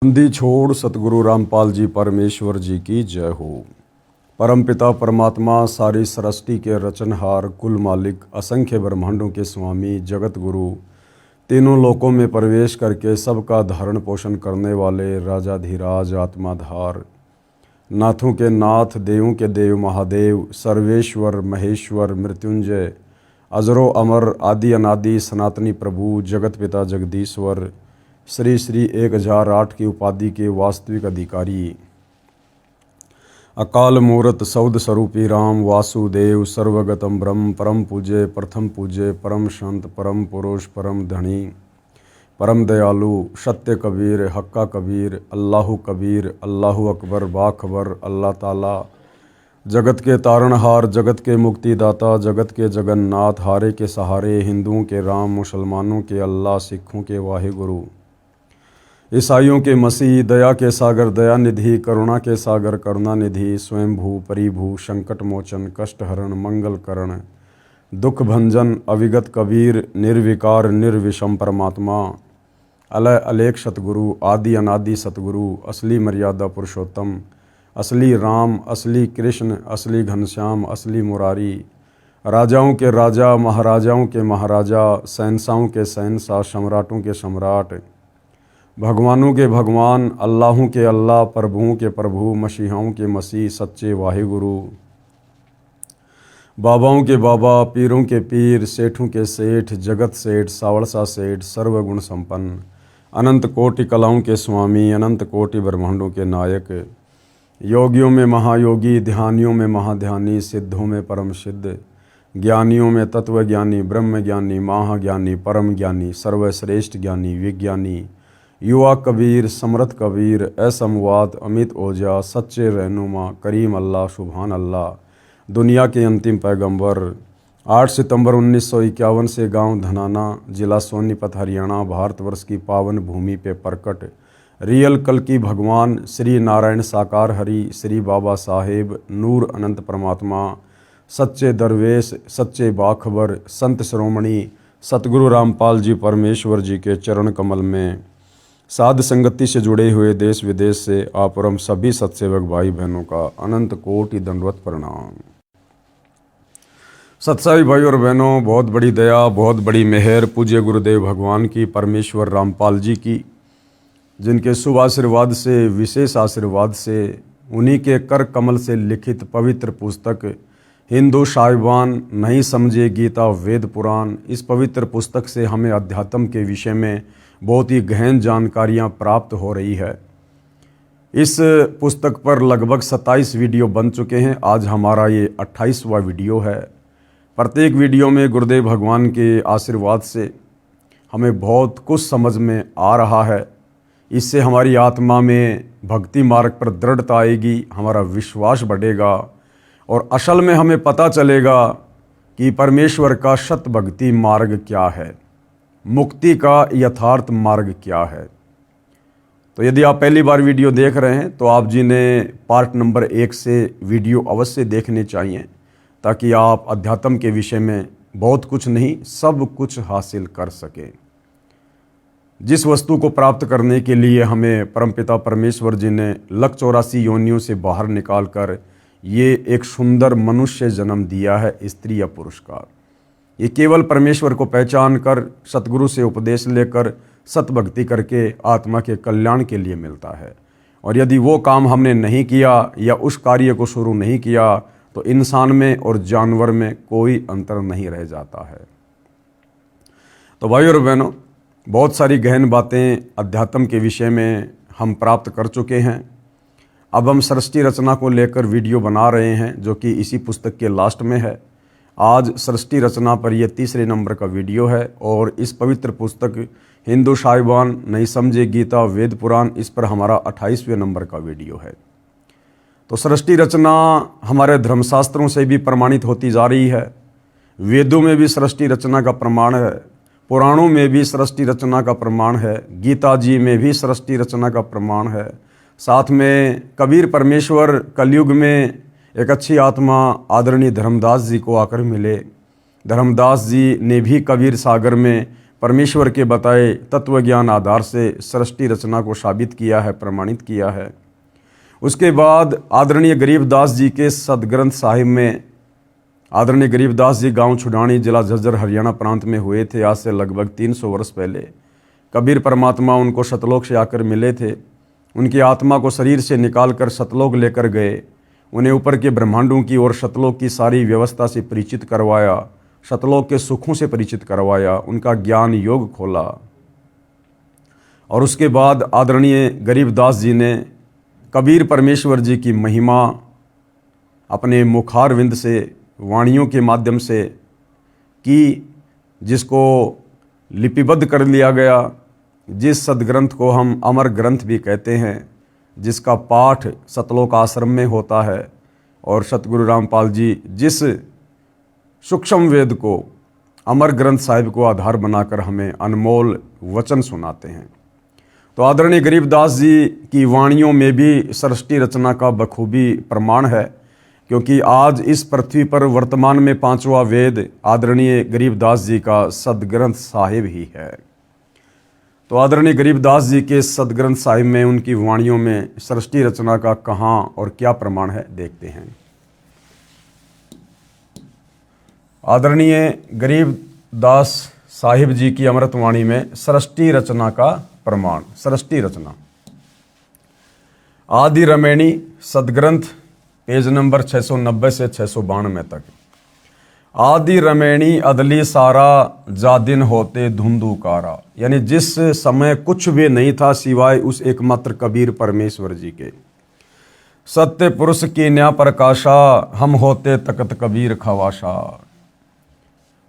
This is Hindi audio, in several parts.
बंदी छोड़ सतगुरु रामपाल जी परमेश्वर जी की जय हो। परमपिता परमात्मा सारी सृष्टि के रचनहार, कुल मालिक, असंख्य ब्रह्मांडों के स्वामी, जगत गुरु, तीनों लोकों में प्रवेश करके सबका धारण पोषण करने वाले राजाधिराज आत्माधार, नाथों के नाथ, देवों के देव महादेव, सर्वेश्वर महेश्वर मृत्युंजय, अजरो अमर, आदि अनादि सनातनी प्रभु, जगत पिता जगदीश्वर, श्री श्री 1008 की उपाधि के वास्तविक अधिकारी, अकाल मूर्त सौद स्वरूपी राम वासुदेव, सर्वगतम ब्रह्म, परम पूज्य, प्रथम पूज्य, परम संत, परम पुरुष, परम धनी, परम दयालु, सत्य कबीर, हक्का कबीर, अल्लाहु कबीर, अल्लाहु अकबर, बाखबर, अल्लाह ताला, जगत के तारणहार, जगत के मुक्तिदाता, जगत के जगन्नाथ, हारे के सहारे, हिंदुओं के राम, मुसलमानों के अल्लाह, सिखों के वाहिगुरु, ईसाइयों के मसीह, दया के सागर दया निधि, करुणा के सागर करुणा निधि, स्वयंभू परिभू, संकट मोचन, कष्ट हरण, मंगल करण, दुख भंजन, अविगत कबीर, निर्विकार निर्विषम परमात्मा, अलय अलेख सतगुरु, आदि अनादि सतगुरु, असली मर्यादा पुरुषोत्तम, असली राम, असली कृष्ण, असली घनश्याम, असली मुरारी, राजाओं के राजा, महाराजाओं के महाराजा, शहंशाहों के शहंशाह, सम्राटों के सम्राट, भगवानों के भगवान, अल्लाहों के अल्लाह, प्रभुओं के प्रभु, मसीहाओं के मसीह, सच्चे वाहिगुरु, बाबाओं के बाबा, पीरों के पीर, सेठों के सेठ, जगत सेठ, सावड़सा सेठ, सर्वगुण संपन्न, अनंत कोटि कलाओं के स्वामी, अनंत कोटि ब्रह्मांडों के नायक, योगियों में महायोगी, ध्यानियों में महाध्यानी, सिद्धों में परम सिद्ध, ज्ञानियों में तत्वज्ञानी, ब्रह्म ज्ञानी, महाज्ञानी, परम ज्ञानी, सर्वश्रेष्ठ ज्ञानी, विज्ञानी, युवा कबीर, समर्थ कबीर, असमवाद, अमित ओझा, सच्चे रहनुमा, करीम अल्लाह, सुभान अल्लाह, दुनिया के अंतिम पैगंबर, 8 सितंबर 1951 से गांव धनाना, जिला सोनीपत, हरियाणा, भारतवर्ष की पावन भूमि पे प्रकट रियल कल की भगवान श्री नारायण साकार हरि, श्री बाबा साहेब, नूर अनंत परमात्मा, सच्चे दरवेश, सच्चे बाखबर, संत श्रोमणी सतगुरु रामपाल जी परमेश्वर जी के चरण कमल में साध संगति से जुड़े हुए देश विदेश से आप और हम सभी सत्सेवक भाई बहनों का अनंत कोटि दंडवत प्रणाम। सत्साई भाई और बहनों, बहुत बड़ी दया, बहुत बड़ी मेहर पूज्य गुरुदेव भगवान की, परमेश्वर रामपाल जी की, जिनके शुभ आशीर्वाद से, विशेष आशीर्वाद से, उन्हीं के कर कमल से लिखित पवित्र पुस्तक हिंदू साहिबान नहीं समझे गीता वेद पुराण, इस पवित्र पुस्तक से हमें अध्यात्म के विषय में बहुत ही गहन जानकारियाँ प्राप्त हो रही है। इस पुस्तक पर लगभग 27 वीडियो बन चुके हैं। आज हमारा ये 28वां वीडियो है। प्रत्येक वीडियो में गुरुदेव भगवान के आशीर्वाद से हमें बहुत कुछ समझ में आ रहा है। इससे हमारी आत्मा में भक्ति मार्ग पर दृढ़ता आएगी, हमारा विश्वास बढ़ेगा और असल में हमें पता चलेगा कि परमेश्वर का सत भक्ति मार्ग क्या है, मुक्ति का यथार्थ मार्ग क्या है। तो यदि आप पहली बार वीडियो देख रहे हैं तो आप जी ने पार्ट नंबर 1 से वीडियो अवश्य देखने चाहिए, ताकि आप अध्यात्म के विषय में बहुत कुछ नहीं सब कुछ हासिल कर सकें। जिस वस्तु को प्राप्त करने के लिए हमें परमपिता परमेश्वर जी ने 184 योनियों से बाहर निकालकर ये एक सुंदर मनुष्य जन्म दिया है, स्त्री या पुरुष का, ये केवल परमेश्वर को पहचान कर, सतगुरु से उपदेश लेकर, सत भक्ति करके आत्मा के कल्याण के लिए मिलता है। और यदि वो काम हमने नहीं किया या उस कार्य को शुरू नहीं किया तो इंसान में और जानवर में कोई अंतर नहीं रह जाता है। तो भाई और बहनों, बहुत सारी गहन बातें अध्यात्म के विषय में हम प्राप्त कर चुके हैं। अब हम सृष्टि रचना को लेकर वीडियो बना रहे हैं, जो कि इसी पुस्तक के लास्ट में है। आज सृष्टि रचना पर यह 3रे नंबर का वीडियो है और इस पवित्र पुस्तक हिंदू साहिबान नहीं समझे गीता वेद पुराण, इस पर हमारा 28वें नंबर का वीडियो है। तो सृष्टि रचना हमारे धर्मशास्त्रों से भी प्रमाणित होती जा रही है। वेदों में भी सृष्टि रचना का प्रमाण है, पुराणों में भी सृष्टि रचना का प्रमाण है, गीता जी में भी सृष्टि रचना का प्रमाण है। साथ में कबीर परमेश्वर कलयुग में एक अच्छी आत्मा आदरणीय धर्मदास जी को आकर मिले। धर्मदास जी ने भी कबीर सागर में परमेश्वर के बताए तत्व ज्ञान आधार से सृष्टि रचना को साबित किया है, प्रमाणित किया है। उसके बाद आदरणीय गरीबदास जी के सदग्रंथ साहिब में, आदरणीय गरीबदास जी गांव छुडानी, जिला झज्जर, हरियाणा प्रांत में हुए थे आज से लगभग 300 वर्ष पहले। कबीर परमात्मा उनको सतलोक से आकर मिले थे। उनकी आत्मा को शरीर से निकाल कर सतलोक लेकर गए। उन्हें ऊपर के ब्रह्मांडों की और सतलोक की सारी व्यवस्था से परिचित करवाया, सतलोक के सुखों से परिचित करवाया, उनका ज्ञान योग खोला। और उसके बाद आदरणीय गरीबदास जी ने कबीर परमेश्वर जी की महिमा अपने मुखारविंद से, वाणियों के माध्यम से की, जिसको लिपिबद्ध कर लिया गया, जिस सदग्रंथ को हम अमर ग्रंथ भी कहते हैं, जिसका पाठ सतलोक आश्रम में होता है। और सतगुरु रामपाल जी जिस सूक्ष्म वेद को, अमर ग्रंथ साहिब को आधार बनाकर हमें अनमोल वचन सुनाते हैं। तो आदरणीय गरीबदास जी की वाणियों में भी सृष्टि रचना का बखूबी प्रमाण है, क्योंकि आज इस पृथ्वी पर वर्तमान में 5वां वेद आदरणीय गरीबदास जी का सदग्रंथ साहिब ही है। तो आदरणीय गरीबदास जी के सदग्रंथ साहिब में, उनकी वाणियों में सृष्टि रचना का कहाँ और क्या प्रमाण है, देखते हैं। आदरणीय गरीबदास साहिब जी की अमृत वाणी में सृष्टि रचना का प्रमाण। सृष्टि रचना आदि रमैणी सदग्रंथ, पेज नंबर 690 से 692 तक। आदि रमैणी अदली सारा जा दिन होते धुंधुकारा, यानी जिस समय कुछ भी नहीं था सिवाय उस एकमात्र कबीर परमेश्वर जी के। सत्य पुरुष की न्या प्रकाशा, हम होते तकत कबीर खवाशा।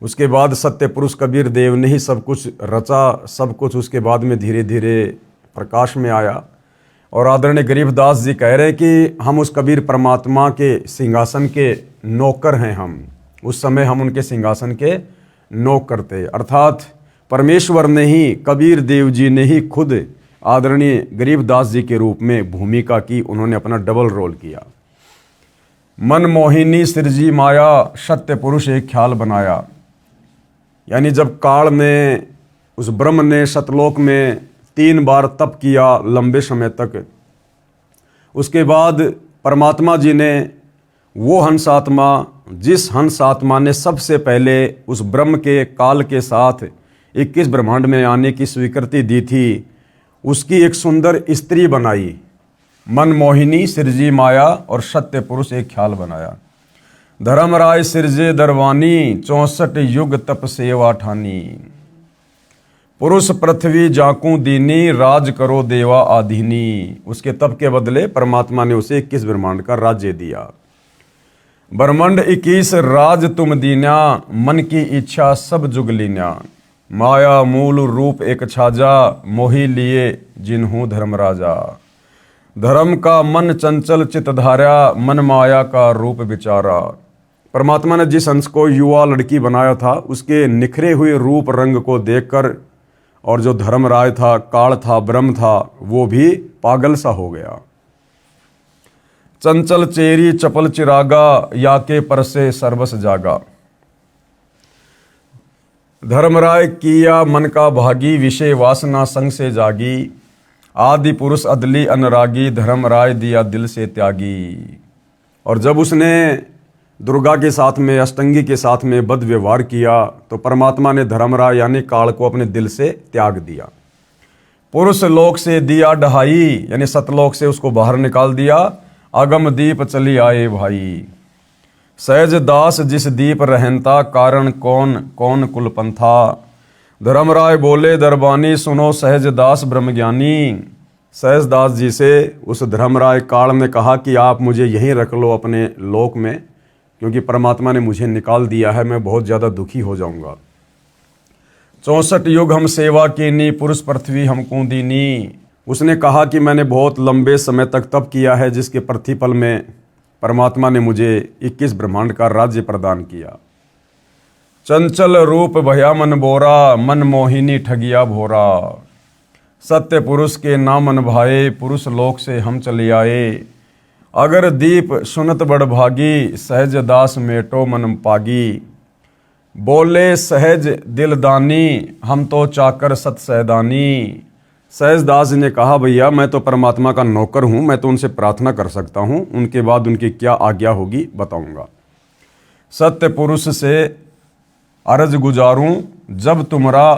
उसके बाद सत्य पुरुष कबीर देव ने ही सब कुछ रचा, सब कुछ उसके बाद में धीरे धीरे प्रकाश में आया। और आदरणीय गरीबदास जी कह रहे हैं कि हम उस कबीर परमात्मा के सिंहासन के नौकर हैं। हम उस समय हम उनके सिंहासन के नौकर थे, अर्थात परमेश्वर ने ही, कबीर देव जी ने ही खुद आदरणीय गरीबदास जी के रूप में भूमिका की। उन्होंने अपना डबल रोल किया। मन मोहिनी सिरजी माया, सत्य पुरुष एक ख्याल बनाया, यानी जब काल में उस ब्रह्म ने सतलोक में 3 बार तप किया लंबे समय तक, उसके बाद परमात्मा जी ने वो हंस आत्मा, जिस हंस आत्मा ने सबसे पहले उस ब्रह्म के काल के साथ 21 ब्रह्मांड में आने की स्वीकृति दी थी, उसकी एक सुंदर स्त्री बनाई। मन मोहिनी सिरजी माया और सत्य पुरुष एक ख्याल बनाया। धर्मराय सिरजे दरवानी, 64 युग तप सेवा ठानी। पुरुष पृथ्वी जाकू दीनी, राज करो देवा आधीनी। उसके तप के बदले परमात्मा ने उसे 21 ब्रह्मांड का राज्य दिया। ब्रह्मांड 21 राज तुम दीन्या, मन की इच्छा सब जुग लीन्या। माया मूल रूप एक छाजा, मोही लिए जिन्हू धर्मराजा। धर्म का मन चंचल चित धारा, मन माया का रूप विचारा। परमात्मा ने जिस हंस को युवा लड़की बनाया था, उसके निखरे हुए रूप रंग को देखकर, और जो धर्मराज था, काल था, ब्रह्म था, वो भी पागल सा हो गया। चंचल चेरी चपल चिरागा, या के परसे सर्वस जागा। धर्मराय किया मन का भागी, विषय वासना संग से जागी। आदि पुरुष अदली अनुरागी, धर्मराय दिया दिल से त्यागी। और जब उसने दुर्गा के साथ में, अष्टंगी के साथ में बद व्यवहार किया, तो परमात्मा ने धर्मराय यानी काल को अपने दिल से त्याग दिया। पुरुष लोक से दिया डहाई, यानी सतलोक से उसको बाहर निकाल दिया। अगम दीप चली आए भाई। सहज दास जिस दीप रहनता, कारण कौन कौन कुलपंथा। धर्मराय बोले दरबानी, सुनो सहज दास ब्रह्मज्ञानी। सहज दास जी से उस धर्मराय काल ने कहा कि आप मुझे यहीं रख लो अपने लोक में, क्योंकि परमात्मा ने मुझे निकाल दिया है, मैं बहुत ज़्यादा दुखी हो जाऊंगा। 64 युग हम सेवा कीनी, पुरुष पृथ्वी हमको दीनी। उसने कहा कि मैंने बहुत लंबे समय तक तप किया है, जिसके प्रतिफल में परमात्मा ने मुझे 21 ब्रह्मांड का राज्य प्रदान किया। चंचल रूप भया मन बोरा, मन मोहिनी ठगिया भोरा। सत्य पुरुष के नामन भाए, पुरुष लोक से हम चले आए। अगर दीप सुनत बड़ भागी, सहज दास मेटो मन पागी। बोले सहज दिलदानी, हम तो चाकर सत सैदानी। सहजदास जी ने कहा, भैया मैं तो परमात्मा का नौकर हूँ, मैं तो उनसे प्रार्थना कर सकता हूँ, उनके बाद उनकी क्या आज्ञा होगी बताऊँगा। सत्य पुरुष से अर्ज गुजारूं, जब तुम्हारा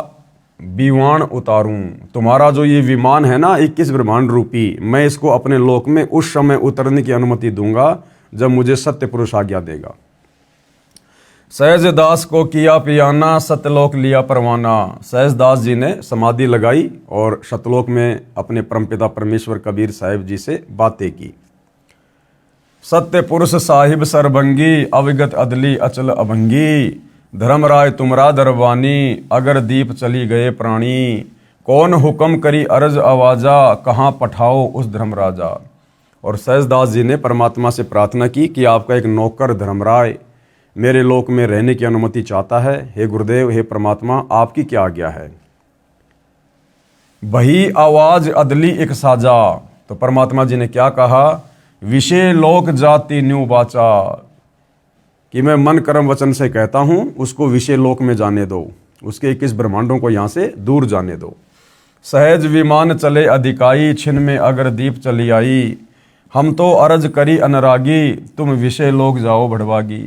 विमान उतारूं। तुम्हारा जो ये विमान है ना 21 ब्रह्मांड रूपी, मैं इसको अपने लोक में उस समय उतरने की अनुमति दूंगा जब मुझे सत्य पुरुष आज्ञा देगा। सहजदास को किया पियाना, सत्यलोक लिया परवाना। सहजदास जी ने समाधि लगाई और सतलोक में अपने परमपिता परमेश्वर कबीर साहिब जी से बातें की। सत्य पुरुष साहिब सरभंगी, अविगत अदली अचल अभंगी। धर्मराय तुमरा दरबानी, अगर दीप चली गए प्राणी। कौन हुक्म करी अरज आवाजा, कहाँ पठाओ उस धर्मराजा। और सहजदास जी ने परमात्मा से प्रार्थना की कि आपका एक नौकर धर्मराय मेरे लोक में रहने की अनुमति चाहता है। हे गुरुदेव, हे परमात्मा, आपकी क्या आज्ञा है। वही आवाज अदली एक साजा। तो परमात्मा जी ने क्या कहा, विषय लोक जाति न्यू बाचा, कि मैं मन कर्म वचन से कहता हूं उसको विषय लोक में जाने दो, उसके 21 ब्रह्मांडों को यहां से दूर जाने दो। सहज विमान चले अधिकाई, छिन में अगर दीप चली आई। हम तो अरज करी अनुरागी, तुम विषय लोक जाओ भड़वागी।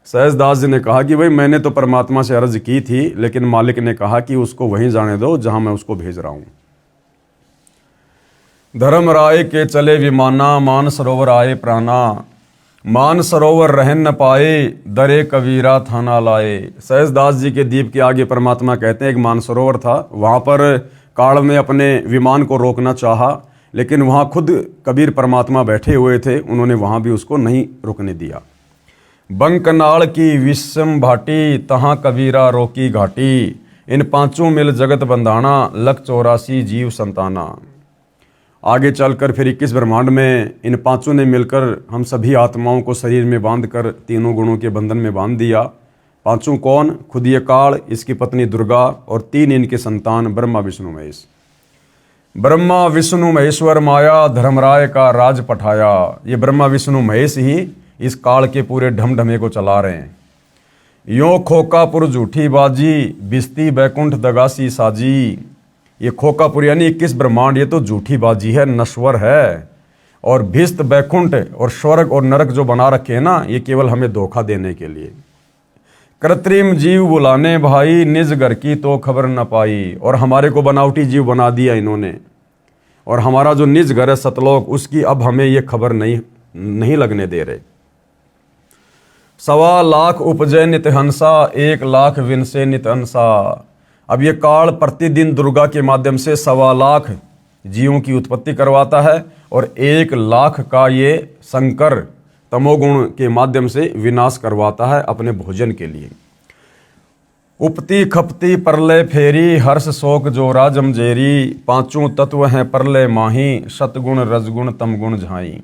सहजदास जी ने कहा कि भाई मैंने तो परमात्मा से अर्ज की थी, लेकिन मालिक ने कहा कि उसको वहीं जाने दो जहां मैं उसको भेज रहा हूं। धर्मराय के चले विमाना, मान सरोवर आए प्राणा। मान सरोवर रहन न पाए, दरे कबीरा थाना लाए। सहजदास जी के दीप के आगे परमात्मा कहते हैं एक मान सरोवर था, वहां पर काल में अपने विमान को रोकना चाहा, लेकिन वहां खुद कबीर परमात्मा बैठे हुए थे, उन्होंने वहां भी उसको नहीं रुकने दिया। बंकनाल की विषम भाटी, तहां कबीरा रोकी घाटी। इन पांचों मिल जगत बंधाना, लख 84 जीव संताना। आगे चलकर फिर 21 ब्रह्मांड में इन पांचों ने मिलकर हम सभी आत्माओं को शरीर में बांधकर तीनों गुणों के बंधन में बांध दिया। पांचों कौन, खुद ये काल, इसकी पत्नी दुर्गा और 3 इनके संतान ब्रह्मा विष्णु महेश। ब्रह्मा विष्णु महेश्वर माया, धर्मराय का राज पठाया। ये ब्रह्मा विष्णु महेश ही इस काल के पूरे ढमढमे को चला रहे हैं। यो खोकापुर झूठी बाजी, बिस्ती बैकुंठ दगासी साजी। ये खोकापुर यानी 21 ब्रह्मांड, ये तो झूठी बाजी है, नश्वर है। और भिस्त बैकुंठ और स्वर्ग और नरक जो बना रखे हैं ना, ये केवल हमें धोखा देने के लिए। कृत्रिम जीव बुलाने भाई, निज घर की तो खबर न पाई। और हमारे को बनावटी जीव बना दिया इन्होंने, और हमारा जो निज घर है सतलोक, उसकी अब हमें ये खबर नहीं लगने दे रहे। 1.25 लाख उपजय नित हंसा, 1 लाख विनसे नित अंसा। अब ये काल प्रतिदिन दुर्गा के माध्यम से 1.25 लाख जीवों की उत्पत्ति करवाता है, और 1 लाख का ये शंकर तमोगुण के माध्यम से विनाश करवाता है अपने भोजन के लिए। उपती खपती परलय फेरी, हर्ष शोक जोरा जमजेरी। पांचों तत्व हैं परलय माही, सतगुण रजगुण तमगुण झाई।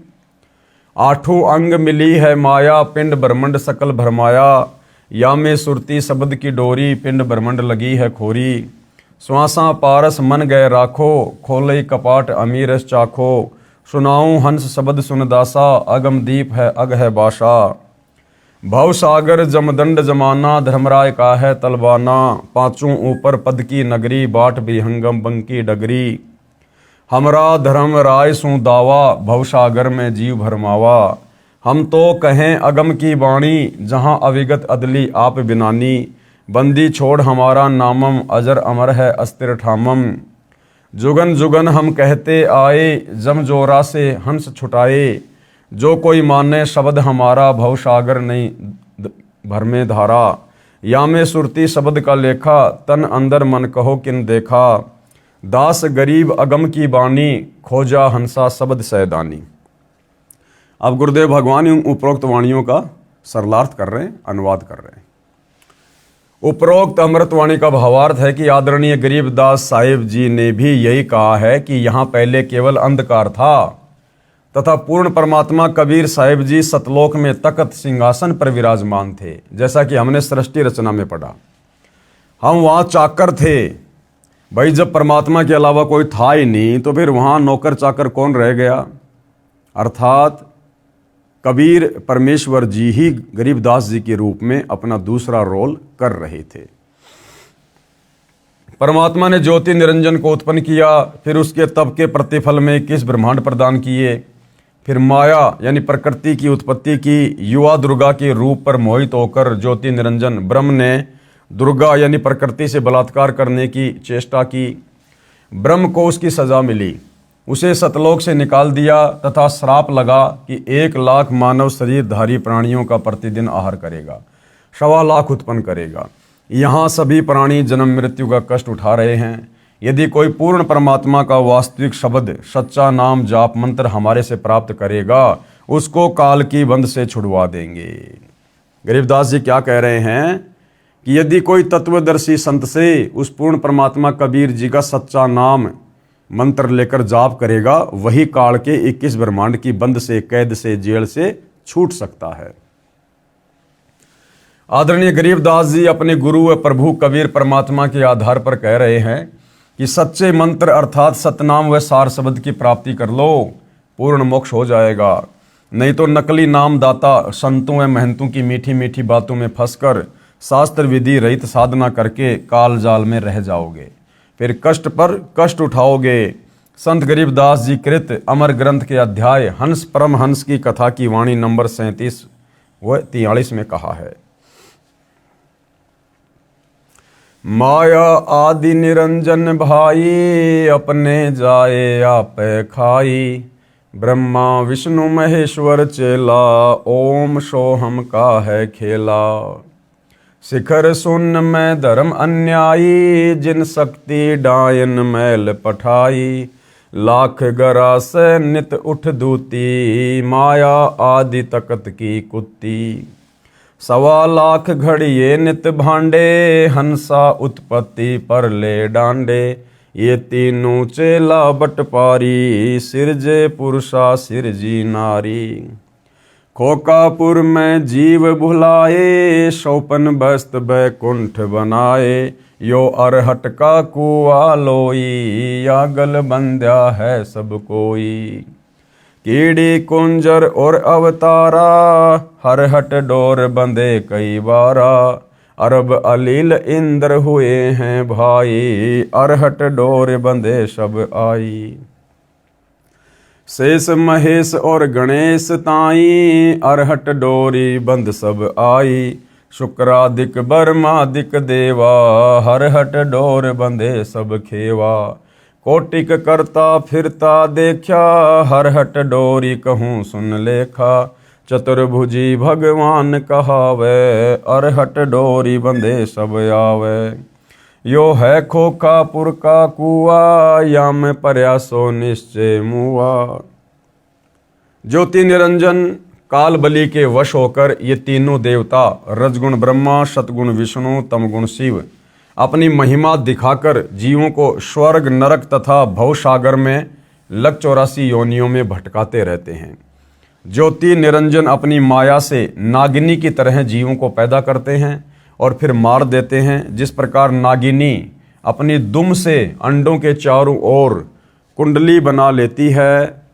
8 अंग मिली है माया, पिंड ब्रह्मंड सकल भरमाया। या में सुरती शब्द की डोरी, पिंड ब्रह्मंड लगी है खोरी। श्वासा पारस मन गए राखो, खोले कपाट अमीरस चाखो। सुनाऊं हंस शब्द सुनदासा, अगम दीप है अग है बाशा। भव सागर जमदंड जमाना, धर्मराय का है तलबाना। पांचों ऊपर पद की नगरी, बाट विहंगम बंकी डगरी। हमरा धर्मराय सु दावा, भव सागर में जीव भरमावा। हम तो कहें अगम की वाणी, जहां अविगत अदली आप बिनानी। बंदी छोड़ हमारा नामम, अजर अमर है अस्तिर ठामम। जुगन जुगन हम कहते आए, जम जोरा से हंस छुटाए। जो कोई माने शब्द हमारा, भव सागर नहीं भर में धारा। या में सुरती शब्द का लेखा, तन अंदर मन कहो किन देखा। दास गरीब अगम की बानी, खोजा हंसा शब्द सैदानी। अब गुरुदेव भगवान इन उपरोक्त वाणियों का सरलार्थ कर रहे हैं, अनुवाद कर रहे हैं। उपरोक्त अमृतवाणी का भावार्थ है कि आदरणीय गरीबदास साहिब जी ने भी यही कहा है कि यहाँ पहले केवल अंधकार था, तथा पूर्ण परमात्मा कबीर साहिब जी सतलोक में तख्त सिंहासन पर विराजमान थे, जैसा कि हमने सृष्टि रचना में पढ़ा। हम वहाँ चाकर थे भाई, जब परमात्मा के अलावा कोई था ही नहीं, तो फिर वहाँ नौकर चाकर कौन रह गया। अर्थात कबीर परमेश्वर जी ही गरीबदास जी के रूप में अपना दूसरा रोल कर रहे थे। परमात्मा ने ज्योति निरंजन को उत्पन्न किया, फिर उसके तप के प्रतिफल में 21 ब्रह्मांड प्रदान किए, फिर माया यानी प्रकृति की उत्पत्ति की। युवा दुर्गा के रूप पर मोहित होकर ज्योति निरंजन ब्रह्म ने दुर्गा यानी प्रकृति से बलात्कार करने की चेष्टा की। ब्रह्म को उसकी सजा मिली, उसे सतलोक से निकाल दिया तथा श्राप लगा कि 1 लाख मानव शरीरधारी प्राणियों का प्रतिदिन आहार करेगा, 1.25 लाख उत्पन्न करेगा। यहाँ सभी प्राणी जन्म मृत्यु का कष्ट उठा रहे हैं। यदि कोई पूर्ण परमात्मा का वास्तविक शब्द सच्चा नाम जाप मंत्र हमारे से प्राप्त करेगा, उसको काल की बंध से छुड़वा देंगे। गरीबदास जी क्या कह रहे हैं कि यदि कोई तत्वदर्शी संत से उस पूर्ण परमात्मा कबीर जी का सच्चा नाम मंत्र लेकर जाप करेगा, वही काल के 21 ब्रह्मांड की बंद से, कैद से, जेल से छूट सकता है। आदरणीय गरीबदास जी अपने गुरु व प्रभु कबीर परमात्मा के आधार पर कह रहे हैं कि सच्चे मंत्र अर्थात सतनाम व सार शब्द की प्राप्ति कर लो, पूर्ण मोक्ष हो जाएगा। नहीं तो नकली नाम दाता संतों व महंतों की मीठी मीठी बातों में फंसकर शास्त्र विधि रहित साधना करके काल जाल में रह जाओगे, फिर कष्ट पर कष्ट उठाओगे। संत गरीबदास जी कृत अमर ग्रंथ के अध्याय हंस परम हंस की कथा की वाणी नंबर 37 व 43 में कहा है, माया आदि निरंजन भाई, अपने जाए आपे खाई। ब्रह्मा विष्णु महेश्वर चेला, ओम सोहम का है खेला। शिखर सुन में धर्म अन्यायी, जिन शक्ति डायन मैल पठाई। लाख गरा से नित उठ दूती, माया आदि तकत की कुत्ती। 1.25 लाख घड़िए नित भांडे, हंसा उत्पत्ति पर ले डांडे। ये तीनों चेला बटपारी, सिरजे पुरुषा सिरजी नारी। खोकापुर में जीव भुलाए, 54 बस्त बैकुंठ बनाए। यो अरहट का कुआ लोई, यागल बंध्या है सब कोई। कीड़ी कुंजर और अवतारा, हरहट डोर बंधे कई बारा। अरब अलील इंद्र हुए हैं भाई, अरहट डोर बंधे सब आई। शेष महेश और गणेश ताई, अरहट डोरी बंद सब आई। शुक्रादिक बर्मादिक देवा, हरहट डोर बंधे सब खेवा। कोटिक करता फिरता देखा, हरहट डोरी कहूँ सुन लेखा। चतुर्भुजी भगवान कहावे, अरहट डोरी बंधे सब आवे। यो है खोखापुर का कुआ, या में प्रयासो निश्चय मुआ। ज्योति निरंजन काल बलि के वश होकर ये तीनों देवता रजगुण ब्रह्मा, सतगुण विष्णु, तमगुण शिव अपनी महिमा दिखाकर जीवों को स्वर्ग नरक तथा भवसागर में लग 84 योनियों में भटकाते रहते हैं। ज्योति निरंजन अपनी माया से नागिनी की तरह जीवों को पैदा करते हैं और फिर मार देते हैं। जिस प्रकार नागिनी अपनी दुम से अंडों के चारों ओर कुंडली बना लेती है,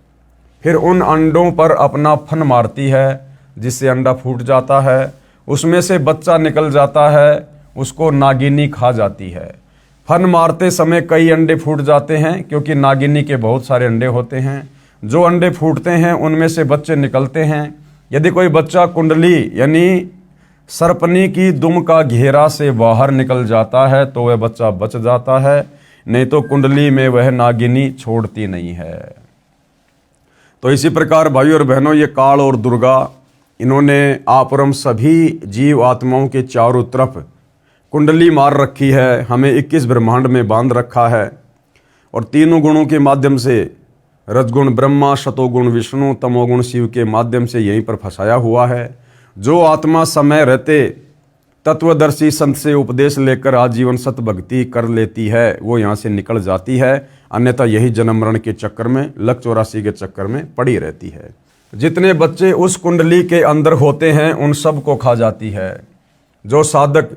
फिर उन अंडों पर अपना फन मारती है जिससे अंडा फूट जाता है, उसमें से बच्चा निकल जाता है, उसको नागिनी खा जाती है। फन मारते समय कई अंडे फूट जाते हैं क्योंकि नागिनी के बहुत सारे अंडे होते हैं। जो अंडे फूटते हैं उनमें से बच्चे निकलते हैं। यदि कोई बच्चा कुंडली यानी सर्पनी की दुम का घेरा से बाहर निकल जाता है तो वह बच्चा बच जाता है, नहीं तो कुंडली में वह नागिनी छोड़ती नहीं है। तो इसी प्रकार भाइयों और बहनों, ये काल और दुर्गा इन्होंने आप और हम सभी जीव आत्माओं के चारों तरफ कुंडली मार रखी है, हमें 21 ब्रह्मांड में बांध रखा है और तीनों गुणों के माध्यम से, रजगुण ब्रह्मा, सतोगुण विष्णु, तमोगुण शिव के माध्यम से यहीं पर फंसाया हुआ है। जो आत्मा समय रहते तत्वदर्शी संत से उपदेश लेकर आजीवन सत भक्ति कर लेती है, वो यहाँ से निकल जाती है, अन्यथा यही जन्म मरण के चक्कर में, लक 84 के चक्कर में पड़ी रहती है। जितने बच्चे उस कुंडली के अंदर होते हैं उन सब को खा जाती है। जो साधक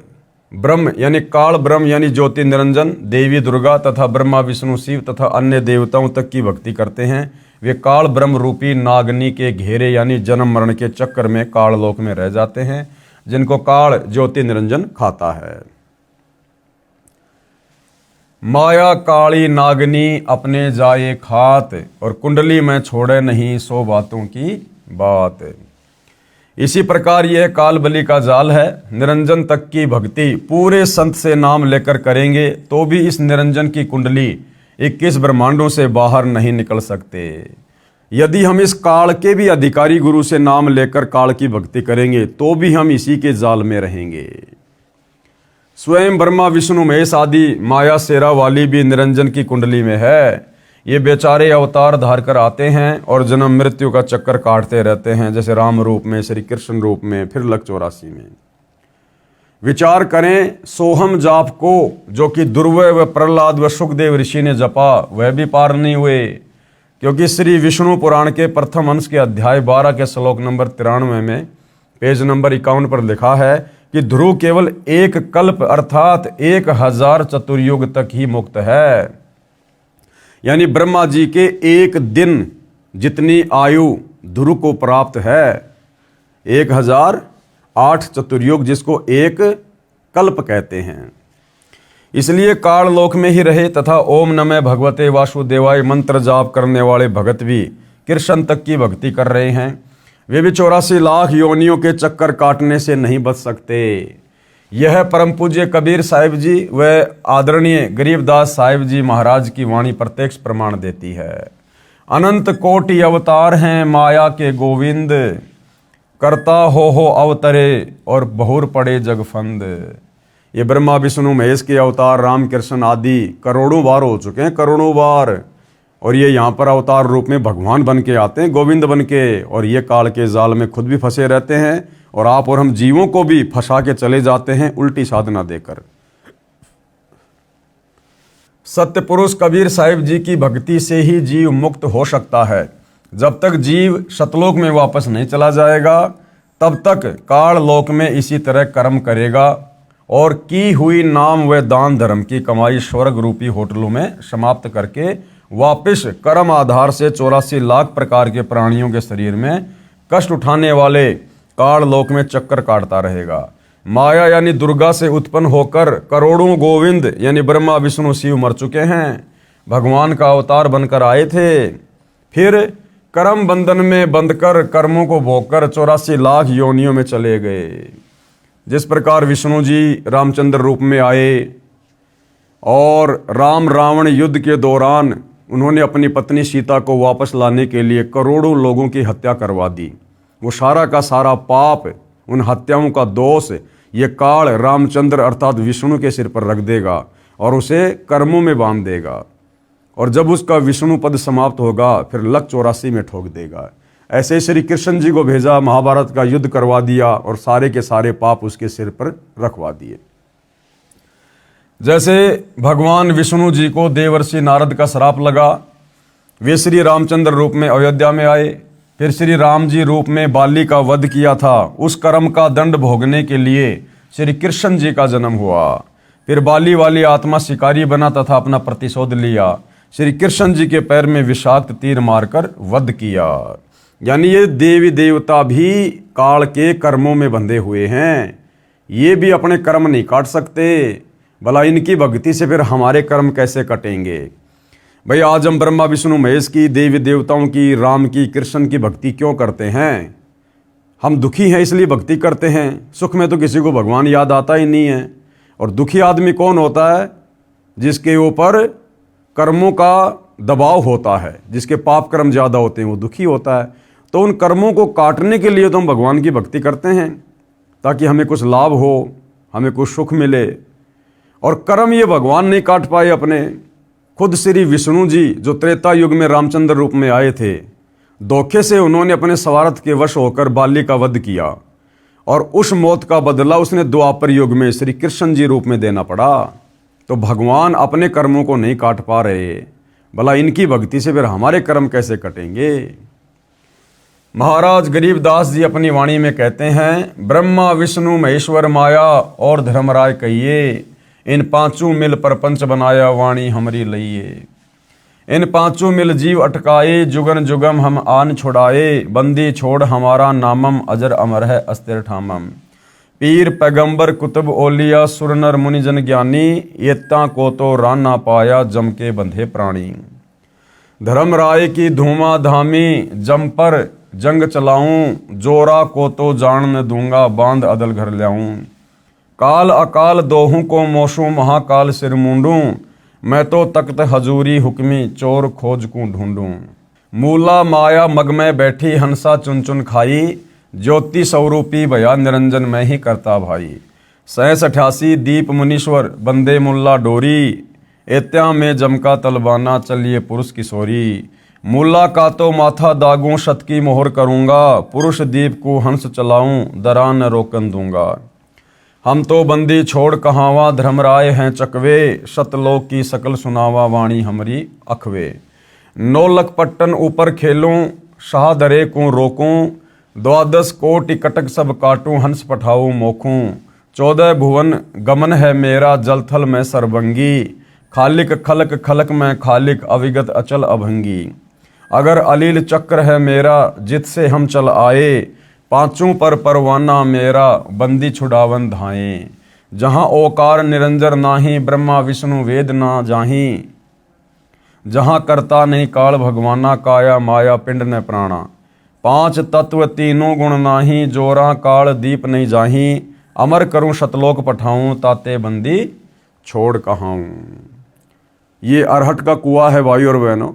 ब्रह्म यानी काल ब्रह्म यानी ज्योति निरंजन, देवी दुर्गा तथा ब्रह्मा विष्णु शिव तथा अन्य देवताओं तक की भक्ति करते हैं, वे काल ब्रह्म रूपी नागनी के घेरे यानी जन्म मरण के चक्कर में काल लोक में रह जाते हैं, जिनको काल ज्योति निरंजन खाता है। माया काली नागनी अपने जाए खात, और कुंडली में छोड़े नहीं सो बातों की बात। इसी प्रकार यह काल बलि का जाल है। निरंजन तक की भक्ति पूरे संत से नाम लेकर करेंगे तो भी इस निरंजन की कुंडली 21 ब्रह्मांडों से बाहर नहीं निकल सकते। यदि हम इस काल के भी अधिकारी गुरु से नाम लेकर काल की भक्ति करेंगे तो भी हम इसी के जाल में रहेंगे। स्वयं ब्रह्मा विष्णु महेश आदि माया शेरा वाली भी निरंजन की कुंडली में है। ये बेचारे अवतार धार कर आते हैं और जन्म मृत्यु का चक्कर काटते रहते हैं, जैसे राम रूप में, श्री कृष्ण रूप में, फिर लक 84 में। विचार करें, सोहम जाप को जो कि दुर्वय व प्रहलाद व सुखदेव ऋषि ने जपा वह भी पार नहीं हुए, क्योंकि श्री विष्णु पुराण के प्रथम अंश के अध्याय 12 के श्लोक नंबर 93 में पेज नंबर 51 पर लिखा है कि ध्रुव केवल एक कल्प अर्थात 1000 चतुर्युग तक ही मुक्त है। यानी ब्रह्मा जी के एक दिन जितनी आयु ध्रुव को प्राप्त है, 1008 चतुर्युग, जिसको एक कल्प कहते हैं। इसलिए काल लोक में ही रहे तथा ओम नमः भगवते वासुदेवाय मंत्र जाप करने वाले भगत भी कृष्ण तक की भक्ति कर रहे हैं। वे भी 84 लाख योनियों के चक्कर काटने से नहीं बच सकते। यह परम पूज्य कबीर साहिब जी व आदरणीय गरीबदास साहिब जी महाराज की वाणी प्रत्यक्ष प्रमाण देती है। अनंत कोटि अवतार हैं माया के गोविंद, करता हो अवतरे और बहुर पड़े जगफंद। ये ब्रह्मा विष्णु महेश के अवतार राम कृष्ण आदि करोड़ों बार हो चुके हैं, करोड़ों बार, और ये यहाँ पर अवतार रूप में भगवान बन के आते हैं, गोविंद बन के, और ये काल के जाल में खुद भी फंसे रहते हैं और आप और हम जीवों को भी फंसा के चले जाते हैं उल्टी साधना देकर। सत्य पुरुष कबीर साहिब जी की भक्ति से ही जीव मुक्त हो सकता है। जब तक जीव सतलोक में वापस नहीं चला जाएगा तब तक काल लोक में इसी तरह कर्म करेगा और की हुई नाम व दान धर्म की कमाई स्वर्ग रूपी होटलों में समाप्त करके वापस कर्म आधार से 84 लाख प्रकार के प्राणियों के शरीर में कष्ट उठाने वाले काल लोक में चक्कर काटता रहेगा। माया यानी दुर्गा से उत्पन्न होकर करोड़ों गोविंद यानी ब्रह्मा विष्णु शिव मर चुके हैं, भगवान का अवतार बनकर आए थे, फिर कर्म बंधन में बंधकर कर्मों को भोगकर 84 लाख योनियों में चले गए। जिस प्रकार विष्णु जी रामचंद्र रूप में आए और राम रावण युद्ध के दौरान उन्होंने अपनी पत्नी सीता को वापस लाने के लिए करोड़ों लोगों की हत्या करवा दी। वो सारा का सारा पाप, उन हत्याओं का दोष ये काल रामचंद्र अर्थात विष्णु के सिर पर रख देगा और उसे कर्मों में बांध देगा, और जब उसका विष्णु पद समाप्त होगा फिर लक 84 में ठोक देगा। ऐसे श्री कृष्ण जी को भेजा, महाभारत का युद्ध करवा दिया और सारे के सारे पाप उसके सिर पर रखवा दिए। जैसे भगवान विष्णु जी को देवर्षि नारद का श्राप लगा, वे श्री रामचंद्र रूप में अयोध्या में आए, फिर श्री राम जी रूप में बाली का वध किया था। उस कर्म का दंड भोगने के लिए श्री कृष्ण जी का जन्म हुआ। फिर बाली वाली आत्मा शिकारी बना तथा अपना प्रतिशोध लिया, श्री कृष्ण जी के पैर में विषाक्त तीर मारकर वध किया। यानी ये देवी देवता भी काल के कर्मों में बंधे हुए हैं, ये भी अपने कर्म नहीं काट सकते, भला इनकी भक्ति से फिर हमारे कर्म कैसे कटेंगे। भाई आज हम ब्रह्मा विष्णु महेश की, देवी देवताओं की, राम की, कृष्ण की भक्ति क्यों करते हैं? हम दुखी हैं इसलिए भक्ति करते हैं। सुख में तो किसी को भगवान याद आता ही नहीं है। और दुखी आदमी कौन होता है? जिसके ऊपर कर्मों का दबाव होता है, जिसके पाप कर्म ज़्यादा होते हैं, वो दुखी होता है। तो उन कर्मों को काटने के लिए तो हम भगवान की भक्ति करते हैं ताकि हमें कुछ लाभ हो, हमें कुछ सुख मिले। और कर्म ये भगवान नहीं काट पाए अपने। खुद श्री विष्णु जी जो त्रेता युग में रामचंद्र रूप में आए थे, धोखे से उन्होंने अपने स्वार्थ के वश होकर बाली का वध किया और उस मौत का बदला उसने द्वापर युग में श्री कृष्ण जी रूप में देना पड़ा। तो भगवान अपने कर्मों को नहीं काट पा रहे, भला इनकी भक्ति से फिर हमारे कर्म कैसे कटेंगे? महाराज गरीबदास जी अपनी वाणी में कहते हैं, ब्रह्मा विष्णु महेश्वर माया और धर्मराय कहिए, इन पांचों मिल प्रपंच बनाया वाणी हमारी लइए। इन पांचों मिल जीव अटकाए, जुगन जुगम हम आन छुड़ाए, बंदी छोड़ हमारा नामम, अजर अमर है अस्थिर ठामम। पीर पैगंबर कुतुब ओलिया, सुर नर मुनिजन ज्ञानी, येत्ता को तो रान ना पाया, जम के बंधे प्राणी। धर्म राय की धूमा धामी, जम पर जंग चलाऊं, जोरा को तो जान न दूंगा, बांध अदल घर लाऊं। काल अकाल दोहू को मोशू, महाकाल सिर मूंडूं, मैं तो तख्त हजूरी हुक्मी, चोर खोज को ढूंढूं। मूला माया मग में बैठी, हंसा चुन चुन खाई, ज्योति स्वरूपी भया, निरंजन मैं ही करता भाई। 87 दीप मुनीश्वर, बंदे मुल्ला डोरी, एत्या में जमका तलबाना, चलिए पुरुष किशोरी। मुल्ला का तो माथा दागूं, शत की मोहर करूंगा, पुरुष दीप को हंस चलाऊं, दरा न रोकन दूंगा। हम तो बंदी छोड़ कहावा, धर्मराय हैं चकवे, शतलोक की सकल सुनावा, वाणी हमारी अखवे। 9 लख पट्टन ऊपर खेलूं, शाह दरे को रोकूं, 12 कोटि कटक सब काटूं, हंस पठाऊं मोखूं। 14 भुवन गमन है मेरा, जल थल में सरबंगी, खालिक खलक खलक में खालिक, अविगत अचल अभंगी। अगर अलील चक्र है मेरा, जित से हम चल आए, पांचों पर परवाना मेरा, बंदी छुड़ावन धाए। जहाँ ओकार निरंजर नाही, ब्रह्मा विष्णु वेद ना जाही, जहाँ करता नहीं काल भगवाना, काया माया पिंड न प्राणा। 5 तत्व तीनों गुण नाही, जोरा काल दीप नहीं जाही, अमर करूं शतलोक पठाऊं, ताते बंदी छोड़ कहाऊं। ये अरहट का कुआं है भाई और बहनों।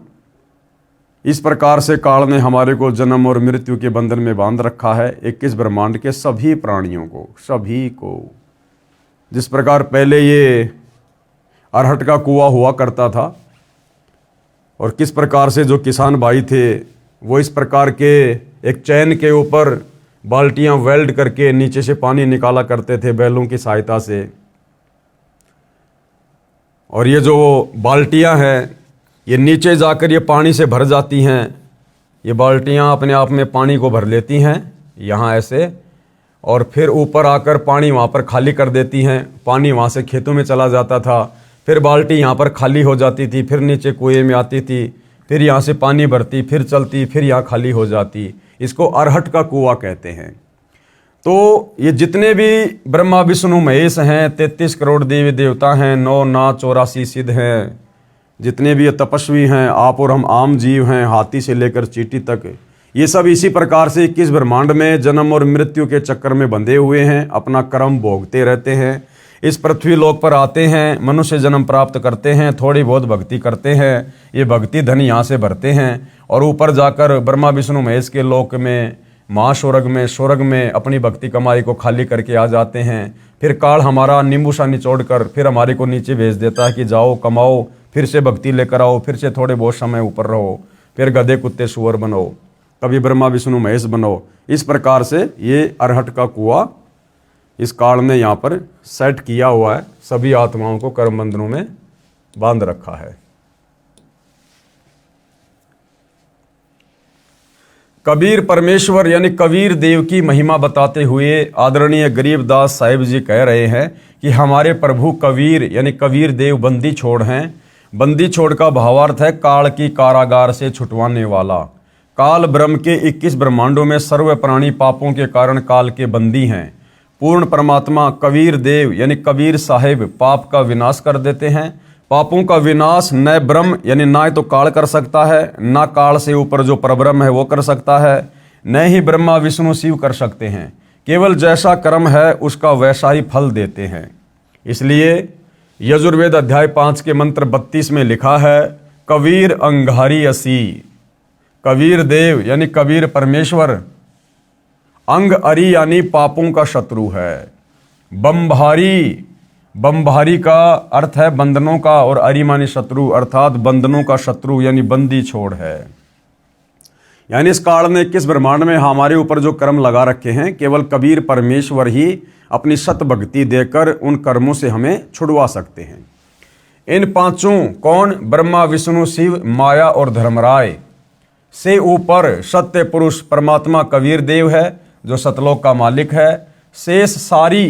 इस प्रकार से काल ने हमारे को जन्म और मृत्यु के बंधन में बांध रखा है, 21 ब्रह्मांड के सभी प्राणियों को, सभी को। जिस प्रकार पहले ये अरहट का कुआं हुआ करता था और किस प्रकार से जो किसान भाई थे वो इस प्रकार के एक चैन के ऊपर बाल्टियां वेल्ड करके नीचे से पानी निकाला करते थे बैलों की सहायता से। और ये जो बाल्टियां हैं ये नीचे जाकर ये पानी से भर जाती हैं। ये बाल्टियां अपने आप में पानी को भर लेती हैं यहाँ ऐसे, और फिर ऊपर आकर पानी वहाँ पर खाली कर देती हैं। पानी वहाँ से खेतों में चला जाता था, फिर बाल्टी यहाँ पर खाली हो जाती थी, फिर नीचे कुएं में आती थी, फिर यहाँ से पानी भरती, फिर चलती, फिर यहाँ खाली हो जाती। इसको अरहट का कुआं कहते हैं। तो ये जितने भी ब्रह्मा विष्णु महेश हैं, 33 करोड़ देवी देवता हैं, 9 नाथ 84 सिद्ध हैं, जितने भी ये तपस्वी हैं, आप और हम आम जीव हैं, हाथी से लेकर चींटी तक, ये सब इसी प्रकार से 21 ब्रह्मांड में जन्म और मृत्यु के चक्कर में बंधे हुए हैं, अपना कर्म भोगते रहते हैं। इस पृथ्वी लोक पर आते हैं, मनुष्य जन्म प्राप्त करते हैं, थोड़ी बहुत भक्ति करते हैं, ये भक्ति धन यहाँ से भरते हैं और ऊपर जाकर ब्रह्मा विष्णु महेश के लोक में, स्वर्ग में अपनी भक्ति कमाई को खाली करके आ जाते हैं। फिर काल हमारा नींबू सा निचोड़ कर फिर हमारे को नीचे भेज देता है कि जाओ कमाओ, फिर से भक्ति लेकर आओ, फिर से थोड़े बहुत समय ऊपर रहो, फिर गधे कुत्ते सुअर बनो, कभी ब्रह्मा विष्णु महेश बनो। इस प्रकार से ये अरहट का कुआं इस काल ने यहाँ पर सेट किया हुआ है, सभी आत्माओं को कर्म बंधनों में बांध रखा है। कबीर परमेश्वर यानी कबीर देव की महिमा बताते हुए आदरणीय गरीबदास साहिब जी कह रहे हैं कि हमारे प्रभु कबीर यानी कबीर देव बंदी छोड़ हैं। बंदी छोड़ का भावार्थ है काल की कारागार से छुटवाने वाला। काल ब्रह्म के 21 ब्रह्मांडों में सर्व प्राणी पापों के कारण काल के बंदी हैं। पूर्ण परमात्मा कबीर देव यानी कबीर साहिब पाप का विनाश कर देते हैं। पापों का विनाश न ब्रह्म यानी ना तो काल कर सकता है, ना काल से ऊपर जो परब्रह्म है वो कर सकता है, न ही ब्रह्मा विष्णु शिव कर सकते हैं। केवल जैसा कर्म है उसका वैसा ही फल देते हैं। इसलिए यजुर्वेद अध्याय 5 के मंत्र 32 में लिखा है, कबीर अंगारी असी। कबीर देव यानी कबीर परमेश्वर, अंग अरी यानी पापों का शत्रु है। बमभारी, बमभारी का अर्थ है बंधनों का, और अरी मानी शत्रु अर्थात बंधनों का शत्रु यानी बंदी छोड़ है। यानी इस काल ने 21 ब्रह्मांड में हमारे ऊपर जो कर्म लगा रखे हैं केवल कबीर परमेश्वर ही अपनी सत भक्ति देकर उन कर्मों से हमें छुड़वा सकते हैं। इन पांचों कौन? ब्रह्मा विष्णु शिव माया और धर्मराय से ऊपर सत्य पुरुष परमात्मा कबीर देव है जो सतलोक का मालिक है। शेष सारी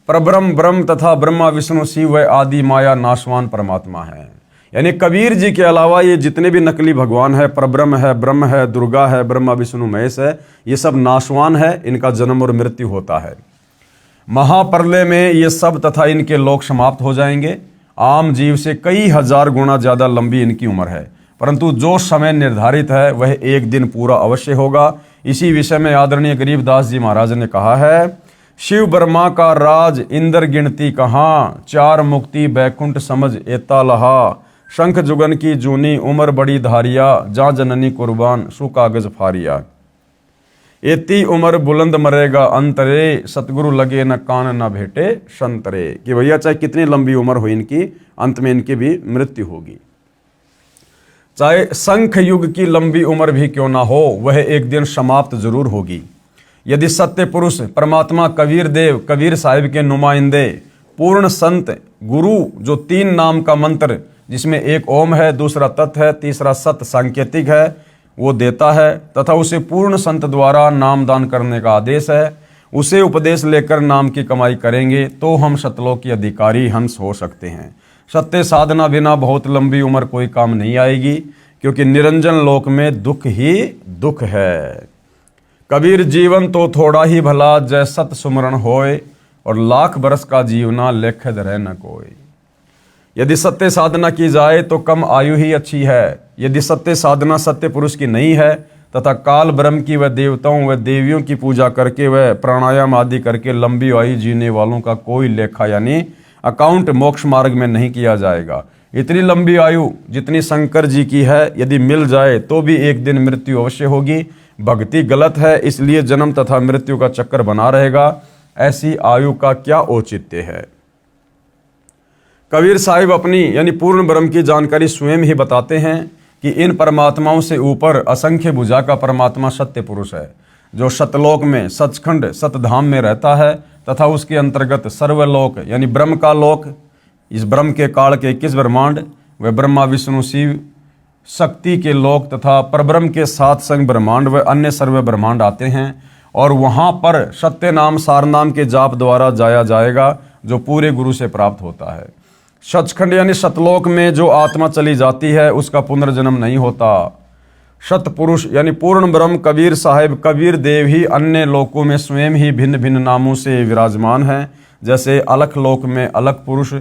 परब्रह्म ब्रह्म तथा ब्रह्मा विष्णु शिव व आदि माया नाशवान परमात्मा है। यानी कबीर जी के अलावा ये जितने भी नकली भगवान है, परब्रह्म है, ब्रह्म है, दुर्गा है, ब्रह्मा विष्णु महेश है, ये सब नाशवान है, इनका जन्म और मृत्यु होता है। महाप्रलय में ये सब तथा इनके लोक समाप्त हो जाएंगे। आम जीव से कई हजार गुना ज्यादा लंबी इनकी उम्र है, परंतु जो समय निर्धारित है वह एक दिन पूरा अवश्य होगा। इसी विषय में आदरणीय गरीबदास जी महाराज ने कहा है, शिव ब्रह्मा का राज इंद्र गिनती कहाँ, चार मुक्ति बैकुंठ समझ एता लहा, शंख जुगन की जूनी उम्र बड़ी धारिया, जा जननी कुर्बान सु कागज फारिया। एती उम्र बुलंद मरेगा अंतरे, सतगुरु लगे न कान न भेटे संतरे। कि भैया चाहे कितनी लंबी उम्र हो इनकी, अंत में इनकी भी मृत्यु होगी। चाहे शंख युग की लंबी उम्र भी क्यों ना हो, वह एक दिन समाप्त जरूर होगी। यदि सत्य पुरुष परमात्मा कबीर देव, कबीर साहिब के नुमाइंदे, पूर्ण संत गुरु, जो 3 नाम का मंत्र जिसमें एक ओम है, दूसरा तत् है, तीसरा सत सांकेतिक है, वो देता है, तथा उसे पूर्ण संत द्वारा नाम दान करने का आदेश है, उसे उपदेश लेकर नाम की कमाई करेंगे तो हम सतलोक के अधिकारी हंस हो सकते हैं। सत्य साधना बिना बहुत लंबी उम्र कोई काम नहीं आएगी, क्योंकि निरंजन लोक में दुख ही दुख है। कबीर जीवन तो थोड़ा ही भला, जय सत सुमरण होए, और लाख बरस का जीवना लेखद रह न कोई। यदि सत्य साधना की जाए तो कम आयु ही अच्छी है। यदि सत्य साधना सत्य पुरुष की नहीं है तथा काल ब्रह्म की व देवताओं व देवियों की पूजा करके व प्राणायाम आदि करके लंबी आयु जीने वालों का कोई लेखा यानी अकाउंट मोक्ष मार्ग में नहीं किया जाएगा। इतनी लंबी आयु जितनी शंकर जी की है, यदि मिल जाए तो भी एक दिन मृत्यु अवश्य होगी। भक्ति गलत है, इसलिए जन्म तथा मृत्यु का चक्कर बना रहेगा। ऐसी आयु का क्या औचित्य है। कबीर साहिब अपनी यानी पूर्ण ब्रह्म की जानकारी स्वयं ही बताते हैं कि इन परमात्माओं से ऊपर असंख्य भुजा का परमात्मा सत्य पुरुष है, जो सतलोक में सचखंड सतधाम में रहता है, तथा उसके अंतर्गत सर्वलोक यानी ब्रह्म का लोक, इस ब्रह्म के काल के 21 ब्रह्मांड व ब्रह्मा विष्णु शिव शक्ति के लोक तथा परब्रह्म के 7 संग ब्रह्मांड व अन्य सर्व ब्रह्मांड आते हैं, और वहाँ पर सत्य नाम सार नाम के जाप द्वारा जाया जाएगा, जो पूरे गुरु से प्राप्त होता है। सचखंड यानी सतलोक में जो आत्मा चली जाती है उसका पुनर्जन्म नहीं होता। सतपुरुष यानी पूर्ण ब्रह्म कबीर साहिब कबीर देव ही अन्य लोकों में स्वयं ही भिन्न भिन्न नामों से विराजमान हैं, जैसे अलख लोक में अलख पुरुष,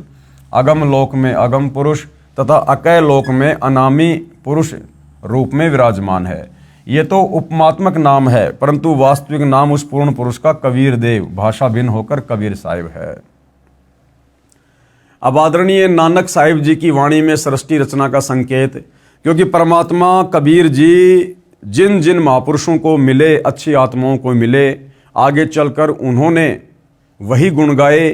अगम लोक में अगम पुरुष तथा अकय लोक में अनामी पुरुष रूप में विराजमान है। ये तो उपमात्मक नाम है, परंतु वास्तविक नाम उस पूर्ण पुरुष का कबीर देव, भाषा भिन्न होकर कबीर साहिब है। अब आदरणीय नानक साहिब जी की वाणी में सृष्टि रचना का संकेत, क्योंकि परमात्मा कबीर जी जिन जिन महापुरुषों को मिले, अच्छी आत्माओं को मिले, आगे चलकर उन्होंने वही गुण गाए,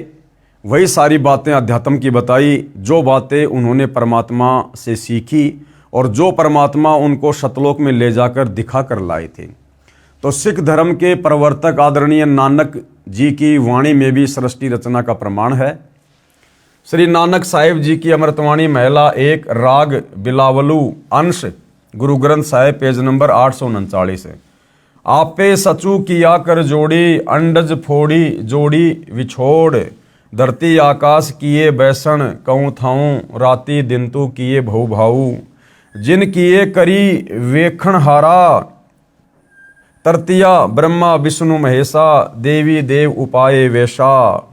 वही सारी बातें अध्यात्म की बताई, जो बातें उन्होंने परमात्मा से सीखी और जो परमात्मा उनको सतलोक में ले जाकर दिखा कर लाए थे। तो सिख धर्म के प्रवर्तक आदरणीय नानक जी की वाणी में भी सृष्टि रचना का प्रमाण है। श्री नानक साहिब जी की अमृतवाणी महिला 1 राग बिलावलू अंश गुरु ग्रंथ साहिब पेज नंबर 839 है। आपे सचू किया कर जोड़ी, अंडज फोड़ी जोड़ी विछोड़, धरती आकाश किए बैसन कहूँ थाऊं, राती दिनतु किए भऊ भाऊ, जिन किए करी वेखण हारा, तरतिया ब्रह्मा विष्णु महेशा, देवी देव उपाय वेशा,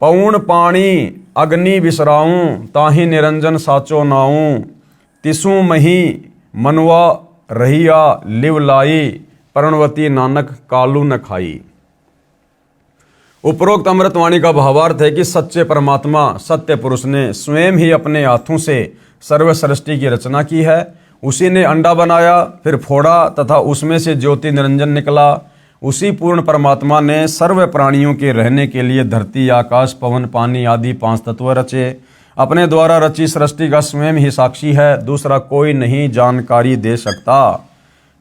पौण पाणी अग्नि बिसराऊं, ताहि निरंजन साचो नाऊं, तिसु मही मनवा रहिया लिव लाई, प्रणवती नानक कालू न खाई। उपरोक्त अमृतवाणी का भावार्थ है कि सच्चे परमात्मा सत्य पुरुष ने स्वयं ही अपने हाथों से सर्व सृष्टि की रचना की है। उसी ने अंडा बनाया, फिर फोड़ा तथा उसमें से ज्योति निरंजन निकला। उसी पूर्ण परमात्मा ने सर्व प्राणियों के रहने के लिए धरती आकाश पवन पानी आदि 5 तत्व रचे। अपने द्वारा रची सृष्टि का स्वयं ही साक्षी है, दूसरा कोई नहीं जानकारी दे सकता।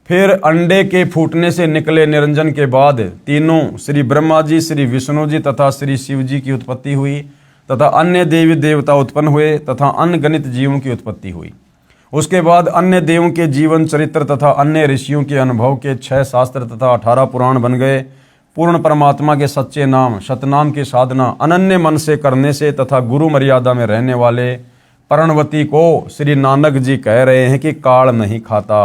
फिर अंडे के फूटने से निकले निरंजन के बाद तीनों श्री ब्रह्मा जी, श्री विष्णु जी तथा श्री शिव जी की उत्पत्ति हुई तथा अन्य देवी देवता उत्पन्न हुए तथा अनगणित जीवों की उत्पत्ति हुई। उसके बाद अन्य देवों के जीवन चरित्र तथा अन्य ऋषियों के अनुभव के 6 शास्त्र तथा 18 पुराण बन गए। पूर्ण परमात्मा के सच्चे नाम सतनाम की साधना अनन्य मन से करने से तथा गुरु मर्यादा में रहने वाले पर्णवती को श्री नानक जी कह रहे हैं कि काल नहीं खाता।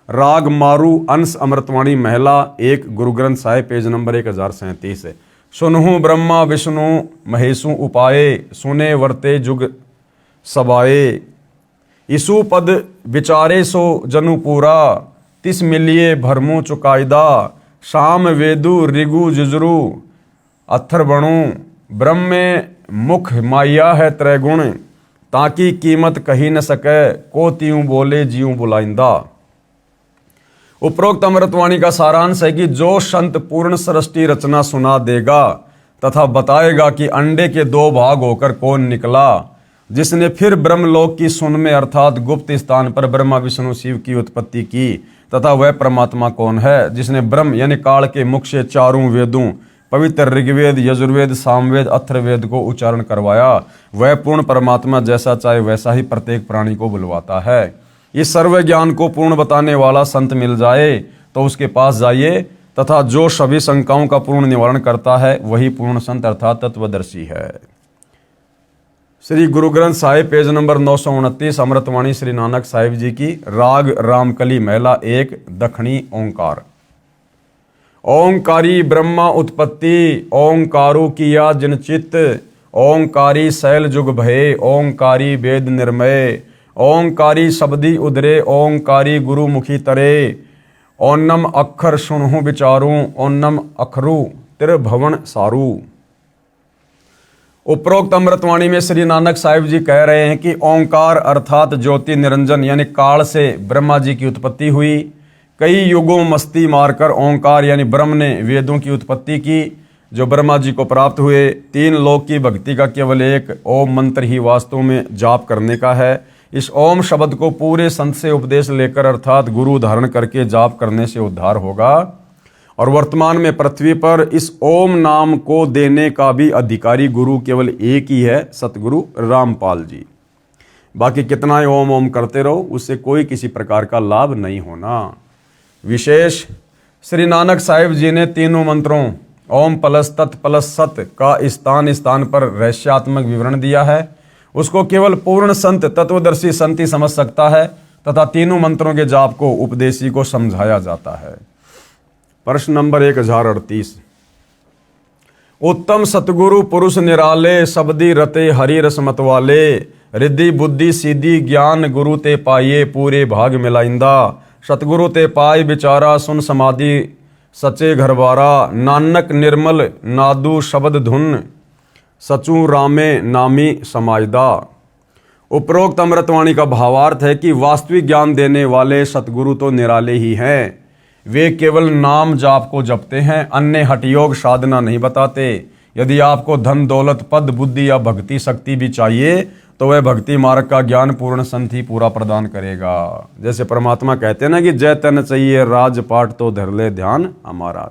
राग मारू अंश अमृतवाणी महिला 1 गुरु ग्रंथ साहिब पेज नंबर 1037 है। सुनहु ब्रह्मा विष्णु महेशु उपाये, सुने वर्ते जुग सबाए, इसु पद विचारे सो जनु पूरा, तिस मिलिए भरमु चुकायदा, शाम वेदु ऋगु जुजरु अथर्वणु, ब्रह्म में मुख माया है त्रैगुण, ताकि कीमत कही न सके, को त्यूं बोले जीव बुलाइंदा। उपरोक्त अमृतवाणी का सारांश है कि जो संत पूर्ण सृष्टि रचना सुना देगा तथा बताएगा कि अंडे के 2 भाग होकर कौन निकला, जिसने फिर ब्रह्मलोक की सुन में अर्थात गुप्त स्थान पर ब्रह्मा विष्णु शिव की उत्पत्ति की, तथा वह परमात्मा कौन है जिसने ब्रह्म यानी काल के मुख से 4 वेदों पवित्र ऋग्वेद यजुर्वेद सामवेद अथर्ववेद को उच्चारण करवाया, वह पूर्ण परमात्मा जैसा चाहे वैसा ही प्रत्येक प्राणी को बुलवाता है। इस सर्व ज्ञान को पूर्ण बताने वाला संत मिल जाए तो उसके पास जाइए, तथा जो सभी शंकाओं का पूर्ण निवारण करता है वही पूर्ण संत अर्थात तत्वदर्शी है। श्री गुरु ग्रंथ साहिब पेज नंबर 929 अमृतवाणी श्री नानक साहिब जी की। राग रामकली महिला 1 दक्षिणी ओंकार। ओंकारी ब्रह्मा उत्पत्ति, ओंकारो किया जिन चित्त, ओंकारी शैल जुग भये, ओंकारी वेद निर्मय, ओंकारी शब्दी उदरे, ओंकारी गुरु मुखी तरे, ओन्नम अक्षर सुनहु विचारू, ओन्नम अखरु त्रिभुवन सारू। उपरोक्त अमृतवाणी में श्री नानक साहिब जी कह रहे हैं कि ओंकार अर्थात ज्योति निरंजन यानी काल से ब्रह्मा जी की उत्पत्ति हुई। कई युगों मस्ती मारकर ओंकार यानी ब्रह्म ने वेदों की उत्पत्ति की जो ब्रह्मा जी को प्राप्त हुए। 3 लोक की भक्ति का केवल एक ओम मंत्र ही वास्तव में जाप करने का है। इस ओम शब्द को पूरे संत से उपदेश लेकर अर्थात गुरु धारण करके जाप करने से उद्धार होगा। और वर्तमान में पृथ्वी पर इस ओम नाम को देने का भी अधिकारी गुरु केवल एक ही है, सतगुरु रामपाल जी। बाकी कितना ही ओम ओम करते रहो उससे कोई किसी प्रकार का लाभ नहीं होना। विशेष श्री नानक साहिब जी ने तीनों मंत्रों ओम प्लस तत् प्लस सत का स्थान स्थान पर रहस्यात्मक विवरण दिया है। उसको केवल पूर्ण संत तत्वदर्शी संत ही समझ सकता है तथा तीनों मंत्रों के जाप को उपदेशी को समझाया जाता है। प्रश्न नंबर 1038। उत्तम सतगुरु पुरुष निराले, शब्दी रते हरि रस मतवाले, रिद्धि बुद्धि सीधी ज्ञान गुरु ते पाइये, पूरे भाग मिलाइंदा, सतगुरु ते पाई विचारा, सुन समाधि सचे घरबारा, नानक निर्मल नादू शब्द धुन, सचू रामे नामी समायदा। उपरोक्त अमृतवाणी का भावार्थ है कि वास्तविक ज्ञान देने वाले सतगुरु तो निराले ही हैं। वे केवल नाम जाप को जपते हैं, अन्य हठयोग साधना नहीं बताते। यदि आपको धन दौलत पद बुद्धि या भक्ति शक्ति भी चाहिए तो वह भक्ति मार्ग का ज्ञान पूर्ण संत ही पूरा प्रदान करेगा। जैसे परमात्मा कहते हैं ना कि जय तन चाहिए राजपाट तो धर ले ध्यान हमारा।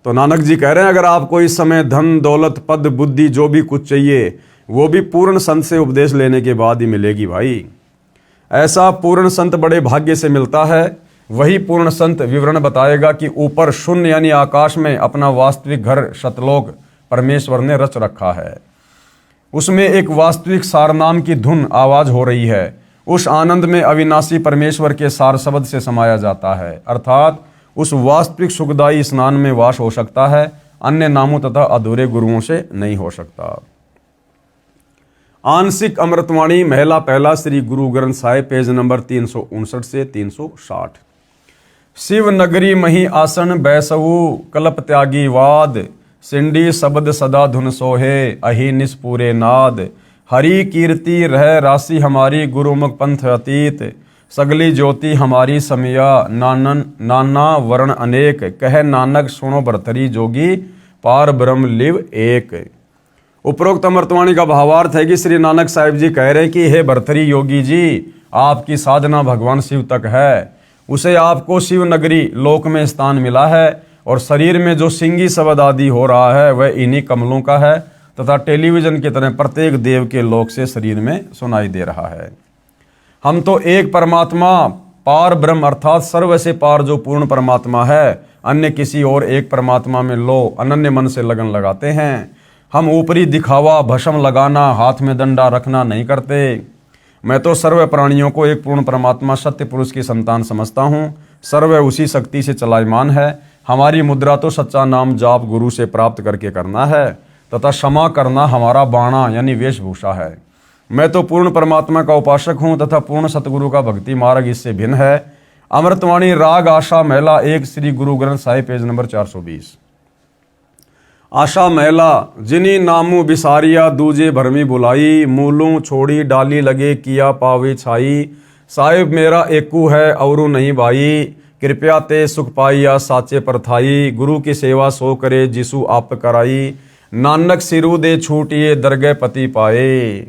तो नानक जी कह रहे हैं अगर आपको इस समय धन दौलत पद बुद्धि जो भी कुछ चाहिए वो भी पूर्ण संत से उपदेश लेने के बाद ही मिलेगी भाई। ऐसा पूर्ण संत बड़े भाग्य से मिलता है। वही पूर्ण संत विवरण बताएगा कि ऊपर शून्य यानी आकाश में अपना वास्तविक घर शतलोक परमेश्वर ने रच रखा है। उसमें एक वास्तविक सारनाम की धुन आवाज हो रही है। उस आनंद में अविनाशी परमेश्वर के सार शब्द से समाया जाता है, अर्थात उस वास्तविक सुखदायी स्नान में वास हो सकता है, अन्य नामों तथा अधूरे गुरुओं से नहीं हो सकता। आंशिक अमृतवाणी महिला पहला श्री गुरु ग्रंथ साहिब पेज नंबर 359 से 360। शिव नगरी मही आसन बैसवु कल्प त्यागी वाद, सिंडी शब्द सदा धुन सोहे अहि निस्पूरे नाद, हरि कीर्ति रह राशि हमारी गुरुमुख पंथ अतीत, सगली ज्योति हमारी समिया नाना वर्ण अनेक, कह नानक सुनो भरतरी जोगी पार ब्रह्म लिव एक। उपरोक्त अमृतवाणी का भावार्थ है कि श्री नानक साहिब जी कह रहे हैं कि हे भरतरी योगी जी, आपकी साधना भगवान शिव तक है। उसे आपको शिव नगरी लोक में स्थान मिला है और शरीर में जो सिंगी शब्द आदि हो रहा है वह इन्हीं कमलों का है तथा टेलीविजन की तरह प्रत्येक देव के लोक से शरीर में सुनाई दे रहा है। हम तो एक परमात्मा पार ब्रह्म अर्थात सर्व से पार जो पूर्ण परमात्मा है, अन्य किसी और एक परमात्मा में लो अनन्य मन से लगन लगाते हैं। हम ऊपरी दिखावा, भस्म लगाना, हाथ में डंडा रखना नहीं करते। मैं तो सर्व प्राणियों को एक पूर्ण परमात्मा सत्य पुरुष की संतान समझता हूँ। सर्व उसी शक्ति से चलायमान है। हमारी मुद्रा तो सच्चा नाम जाप गुरु से प्राप्त करके करना है तथा क्षमा करना हमारा बाणा यानी वेशभूषा है। मैं तो पूर्ण परमात्मा का उपासक हूँ तथा पूर्ण सतगुरु का भक्ति मार्ग इससे भिन्न है। अमृतवाणी राग आशा महिला 1 श्री गुरु ग्रंथ साहिब पेज नंबर 420। आशा महिला जिनी नामू बिसारिया दूजे भरमी बुलाई, मूलू छोड़ी डाली लगे किया पावे छाई। साहिब मेरा एकू है औरू नहीं भाई, कृपया ते सुख पाइया साचे परथाई। गुरु की सेवा सो करे जिसु आप कराई, नानक सिरु दे छूटिए दरगह पति पाए।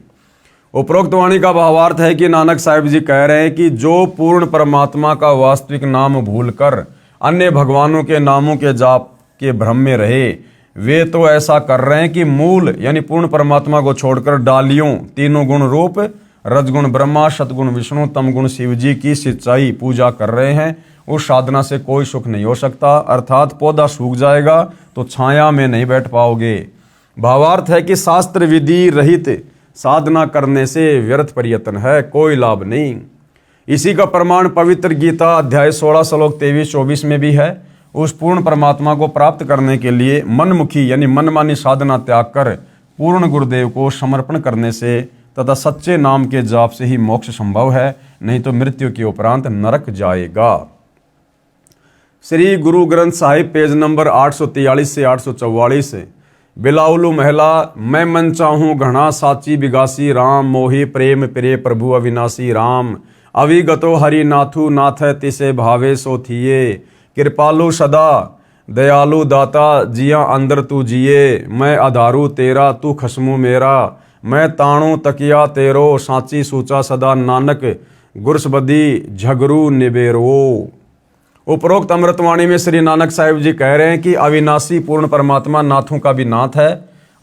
उपरोक्त वाणी का भावार्थ है कि नानक साहिब जी कह रहे हैं कि जो पूर्ण परमात्मा का वास्तविक नाम भूलकर अन्य भगवानों के नामों के जाप के भ्रम में रहे, वे तो ऐसा कर रहे हैं कि मूल यानी पूर्ण परमात्मा को छोड़कर डालियों, तीनों गुण रूप, रजगुण ब्रह्मा, सतगुण विष्णु, तमगुण शिव जी की सिंचाई पूजा कर रहे हैं। उस साधना से कोई सुख नहीं हो सकता, अर्थात पौधा सूख जाएगा तो छाया में नहीं बैठ पाओगे। भावार्थ है कि शास्त्र विधि रहित साधना करने से व्यर्थ प्रयत्न है, कोई लाभ नहीं। इसी का प्रमाण पवित्र गीता अध्याय 16 श्लोक 23-24 में भी है। उस पूर्ण परमात्मा को प्राप्त करने के लिए मनमुखी यानी मनमानी साधना त्याग कर पूर्ण गुरुदेव को समर्पण करने से तथा सच्चे नाम के जाप से ही मोक्ष संभव है, नहीं तो मृत्यु के उपरांत नरक जाएगा। श्री गुरु ग्रंथ साहिब पेज नंबर 843 से 844। बिलाउलू महिला मैं मन चाहूँ घना साची बिगासी राम, मोहि प्रेम प्रिय प्रभु अविनाशी राम। अविगतो हरि नाथु नाथ तिसे भावे सो थिये, कृपालु सदा दयालु दाता जिया अंदर तू जिए। मैं आधारू तेरा तू खसमू मेरा, मैं ताणू तकिया तेरो साची सूचा सदा नानक गुरसबदी झगरू निबेरो। उपरोक्त अमृतवाणी में श्री नानक साहिब जी कह रहे हैं कि अविनाशी पूर्ण परमात्मा नाथों का भी नाथ है,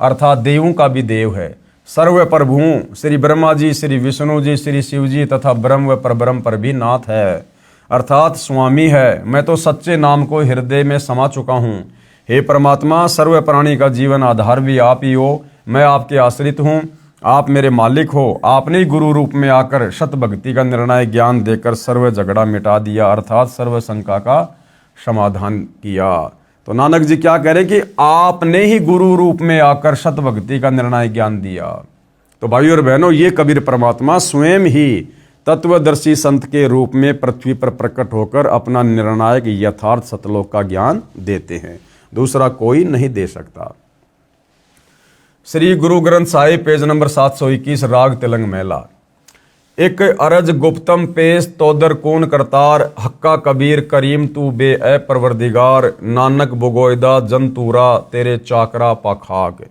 अर्थात देवों का भी देव है। सर्व प्रभुओं श्री ब्रह्मा जी, श्री विष्णु जी, श्री शिव जी तथा ब्रह्म व परब्रह्म पर भी नाथ है, अर्थात स्वामी है। मैं तो सच्चे नाम को हृदय में समा चुका हूँ। हे परमात्मा, सर्व प्राणी का जीवन आधार भी आप ही हो। मैं आपके आश्रित हूँ, आप मेरे मालिक हो। आपने गुरु रूप में आकर शत भक्ति का निर्णय ज्ञान देकर सर्व झगड़ा मिटा दिया, अर्थात सर्व शंका का समाधान किया। तो नानक जी क्या कह रहे कि आपने ही गुरु रूप में आकर शत भक्ति का निर्णय ज्ञान दिया। तो भाइयों और बहनों, ये कबीर परमात्मा स्वयं ही तत्वदर्शी संत के रूप में पृथ्वी पर प्रकट होकर अपना निर्णायक यथार्थ सतलोक का ज्ञान देते हैं, दूसरा कोई नहीं दे सकता। श्री गुरु ग्रंथ साहिब पेज नंबर 721 राग तिलंग मेला। एक अरज गुप्तम पेश तोदर कौन करतार, हक्का कबीर करीम तू बे ए परवरदिगार। नानक बुगोयदा जंतूरा तेरे चाकरा पाखाक।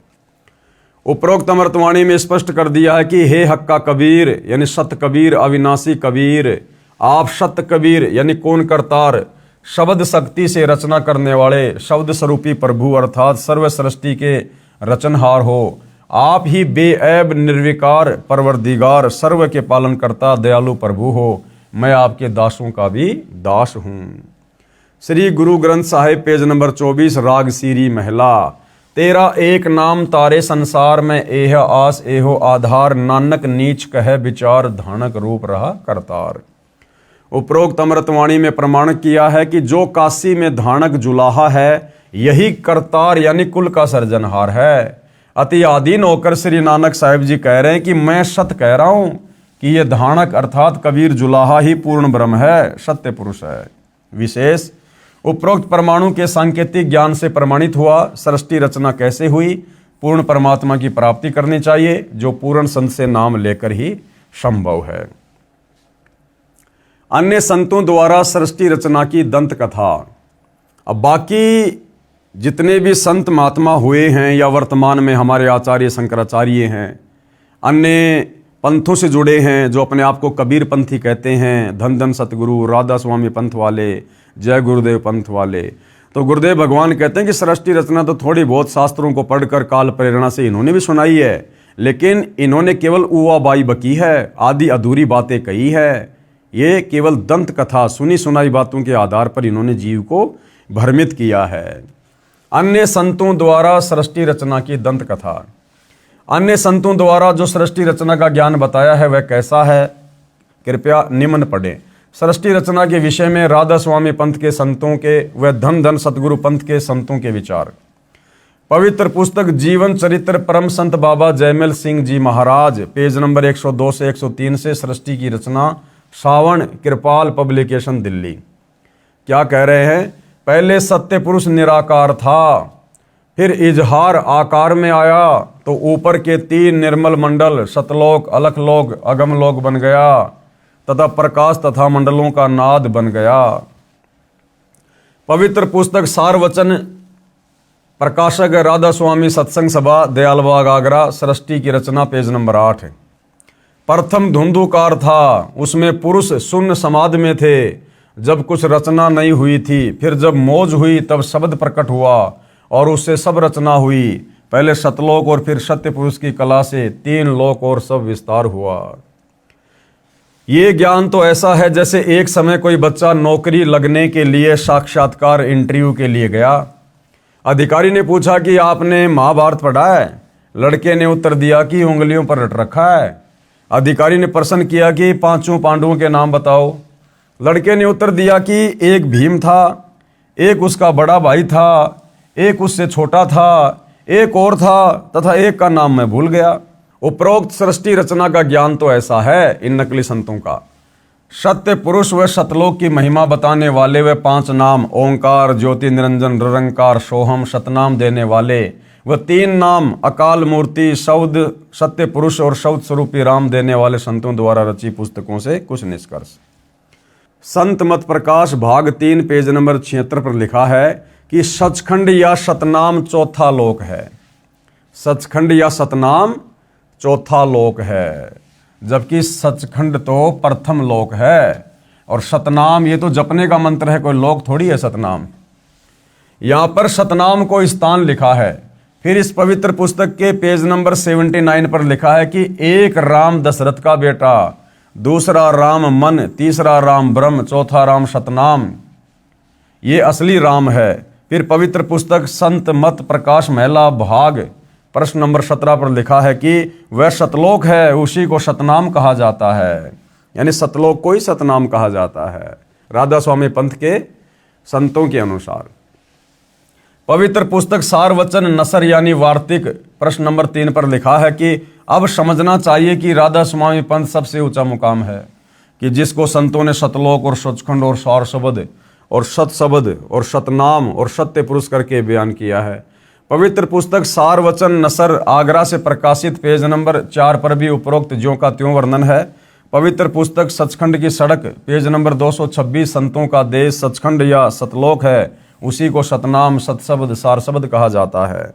उपरोक्त अमृतवाणी में स्पष्ट कर दिया है कि हे हक्का कबीर यानी सत कबीर, अविनाशी कबीर, आप सत कबीर यानी कौन करतार, शब्द शक्ति से रचना करने वाले शब्द स्वरूपी प्रभु अर्थात सर्व सृष्टि के रचनहार हो। आप ही बेऐब निर्विकार परवरदिगार, सर्व के पालन करता दयालु प्रभु हो। मैं आपके दासों का भी दास हूँ। श्री गुरु ग्रंथ साहिब पेज नंबर 24 राग सीरी महिला। तेरा एक नाम तारे संसार में एह आस एहो आधार। नानक नीच कह विचार धानक रूप रहा करतार। उपरोक्त अमृतवाणी में प्रमाण किया है कि जो काशी में धानक जुलाहा है, यही करतार यानी कुल का सर्जनहार है। अति आधीन होकर श्री नानक साहिब जी कह रहे हैं कि मैं सत कह रहा हूं कि यह धानक अर्थात कबीर जुलाहा ही पूर्ण ब्रह्म है, सत्य पुरुष है। विशेष उपरोक्त परमाणु के सांकेतिक ज्ञान से प्रमाणित हुआ सृष्टि रचना कैसे हुई। पूर्ण परमात्मा की प्राप्ति करनी चाहिए, जो पूर्ण संत से नाम लेकर ही संभव है। अन्य संतों द्वारा सृष्टि रचना की दंत कथा। अब बाकी जितने भी संत महात्मा हुए हैं या वर्तमान में हमारे आचार्य शंकराचार्य हैं, अन्य पंथों से जुड़े हैं जो अपने आप को कबीर पंथी कहते हैं, धन धन सतगुरु, राधा स्वामी पंथ वाले, जय गुरुदेव पंथ वाले, तो गुरुदेव भगवान कहते हैं कि सृष्टि रचना तो थोड़ी बहुत शास्त्रों को पढ़कर काल प्रेरणा से इन्होंने भी सुनाई है, लेकिन इन्होंने केवल उवा बाई बकी है, आधी अधूरी बातें कही है। ये केवल दंत कथा सुनी सुनाई बातों के आधार पर इन्होंने जीव को भ्रमित किया है। अन्य संतों द्वारा सृष्टि रचना की दंत कथा। अन्य संतों द्वारा जो सृष्टि रचना का ज्ञान बताया है वह कैसा है, कृपया निम्न पढ़ें। सृष्टि रचना के विषय में राधा स्वामी पंथ के संतों के व धन धन सतगुरु पंथ के संतों के विचार। पवित्र पुस्तक जीवन चरित्र परम संत बाबा जयमल सिंह जी महाराज, पेज नंबर 102 से 103 से सृष्टि की रचना, सावण कृपाल पब्लिकेशन दिल्ली। क्या कह रहे हैं? पहले सत्य पुरुष निराकार था, फिर इजहार आकार में आया तो ऊपर के 3 निर्मल मंडल सतलोक, अलखलोक, अगमलोक बन गया तथा प्रकाश तथा मंडलों का नाद बन गया। पवित्र पुस्तक सारवचन, प्रकाशक राधा स्वामी सत्संग सभा, दयालबाग आगरा, सृष्टि की रचना, पेज नंबर 8। प्रथम धुंधुकार था, उसमें पुरुष शून्य समाधि में थे जब कुछ रचना नहीं हुई थी। फिर जब मौज हुई तब शब्द प्रकट हुआ और उससे सब रचना हुई। पहले सतलोक और फिर सत्य पुरुष की कला से 3 लोक और सब विस्तार हुआ। ये ज्ञान तो ऐसा है जैसे एक समय कोई बच्चा नौकरी लगने के लिए साक्षात्कार इंटरव्यू के लिए गया। अधिकारी ने पूछा कि आपने महाभारत पढ़ा है? लड़के ने उत्तर दिया कि उंगलियों पर रट रखा है। अधिकारी ने प्रश्न किया कि 5 पांडवों के नाम बताओ। लड़के ने उत्तर दिया कि एक भीम था, एक उसका बड़ा भाई था, एक उससे छोटा था, एक और था तथा एक का नाम मैं भूल गया। उपरोक्त सृष्टि रचना का ज्ञान तो ऐसा है इन नकली संतों का। सत्य पुरुष व सतलोक की महिमा बताने वाले वे 5 नाम ओंकार, ज्योति निरंजन, निरंकार, सोहम, सतनाम देने वाले व 3 नाम अकाल मूर्ति, शब्द, सत्य पुरुष और शब्द स्वरूपी राम देने वाले संतों द्वारा रची पुस्तकों से कुछ निष्कर्ष। संत मत प्रकाश भाग 3 पेज नंबर 76 पर लिखा है कि सचखंड या सतनाम चौथा लोक है। सचखंड या सतनाम चौथा लोक है, जबकि सचखंड तो प्रथम लोक है और सतनाम ये तो जपने का मंत्र है, कोई लोक थोड़ी है सतनाम। यहां पर सतनाम को स्थान लिखा है। फिर इस पवित्र पुस्तक के पेज नंबर 79 पर लिखा है कि एक राम दशरथ का बेटा, दूसरा राम मन, तीसरा राम ब्रह्म, चौथा राम सतनाम, ये असली राम है। फिर पवित्र पुस्तक संत मत प्रकाश महिला भाग प्रश्न नंबर 17 पर लिखा है कि वह सतलोक है, उसी को सतनाम कहा जाता है, यानी सतलोक को ही सतनाम कहा जाता है राधा स्वामी पंथ के संतों के अनुसार। पवित्र पुस्तक सारवचन नसर यानी वार्तिक प्रश्न नंबर 3 पर लिखा है कि अब समझना चाहिए कि राधा स्वामी पंथ सबसे ऊंचा मुकाम है कि जिसको संतों ने सतलोक और सचखंड और सार शब्द और सत शब्द और सतनाम और सत्य पुरुष करके बयान किया है। पवित्र पुस्तक सारवचन नसर आगरा से प्रकाशित पेज नंबर 4 पर भी उपरोक्त ज्यों का त्यों वर्णन है। पवित्र पुस्तक सचखंड की सड़क पेज नंबर 226 संतों का देश सचखंड या सतलोक है, उसी को सतनाम, सतशब्द, सार शब्द कहा जाता है।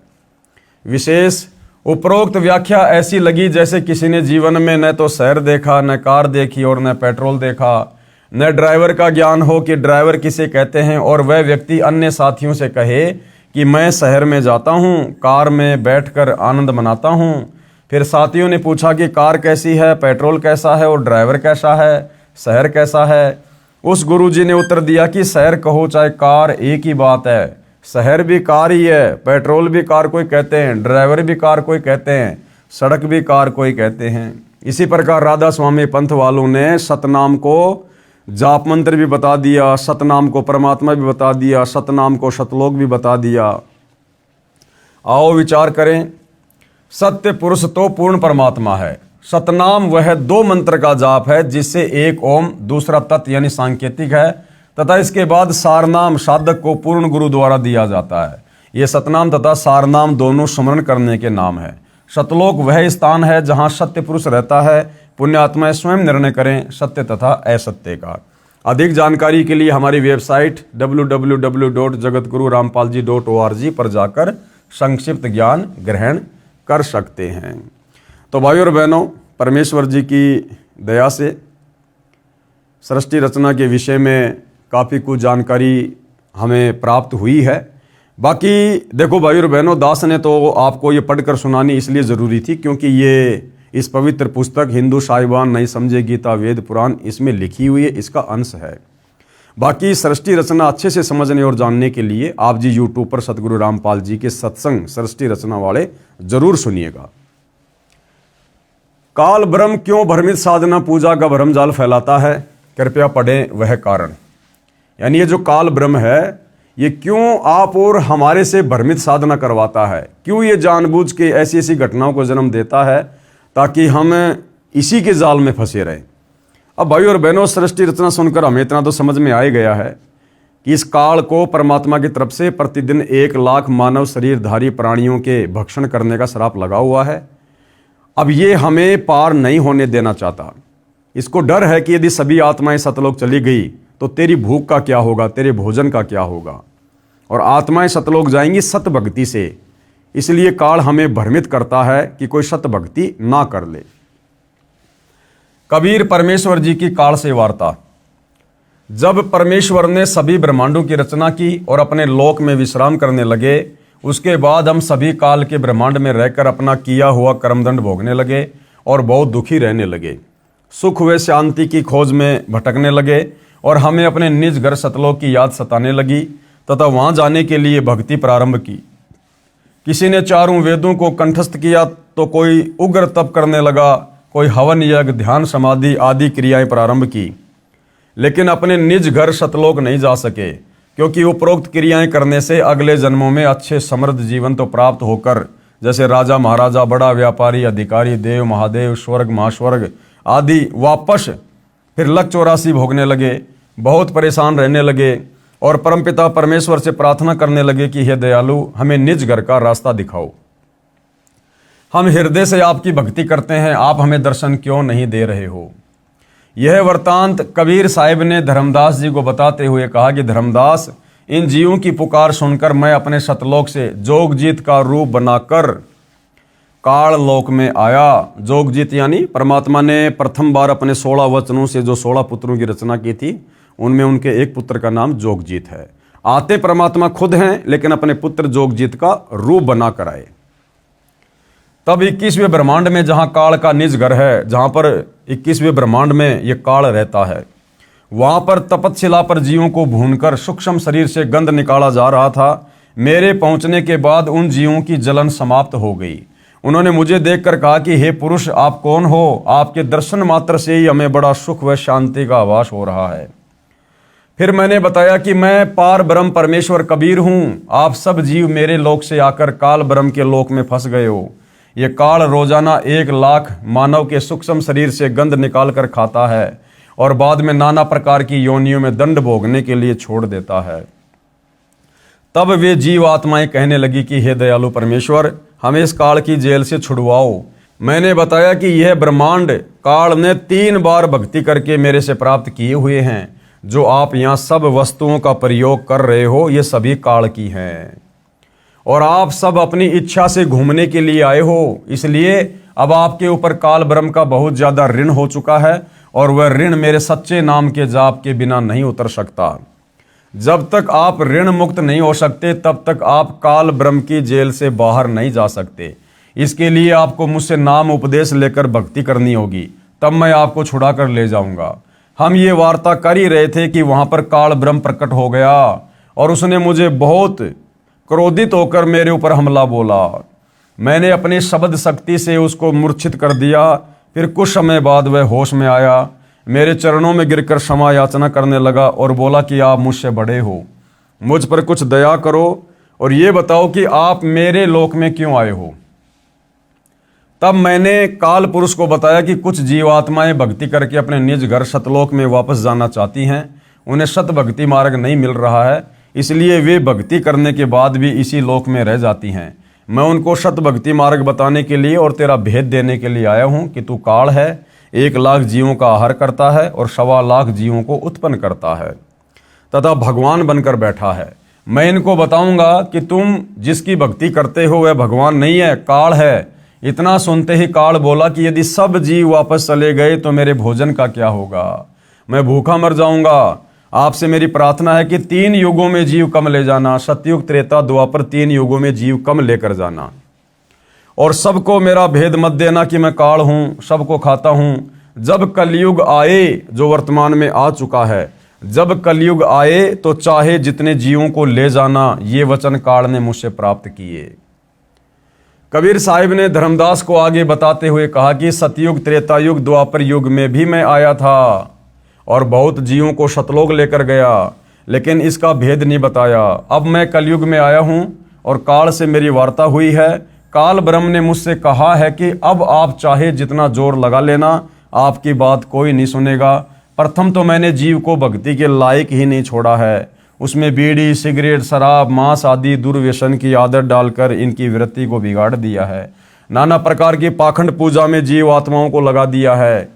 विशेष उपरोक्त व्याख्या ऐसी लगी जैसे किसी ने जीवन में न तो शहर देखा, न कार देखी और न पेट्रोल देखा, न ड्राइवर का ज्ञान हो कि ड्राइवर किसे कहते हैं, और वह व्यक्ति अन्य साथियों से कहे कि मैं शहर में जाता हूँ, कार में बैठकर आनंद मनाता हूँ। फिर साथियों ने पूछा कि कार कैसी है, पेट्रोल कैसा है और ड्राइवर कैसा है, शहर कैसा है। उस गुरुजी ने उत्तर दिया कि शहर कहो चाहे कार एक ही बात है, शहर भी कार ही है, पेट्रोल भी कार कोई कहते हैं, ड्राइवर भी कार कोई कहते हैं, सड़क भी कार कोई कहते हैं। इसी प्रकार राधा स्वामी पंथ वालों ने सतनाम को जाप मंत्र भी बता दिया, सतनाम को परमात्मा भी बता दिया, सतनाम को सतलोक भी बता दिया। आओ विचार करें, सत्य पुरुष तो पूर्ण परमात्मा है, सतनाम वह 2 मंत्र का जाप है जिससे एक ओम, दूसरा तत् यानी सांकेतिक है, तथा इसके बाद सारनाम साधक को पूर्ण गुरु द्वारा दिया जाता है। ये सतनाम तथा सारनाम दोनों स्मरण करने के नाम है। सतलोक वह स्थान है जहाँ सत्य पुरुष रहता है। पुण्यात्माएं स्वयं निर्णय करें सत्य तथा असत्य का। अधिक जानकारी के लिए हमारी वेबसाइट www.jagatgururampalji.org पर जाकर संक्षिप्त ज्ञान ग्रहण कर सकते हैं। तो भाइयों और बहनों, परमेश्वर जी की दया से सृष्टि रचना के विषय में काफ़ी कुछ जानकारी हमें प्राप्त हुई है। बाकी देखो भाइयों और बहनों, दास ने तो आपको ये पढ़कर सुनानी इसलिए ज़रूरी थी क्योंकि ये इस पवित्र पुस्तक हिंदू साहिबान नहीं समझे गीता वेद पुराण इसमें लिखी हुई है, इसका अंश है। बाकी सृष्टि रचना अच्छे से समझने और जानने के लिए आप जी यूट्यूब पर सतगुरु रामपाल जी के सत्संग सृष्टि रचना वाले जरूर सुनिएगा। काल ब्रह्म क्यों भ्रमित साधना पूजा का भ्रमजाल फैलाता है, कृपया पढ़ें वह कारण। यानी ये जो काल ब्रह्म है ये क्यों आप और हमारे से भ्रमित साधना करवाता है, क्यों ये जानबूझ के ऐसी ऐसी घटनाओं को जन्म देता है ताकि हम इसी के जाल में फंसे रहें। अब भाई और बहनों, सृष्टि रचना सुनकर हमें इतना तो समझ में आ ही गया है कि इस काल को परमात्मा की तरफ से प्रतिदिन 1 लाख मानव शरीरधारी प्राणियों के भक्षण करने का श्राप लगा हुआ है। अब ये हमें पार नहीं होने देना चाहता। इसको डर है कि यदि सभी आत्माएं सतलोक चली गई तो तेरी भूख का क्या होगा, तेरे भोजन का क्या होगा। और आत्माएं सतलोक जाएंगी सत भक्ति से, इसलिए काल हमें भ्रमित करता है कि कोई सत भक्ति ना कर ले। कबीर परमेश्वर जी की काल से वार्ता। जब परमेश्वर ने सभी ब्रह्मांडों की रचना की और अपने लोक में विश्राम करने लगे, उसके बाद हम सभी काल के ब्रह्मांड में रहकर अपना किया हुआ कर्मदंड भोगने लगे और बहुत दुखी रहने लगे। सुख व शांति की खोज में भटकने लगे और हमें अपने निज घर सतलोक की याद सताने लगी तथा वहां जाने के लिए भक्ति प्रारंभ की। किसी ने 4 वेदों को कंठस्थ किया तो कोई उग्र तप करने लगा, कोई हवन यज्ञ ध्यान समाधि आदि क्रियाएं प्रारंभ की, लेकिन अपने निज घर सतलोक नहीं जा सके, क्योंकि उपरोक्त क्रियाएं करने से अगले जन्मों में अच्छे समृद्ध जीवन तो प्राप्त होकर जैसे राजा महाराजा, बड़ा व्यापारी, अधिकारी, देव महादेव, स्वर्ग महास्वर्ग आदि वापस फिर लक 84 भोगने लगे, बहुत परेशान रहने लगे और परमपिता परमेश्वर से प्रार्थना करने लगे कि हे दयालु, हमें निज घर का रास्ता दिखाओ। हम हृदय से आपकी भक्ति करते हैं, आप हमें दर्शन क्यों नहीं दे रहे हो। यह वृत्तांत कबीर साहिब ने धर्मदास जी को बताते हुए कहा कि धर्मदास, इन जीवों की पुकार सुनकर मैं अपने सतलोक से जोगजीत का रूप बनाकर काल लोक में आया। जोगजीत यानी परमात्मा ने प्रथम बार अपने 16 वचनों से जो 16 पुत्रों की रचना की थी, उनमें उनके एक पुत्र का नाम जोगजीत है। आते परमात्मा खुद हैं, लेकिन अपने पुत्र जोगजीत का रूप बनाकर आए। तब 21वें ब्रह्मांड में जहां काल का निज घर है, जहां पर 21वें ब्रह्मांड में ये काल रहता है, वहां पर तपतशिला पर जीवों को भूनकर सूक्ष्म शरीर से गंध निकाला जा रहा था। मेरे पहुंचने के बाद उन जीवों की जलन समाप्त हो गई। उन्होंने मुझे देखकर कहा कि हे पुरुष, आप कौन हो? आपके दर्शन मात्र से ही हमें बड़ा सुख व शांति का आभास हो रहा है। फिर मैंने बताया कि मैं पार ब्रह्म परमेश्वर कबीर हूं। आप सब जीव मेरे लोक से आकर काल ब्रह्म के लोक में फंस गए हो। ये काल रोजाना 1 लाख मानव के सूक्ष्म शरीर से गंध निकाल कर खाता है और बाद में नाना प्रकार की योनियों में दंड भोगने के लिए छोड़ देता है। तब वे जीव आत्माएं कहने लगी कि हे दयालु परमेश्वर, हमें इस काल की जेल से छुड़वाओ। मैंने बताया कि यह ब्रह्मांड काल ने 3 बार भक्ति करके मेरे से प्राप्त किए हुए हैं। जो आप यहाँ सब वस्तुओं का प्रयोग कर रहे हो, ये सभी काल की हैं और आप सब अपनी इच्छा से घूमने के लिए आए हो। इसलिए अब आपके ऊपर काल ब्रह्म का बहुत ज्यादा ऋण हो चुका है और वह ऋण मेरे सच्चे नाम के जाप के बिना नहीं उतर सकता। जब तक आप ऋण मुक्त नहीं हो सकते, तब तक आप काल ब्रह्म की जेल से बाहर नहीं जा सकते। इसके लिए आपको मुझसे नाम उपदेश लेकर भक्ति करनी होगी, तब मैं आपको छुड़ा कर ले जाऊंगा। हम ये वार्ता कर ही रहे थे कि वहां पर काल ब्रह्म प्रकट हो गया और उसने मुझे बहुत क्रोधित होकर मेरे ऊपर हमला बोला। मैंने अपनी शब्द शक्ति से उसको मूर्छित कर दिया। फिर कुछ समय बाद वह होश में आया, मेरे चरणों में गिरकर क्षमा याचना करने लगा और बोला कि आप मुझसे बड़े हो, मुझ पर कुछ दया करो और ये बताओ कि आप मेरे लोक में क्यों आए हो। तब मैंने काल पुरुष को बताया कि कुछ जीवात्माएं भक्ति करके अपने निज घर सतलोक में वापस जाना चाहती हैं। उन्हें सत भक्ति मार्ग नहीं मिल रहा है, इसलिए वे भक्ति करने के बाद भी इसी लोक में रह जाती हैं। मैं उनको सत भक्ति मार्ग बताने के लिए और तेरा भेद देने के लिए आया हूं कि तू काल है, 1 लाख जीवों का आहार करता है और 1.25 लाख जीवों को उत्पन्न करता है तथा भगवान बनकर बैठा है। मैं इनको बताऊंगा कि तुम जिसकी भक्ति करते हो वह भगवान नहीं है, काल है। इतना सुनते ही काल बोला कि यदि सब जीव वापस चले गए तो मेरे भोजन का क्या होगा, मैं भूखा मर जाऊंगा। आपसे मेरी प्रार्थना है कि 3 युगों में जीव कम ले जाना, सतयुग त्रेता द्वापर 3 युगों में जीव कम लेकर जाना और सबको मेरा भेद मत देना कि मैं काल हूं, सबको खाता हूं। जब कलयुग आए, जो वर्तमान में आ चुका है, जब कलयुग आए तो चाहे जितने जीवों को ले जाना, ये वचन काल ने मुझसे प्राप्त किए। कबीर साहिब ने धर्मदास को आगे बताते हुए कहा कि सतयुग, त्रेता युग, द्वापर युग में भी मैं आया था और बहुत जीवों को सतलोक लेकर गया, लेकिन इसका भेद नहीं बताया। अब मैं कलयुग में आया हूं और काल से मेरी वार्ता हुई है। काल ब्रह्म ने मुझसे कहा है कि अब आप चाहे जितना जोर लगा लेना, आपकी बात कोई नहीं सुनेगा। प्रथम तो मैंने जीव को भक्ति के लायक ही नहीं छोड़ा है, उसमें बीड़ी, सिगरेट, शराब, मांस आदि दुर्व्यसन की आदत डालकर इनकी वृत्ति को बिगाड़ दिया है। नाना प्रकार की पाखंड पूजा में जीव आत्माओं को लगा दिया है।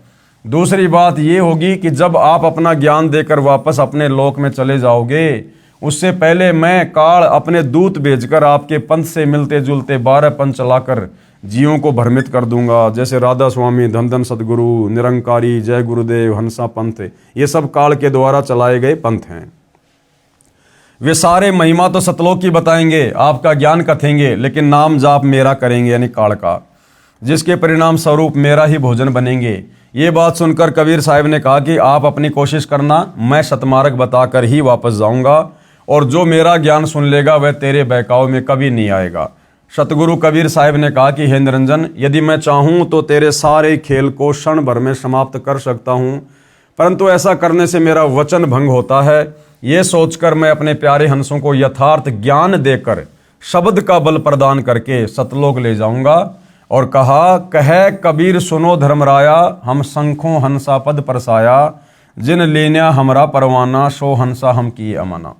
दूसरी बात ये होगी कि जब आप अपना ज्ञान देकर वापस अपने लोक में चले जाओगे, उससे पहले मैं काल अपने दूत भेजकर आपके पंथ से मिलते जुलते 12 पंथ चलाकर जीवों को भ्रमित कर दूंगा। जैसे राधा स्वामी, धन धन सदगुरु, निरंकारी, जय गुरुदेव, हंसा पंथ, ये सब काल के द्वारा चलाए गए पंथ हैं। वे सारे महिमा तो सतलोक की बताएंगे, आपका ज्ञान कथेंगे, लेकिन नाम जाप मेरा करेंगे, यानी काल का, जिसके परिणाम स्वरूप मेरा ही भोजन बनेंगे। ये बात सुनकर कबीर साहिब ने कहा कि आप अपनी कोशिश करना, मैं सतमार्ग बताकर ही वापस जाऊंगा, और जो मेरा ज्ञान सुन लेगा वह तेरे बहकाव में कभी नहीं आएगा। सतगुरु कबीर साहिब ने कहा कि हे निरंजन, यदि मैं चाहूं तो तेरे सारे खेल को क्षण भर में समाप्त कर सकता हूं, परंतु ऐसा करने से मेरा वचन भंग होता है। ये सोचकर मैं अपने प्यारे हंसों को यथार्थ ज्ञान देकर शब्द का बल प्रदान करके सतलोक ले जाऊंगा। और कहा, कह कबीर सुनो धर्मराया, हम शंखों हंसा पद परसाया, जिन लेन्या हमरा परवाना, सो हंसा हम किए अमाना।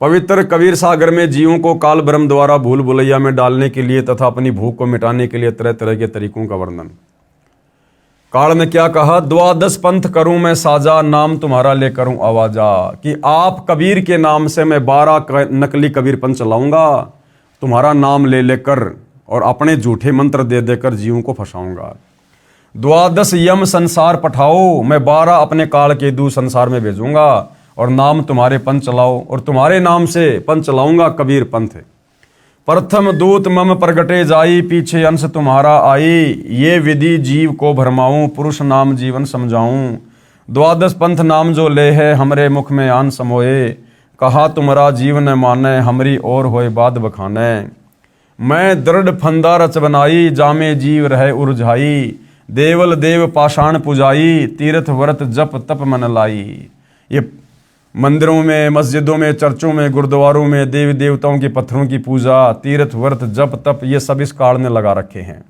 पवित्र कबीर सागर में जीवों को काल ब्रह्म द्वारा भूल भुलैया में डालने के लिए तथा अपनी भूख को मिटाने के लिए तरह तरह के तरीकों का वर्णन। काल ने क्या कहा, 12 पंथ करूं मैं साजा, नाम तुम्हारा ले करूं आवाजा, कि आप कबीर के नाम से मैं 12 नकली कबीर पंथ चलाऊंगा, तुम्हारा नाम ले लेकर और अपने झूठे मंत्र दे देकर जीवों को फंसाऊंगा। 12 यम संसार पठाओ, मैं 12 अपने काल के दूत संसार में भेजूंगा और नाम तुम्हारे पंथ चलाओ, और तुम्हारे नाम से पंथ चलाऊंगा कबीर पंथ। प्रथम दूत मम प्रगटे जाई, पीछे अंश तुम्हारा आई, ये विधि जीव को भरमाऊं, पुरुष नाम जीवन समझाऊं। 12 पंथ नाम जो ले है, हमरे मुख में आन समोए, कहा तुम्हारा जीवन माने, हमरी और होए बाद बखाने। मैं दृढ़ फंदा रच बनाई, जामे जीव रहे उर्झाई, देवल देव पाषाण पुजाई, तीर्थ व्रत जप तप मन लाई। ये मंदिरों में, मस्जिदों में, चर्चों में, गुरुद्वारों में देवी देवताओं के पत्थरों की पूजा, तीर्थ व्रत जप तप, ये सब इस काल ने लगा रखे हैं।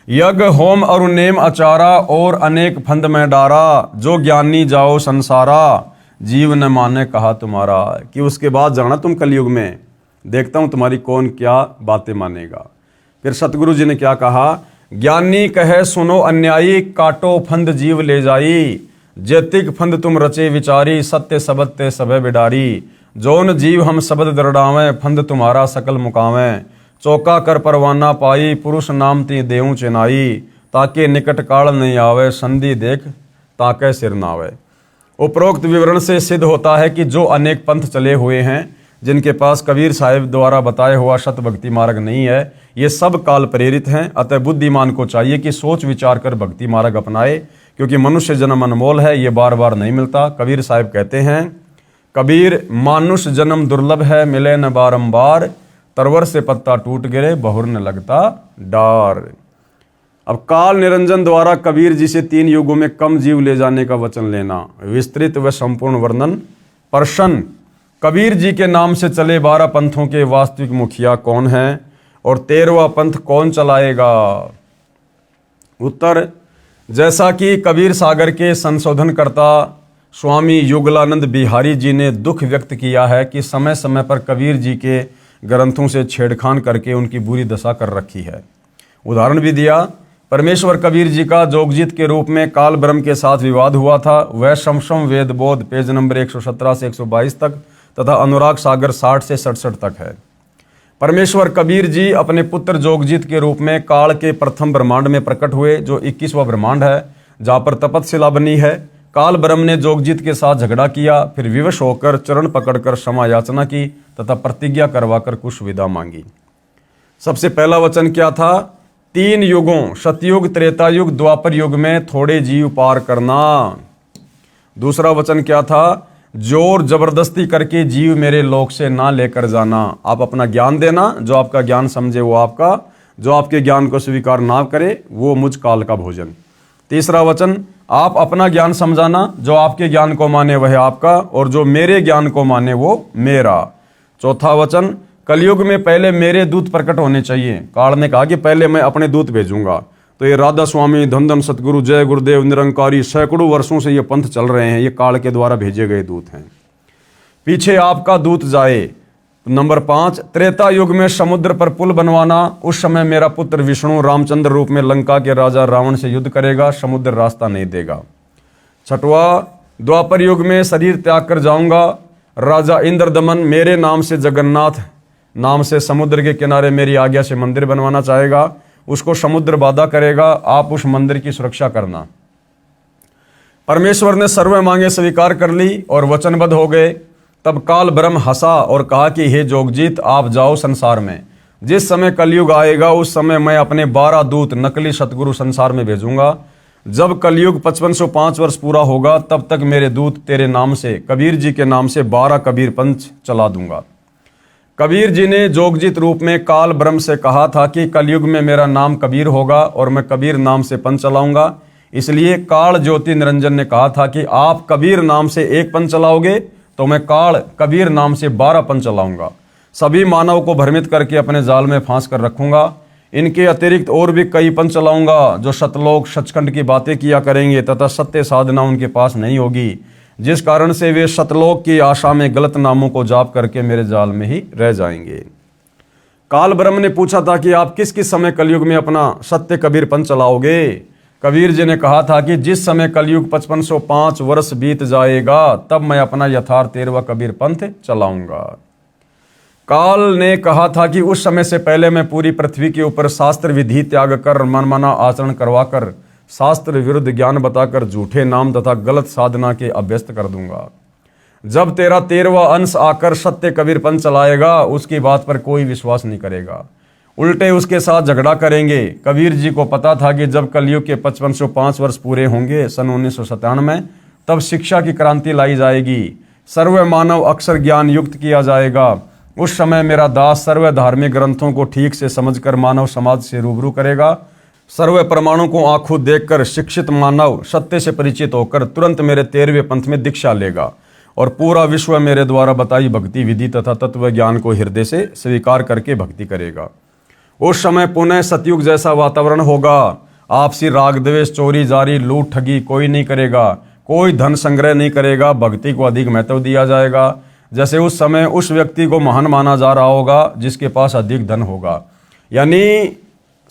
यज्ञ होम और नेम आचारा, और अनेक फंद में डारा, जो ज्ञानी जाओ संसारा, जीव न माने कहा तुम्हारा। कि उसके बाद जाना तुम कलयुग में, देखता हूं तुम्हारी कौन क्या बातें मानेगा। फिर सतगुरु जी ने क्या कहा, ज्ञानी कहे सुनो अन्यायी, काटो फंद जीव ले जाई, जैतिक फंद तुम रचे विचारी, सत्य सबद ते सबे बिडारी, जोन जीव हम शब्द दरडावें, फंद तुम्हारा सकल मुकावें, चौका कर परवाना पाई, पुरुष नाम ती देऊं चेनाई, ताके निकट काल नहीं आवे, संधि देख ताके सिर नावे। उपरोक्त विवरण से सिद्ध होता है कि जो अनेक पंथ चले हुए हैं, जिनके पास कबीर साहिब द्वारा बताया हुआ शत भक्ति मार्ग नहीं है, ये सब काल प्रेरित हैं। अतः बुद्धिमान को चाहिए कि सोच विचार कर भक्ति मार्ग अपनाए, क्योंकि मनुष्य जन्म अनमोल है, ये बार बार नहीं मिलता। कबीर साहिब कहते हैं, कबीर मानुष जन्म दुर्लभ है, मिले न बारंबार, तरवर से पत्ता टूट गिरे, बहुर न लगता डार। अब काल निरंजन द्वारा कबीर जी से 3 युगों में कम जीव ले जाने का वचन लेना, विस्तृत व संपूर्ण वर्णन। प्रश्न, कबीर जी के नाम से चले 12 पंथों के वास्तविक मुखिया कौन हैं और 13वां पंथ कौन चलाएगा? उत्तर, जैसा कि कबीर सागर के संशोधनकर्ता स्वामी युगलानंद बिहारी जी ने दुख व्यक्त किया है कि समय समय पर कबीर जी के ग्रंथों से छेड़खान करके उनकी बुरी दशा कर रखी है। उदाहरण भी दिया, परमेश्वर कबीर जी का जोगजीत के रूप में काल ब्रह्म के साथ विवाद हुआ था। वह शमशम वेद बोध पेज नंबर 117 से 122 तक तथा अनुराग सागर 60 से 67 तक है। परमेश्वर कबीर जी अपने पुत्र जोगजीत के रूप में काल के प्रथम ब्रह्मांड में प्रकट हुए, जो 21वां ब्रह्मांड है, जहाँ पर तपतशिला बनी है। काल ब्रह्म ने जोगजीत के साथ झगड़ा किया, फिर विवश होकर चरण पकड़कर क्षमा याचना की तथा प्रतिज्ञा करवाकर कुछ विदा मांगी। सबसे पहला वचन क्या था? 3 युगों सतयुग, त्रेता युग, द्वापर युग में थोड़े जीव पार करना। दूसरा वचन क्या था? जोर जबरदस्ती करके जीव मेरे लोक से ना लेकर जाना। आप अपना ज्ञान देना, जो आपका ज्ञान समझे वो आपका, जो आपके ज्ञान को स्वीकार ना करे वो मुझ काल का भोजन। तीसरा वचन, आप अपना ज्ञान समझाना, जो आपके ज्ञान को माने वह आपका, और जो मेरे ज्ञान को माने वो मेरा। चौथा वचन, कलयुग में पहले मेरे दूत प्रकट होने चाहिए। काल ने कहा कि पहले मैं अपने दूत भेजूंगा। तो ये राधा स्वामी, धन धन सतगुरु, जय गुरुदेव, निरंकारी, सैकड़ों वर्षों से ये पंथ चल रहे हैं, ये काल के द्वारा भेजे गए दूत हैं। पीछे आपका दूत जाए। नंबर 5, त्रेता युग में समुद्र पर पुल बनवाना। उस समय मेरा पुत्र विष्णु रामचंद्र रूप में लंका के राजा रावण से युद्ध करेगा, समुद्र रास्ता नहीं देगा। छठवा, द्वापर युग में शरीर त्याग कर जाऊंगा। राजा इंद्रदमन मेरे नाम से, जगन्नाथ नाम से, समुद्र के किनारे मेरी आज्ञा से मंदिर बनवाना चाहेगा, उसको समुद्र बाधा करेगा, आप उस मंदिर की सुरक्षा करना। परमेश्वर ने सर्व मांगे स्वीकार कर ली और वचनबद्ध हो गए। तब काल ब्रह्म हंसा और कहा कि हे जोगजीत, आप जाओ संसार में। जिस समय कलयुग आएगा उस समय मैं अपने 12 दूत नकली सतगुरु संसार में भेजूंगा। जब कलयुग 5505 वर्ष पूरा होगा तब तक मेरे दूत तेरे नाम से, कबीर जी के नाम से 12 कबीर पंथ चला दूंगा। कबीर जी ने जोगजीत रूप में काल ब्रह्म से कहा था कि कलयुग में मेरा नाम कबीर होगा और मैं कबीर नाम से पंथ चलाऊंगा। इसलिए काल ज्योति निरंजन ने कहा था कि आप कबीर नाम से एक पंथ चलाओगे तो मैं काल कबीर नाम से 12 पंथ चलाऊंगा। सभी मानव को भ्रमित करके अपने जाल में फांस कर रखूंगा। इनके अतिरिक्त और भी कई पंथ चलाऊंगा जो सतलोक सचखंड की बातें किया करेंगे तथा सत्य साधना उनके पास नहीं होगी, जिस कारण से वे सतलोक की आशा में गलत नामों को जाप करके मेरे जाल में ही रह जाएंगे। काल ब्रह्म ने पूछा था कि आप किस किस समय कलयुग में अपना सत्य कबीर पंथ चलाओगे? कबीर जी ने कहा था कि जिस समय कलयुग 5505 वर्ष बीत जाएगा तब मैं अपना यथार्थ 13वां कबीर पंथ चलाऊंगा। काल ने कहा था कि उस समय से पहले मैं पूरी पृथ्वी के ऊपर शास्त्र विधि त्याग कर, मनमाना आचरण करवाकर, शास्त्र विरुद्ध ज्ञान बताकर झूठे नाम तथा गलत साधना के अभ्यस्त कर दूंगा। जब तेरा 13वां अंश आकर सत्य कबीर पंथ चलाएगा उसकी बात पर कोई विश्वास नहीं करेगा, उल्टे उसके साथ झगड़ा करेंगे। कबीर जी को पता था कि जब कलयुग के 5505 वर्ष पूरे होंगे सन 1997 में, तब शिक्षा की क्रांति लाई जाएगी, सर्व मानव अक्षर ज्ञान युक्त किया जाएगा। उस समय मेरा दास सर्व धार्मिक ग्रंथों को ठीक से समझकर मानव समाज से रूबरू करेगा। सर्व प्रमाणों को आंखों देखकर शिक्षित मानव सत्य से परिचित होकर तुरंत मेरे 13वें पंथ में दीक्षा लेगा और पूरा विश्व मेरे द्वारा बताई भक्ति विधि तथा तत्व ज्ञान को हृदय से स्वीकार करके भक्ति करेगा। उस समय पुनः सतयुग जैसा वातावरण होगा। आपसी राग द्वेष, चोरी जारी, लूट ठगी कोई नहीं करेगा, कोई धन संग्रह नहीं करेगा, भक्ति को अधिक महत्व दिया जाएगा। जैसे उस समय उस व्यक्ति को महान माना जा रहा होगा जिसके पास अधिक धन होगा। यानी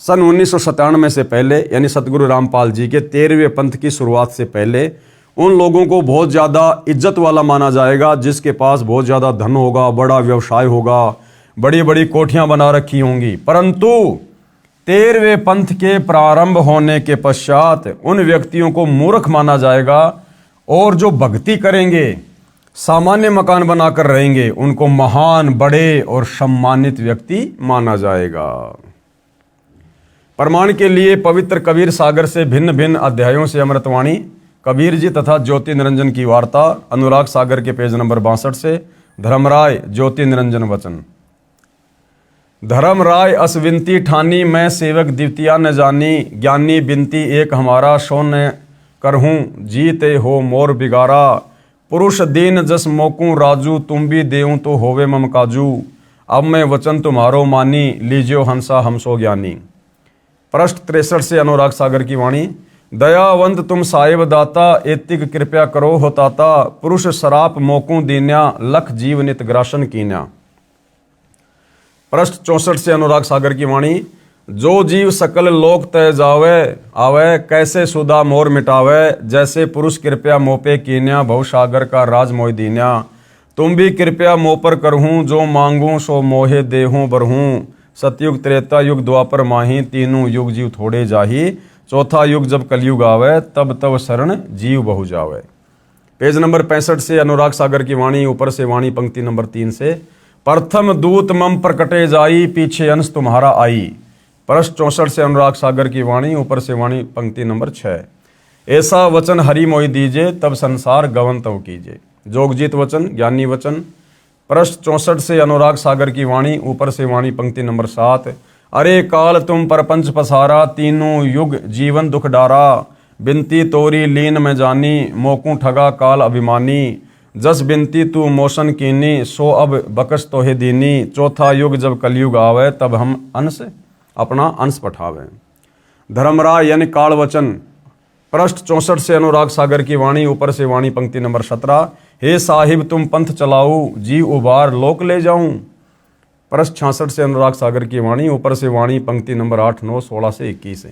सन 1997 से पहले, यानी सतगुरु रामपाल जी के 13वें पंथ की शुरुआत से पहले उन लोगों को बहुत ज़्यादा इज्जत वाला माना जाएगा जिसके पास बहुत ज़्यादा धन होगा, बड़ा व्यवसाय होगा, बड़ी बड़ी कोठियां बना रखी होंगी। परंतु 13वें पंथ के प्रारंभ होने के पश्चात उन व्यक्तियों को मूर्ख माना जाएगा और जो भक्ति करेंगे, सामान्य मकान बनाकर रहेंगे, उनको महान, बड़े और सम्मानित व्यक्ति माना जाएगा। प्रमाण के लिए पवित्र कबीर सागर से भिन्न भिन्न अध्यायों से अमृतवाणी कबीर जी तथा ज्योति निरंजन की वार्ता, अनुराग सागर के पेज नंबर 62 से। धर्मराय ज्योति निरंजन वचन। धर्मराय असविनती ठानी, मैं सेवक द्वितीया न जानी, ज्ञानी बिनती एक हमारा, सो न करहूँ जीते हो मोर बिगारा। पुरुष दीन जस मोकू राजू, तुम भी देऊँ तो होवे मम काजू। अब मैं वचन तुम्हारो मानी, लीजियो हंसा हमसो ज्ञानी। पृष्ठ 63 से अनुराग सागर की वाणी। दयावंत तुम साहिब दाता, एतिक कृपया करो होताता। पुरुष सराप मोकू दीन्या, लख जीव नित ग्रासन कीन्या। पृष्ठ 64 से अनुराग सागर की वाणी। जो जीव सकल लोक तय जावे आवे, कैसे सुधा मोर मिटावे। जैसे पुरुष कृपया मोपे कीन्या, भव सागर का राज मोह दीन्या। तुम भी कृपया मोह पर करहूँ, जो मांगूं सो मोहे देहूँ बरहूँ। सतयुग त्रेता युग द्वापर माही, तीनों युग जीव थोड़े जाही। चौथा युग जब कलयुग आवे, तब तब शरण जीव बहु जावे। पेज नंबर 65 से अनुराग सागर की वाणी, ऊपर से वाणी पंक्ति नंबर 3 से। प्रथम दूत मम प्रकटे जाई, पीछे अंश तुम्हारा आई। पृष्ठ 64 से अनुराग सागर की वाणी, ऊपर से वाणी पंक्ति नंबर 6। ऐसा वचन हरि मोहि दीजे, तब संसार गवन तव कीजे। जोगजीत वचन, ज्ञानी वचन। पृष्ठ 64 से अनुराग सागर की वाणी, ऊपर से वाणी पंक्ति नंबर 7। अरे काल तुम परपंच पसारा, तीनों युग जीवन दुख डारा। बिनती तोरी लीन में जानी, मोकू ठगा काल अभिमानी। जस बिनती तू मोशन कीनी, सो अब बकस तोहे दीनी। चौथा युग जब कलयुग आवे, तब हम अंश अपना अंश पठावे। धर्मराय यानी काल वचन। पृष्ठ 64 से अनुराग सागर की वाणी, ऊपर से वाणी पंक्ति नंबर 17। हे साहिब तुम पंथ चलाऊ, जी उबार लोक ले जाऊं। पृष्ठ 66 से अनुराग सागर की वाणी, ऊपर से वाणी पंक्ति नंबर 8, 9, 16 से 21।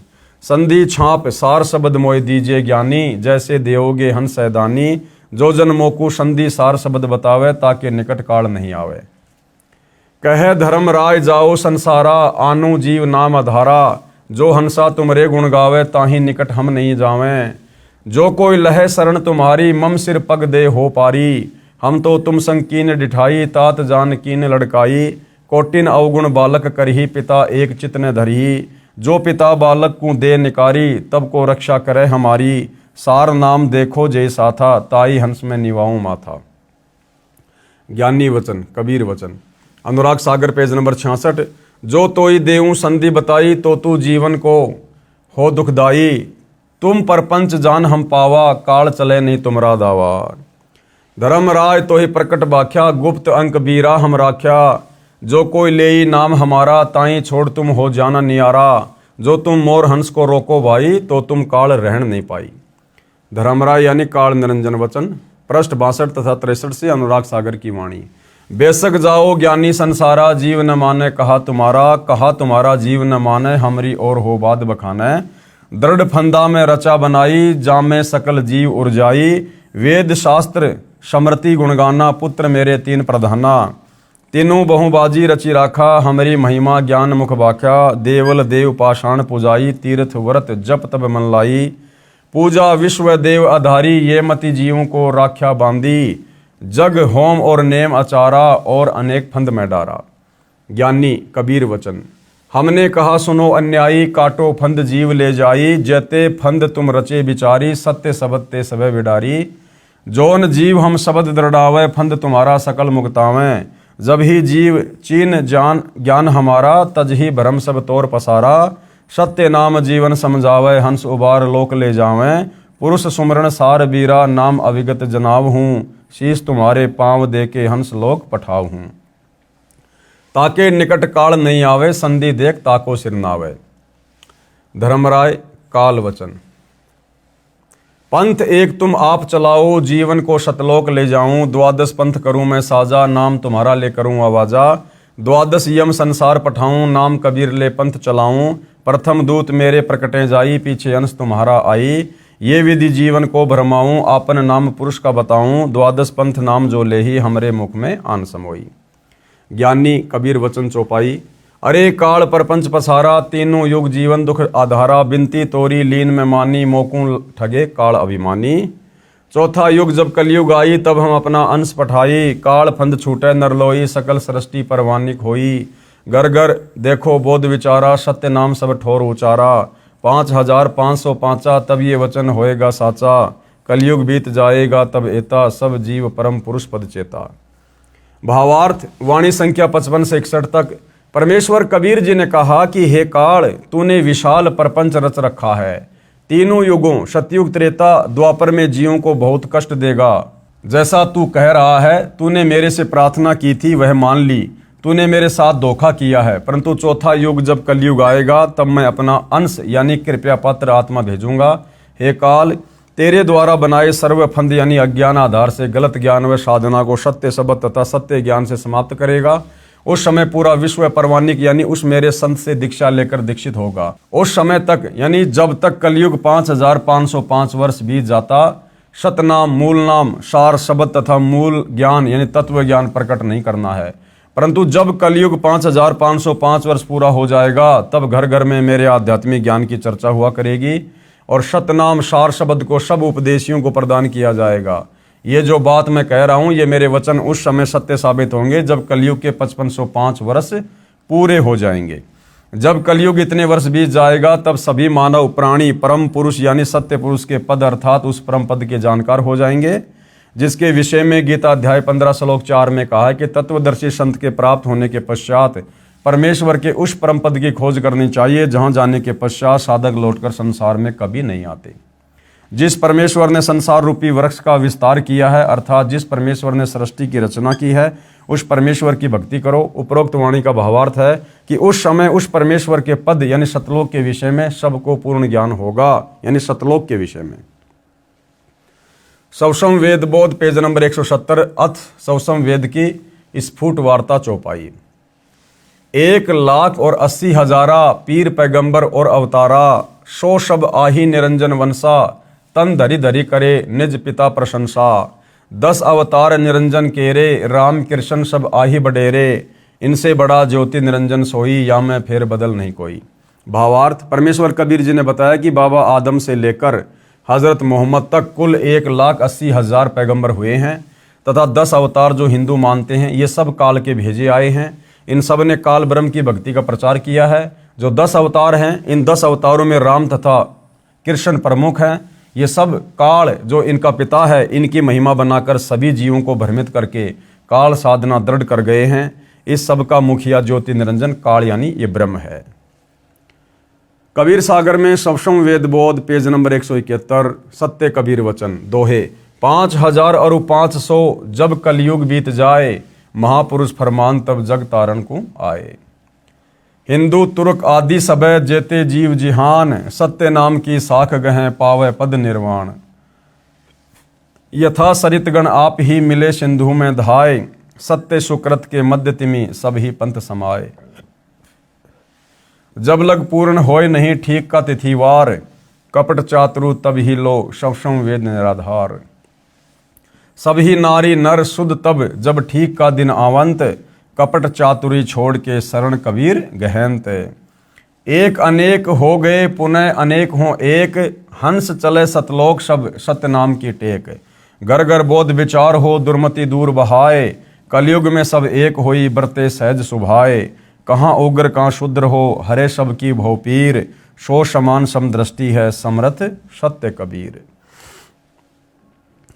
संधि छाप सार शब्द मोय दीजे ज्ञानी, जैसे देवोगे हंस सैदानी। जो जन मोकू संधि सार शब्द बतावे, ताकि निकट काल नहीं आवे। कहे धर्म राय जाओ संसारा, आनु जीव नाम अधारा। जो हंसा तुमरे गुण गावे, ताही निकट हम नहीं जावें। जो कोई लहे शरण तुम्हारी, मम सिर पग दे हो पारी। हम तो तुम संग कीन डिठाई, तात जान कीन लड़काई। कोटिन अवगुण बालक करही, पिता एक चित न धरही। जो पिता बालक को दे निकारी, तब को रक्षा करे हमारी। सार नाम देखो जय साथा, ताई हंस में निवाऊं माथा। ज्ञानी वचन, कबीर वचन। Anurag Sagar page number 66। जो तोई देऊं संधि बताई, तो तू जीवन को हो दुखदाई। तुम परपंच जान हम पावा, काल चले नहीं तुमरा दावा। धर्मराय तो ही प्रकट बाख्या, गुप्त अंक बीरा हम राख्या। जो कोई लेई नाम हमारा, ताई छोड़ तुम हो जाना नियारा। जो तुम मोर हंस को रोको भाई, तो तुम काल रहन नहीं पाई। धर्मराय यानी काल निरंजन वचन। पृष्ठ 62 तथा 63 से अनुराग सागर की वाणी। बेशक जाओ ज्ञानी संसारा, जीव न माने कहा तुम्हारा जीव न माने, हमरी और हो बात बखाने। दृढ़ फंदा में रचा बनाई, जामे सकल जीव उर्जाई। वेद शास्त्र समृति गुणगाना, पुत्र मेरे तीन प्रधाना। तीनों बहुबाजी रचि राखा, हमरी महिमा ज्ञान मुख बाख्या। देवल देव पाषाण पुजाई, तीर्थ व्रत जप तब मन लाई। पूजा विश्व देव आधारी, ये मति जीवों को राख्या बांधी। जग होम और नेम अचारा, और अनेक फंद में डारा। ज्ञानी कबीर वचन। हमने कहा सुनो अन्यायी, काटो फंद जीव ले जाई। जैते फंद तुम रचे बिचारी, सत्य शब्द ते सबे विडारी। जोन जीव हम शब्द दृढ़ावे, फंद तुम्हारा सकल मुक्तावें। जब ही जीव चीन जान ज्ञान हमारा, तज ही भरम सब तोर पसारा। सत्य नाम जीवन समझावे, हंस उबार लोक ले जावें। पुरुष सुमरण सार बीरा, नाम अविगत जनाव हूँ। शीश तुम्हारे पांव दे के हंस लोक पठाव हूँ। ताके निकट काल नहीं आवे, संधि देख ताको सिर नावे। धर्मराय काल वचन। पंथ एक तुम आप चलाओ, जीवन को शतलोक ले जाऊं। द्वादश पंथ करूं मैं साजा, नाम तुम्हारा ले करूं आवाजा। द्वादश यम संसार पठाऊं, नाम कबीर ले पंथ चलाऊं। प्रथम दूत मेरे प्रकटे जाई, पीछे अंश तुम्हारा आई। ये विधि जीवन को भरमाऊं, आपन नाम पुरुष का बताऊं। द्वादश पंथ नाम जो ले ही, हमरे मुख में आन समोई। ज्ञानी कबीर वचन चौपाई। अरे काल परपंच पसारा, तीनों युग जीवन दुख आधारा। बिनती तोरी लीन में मानी, मोकू ठगे काल अभिमानी। चौथा युग जब कलयुग आई, तब हम अपना अंश पठाई। काल फंद छूटे नरलोई, सकल सृष्टि परवानिक होई। घर घर देखो बोध विचारा, सत्य नाम सब ठोर उचारा। 5505 तब ये वचन होएगा साचा। कलयुग बीत जाएगा तब एता, सब जीव परम पुरुष पद चेता। भावार्थ वाणी संख्या 55 से 61 तक। परमेश्वर कबीर जी ने कहा कि हे काल, तूने विशाल प्रपंच रच रखा है। तीनों युगों सतयुग त्रेता द्वापर में जीवों को बहुत कष्ट देगा। जैसा तू कह रहा है, तूने मेरे से प्रार्थना की थी वह मान ली। तूने मेरे साथ धोखा किया है, परंतु चौथा युग जब कलयुग आएगा, तब मैं अपना अंश यानी कृपया पात्र आत्मा भेजूंगा। हे काल, तेरे द्वारा बनाए सर्व फंद यानी अज्ञान आधार से गलत ज्ञान व साधना को सत्य शब्द तथा सत्य ज्ञान से समाप्त करेगा। उस समय पूरा विश्व परवानिक यानी उस मेरे संत से दीक्षा लेकर दीक्षित होगा। उस समय तक यानी जब तक कलयुग 5505 वर्ष बीत जाता, सतनाम मूल नाम सार शब्द तथा मूल ज्ञान यानी तत्व ज्ञान प्रकट नहीं करना है। परंतु जब कलयुग 5505 वर्ष पूरा हो जाएगा, तब घर घर में मेरे आध्यात्मिक ज्ञान की चर्चा हुआ करेगी और सतनाम सार शब्द को सब उपदेशियों को प्रदान किया जाएगा। ये जो बात मैं कह रहा हूँ, ये मेरे वचन उस समय सत्य साबित होंगे जब कलयुग के 5505 वर्ष पूरे हो जाएंगे। जब कलयुग इतने वर्ष बीत जाएगा तब सभी मानव प्राणी परम पुरुष यानी सत्य पुरुष के पद अर्थात उस परम पद के जानकार हो जाएंगे, जिसके विषय में गीता अध्याय 15 श्लोक 4 में कहा है कि तत्वदर्शी संत के प्राप्त होने के पश्चात परमेश्वर के उस परम पद की खोज करनी चाहिए जहां जाने के पश्चात साधक लौटकर संसार में कभी नहीं आते। जिस परमेश्वर ने संसार रूपी वृक्ष का विस्तार किया है अर्थात जिस परमेश्वर ने सृष्टि की रचना की है उस परमेश्वर की भक्ति करो। उपरोक्त वाणी का भावार्थ है कि उस समय उस परमेश्वर के पद यानी सतलोक के विषय में सबको पूर्ण ज्ञान होगा, यानी सतलोक के विषय में। सवसम वेद बोध पेज नंबर 170 अथ सवसम वेद की स्फुट वार्ता चौपाई। 1,80,000 पीर पैगंबर और अवतारा, सो सब आही निरंजन वंशा, तन धरी धरी करे निज पिता प्रशंसा। 10 अवतार निरंजन केरे, राम कृष्ण सब आही बडेरे, इनसे बड़ा ज्योति निरंजन सोई, या मैं फेर बदल नहीं कोई। भावार्थ, परमेश्वर कबीर जी ने बताया कि बाबा आदम से लेकर हजरत मोहम्मद तक कुल 1,80,000 पैगंबर हुए हैं तथा 10 अवतार जो हिंदू मानते हैं ये सब काल के भेजे आए हैं। इन सब ने काल ब्रह्म की भक्ति का प्रचार किया है। जो 10 अवतार हैं इन 10 अवतारों में राम तथा कृष्ण प्रमुख हैं। ये सब काल जो इनका पिता है इनकी महिमा बनाकर सभी जीवों को भ्रमित करके काल साधना दृढ़ कर गए हैं। इस सब का मुखिया ज्योति निरंजन काल यानी ये ब्रह्म है। कबीर सागर में सवसम वेद बोध पेज नंबर 171 सत्य कबीर वचन दोहे। 5,000 और 500 जब कलयुग बीत जाए, महापुरुष फरमान तब जग तारण को आए। हिंदू तुर्क आदि सबे जेते जीव जिहान, सत्य नाम की साख गहें पावे पद निर्वाण। यथा सरितगण आप ही मिले सिंधु में धाय, सत्य सुकृत के मध्य तिमि सब ही पंथ समाये। जब लग पूर्ण होय नहीं ठीक का तिथिवार, कपट चातुरु तब ही लो सवसम वेद निराधार। सभी नारी नर शुद्ध तब जब ठीक का दिन आवंत, कपट चातुरी छोड़ के शरण कबीर गहनत। एक अनेक हो गए पुनः अनेक हों एक, हंस चले सतलोक सब सत्य नाम की टेक। घर घर बोध विचार हो दुर्मति दूर बहाए, कलयुग में सब एक होई बरते सहज सुभाए। कहाँ उग्र कहाँ शुद्र हो हरे सब की भोपीर, सो समान समदृष्टि है समर्थ सत्य कबीर।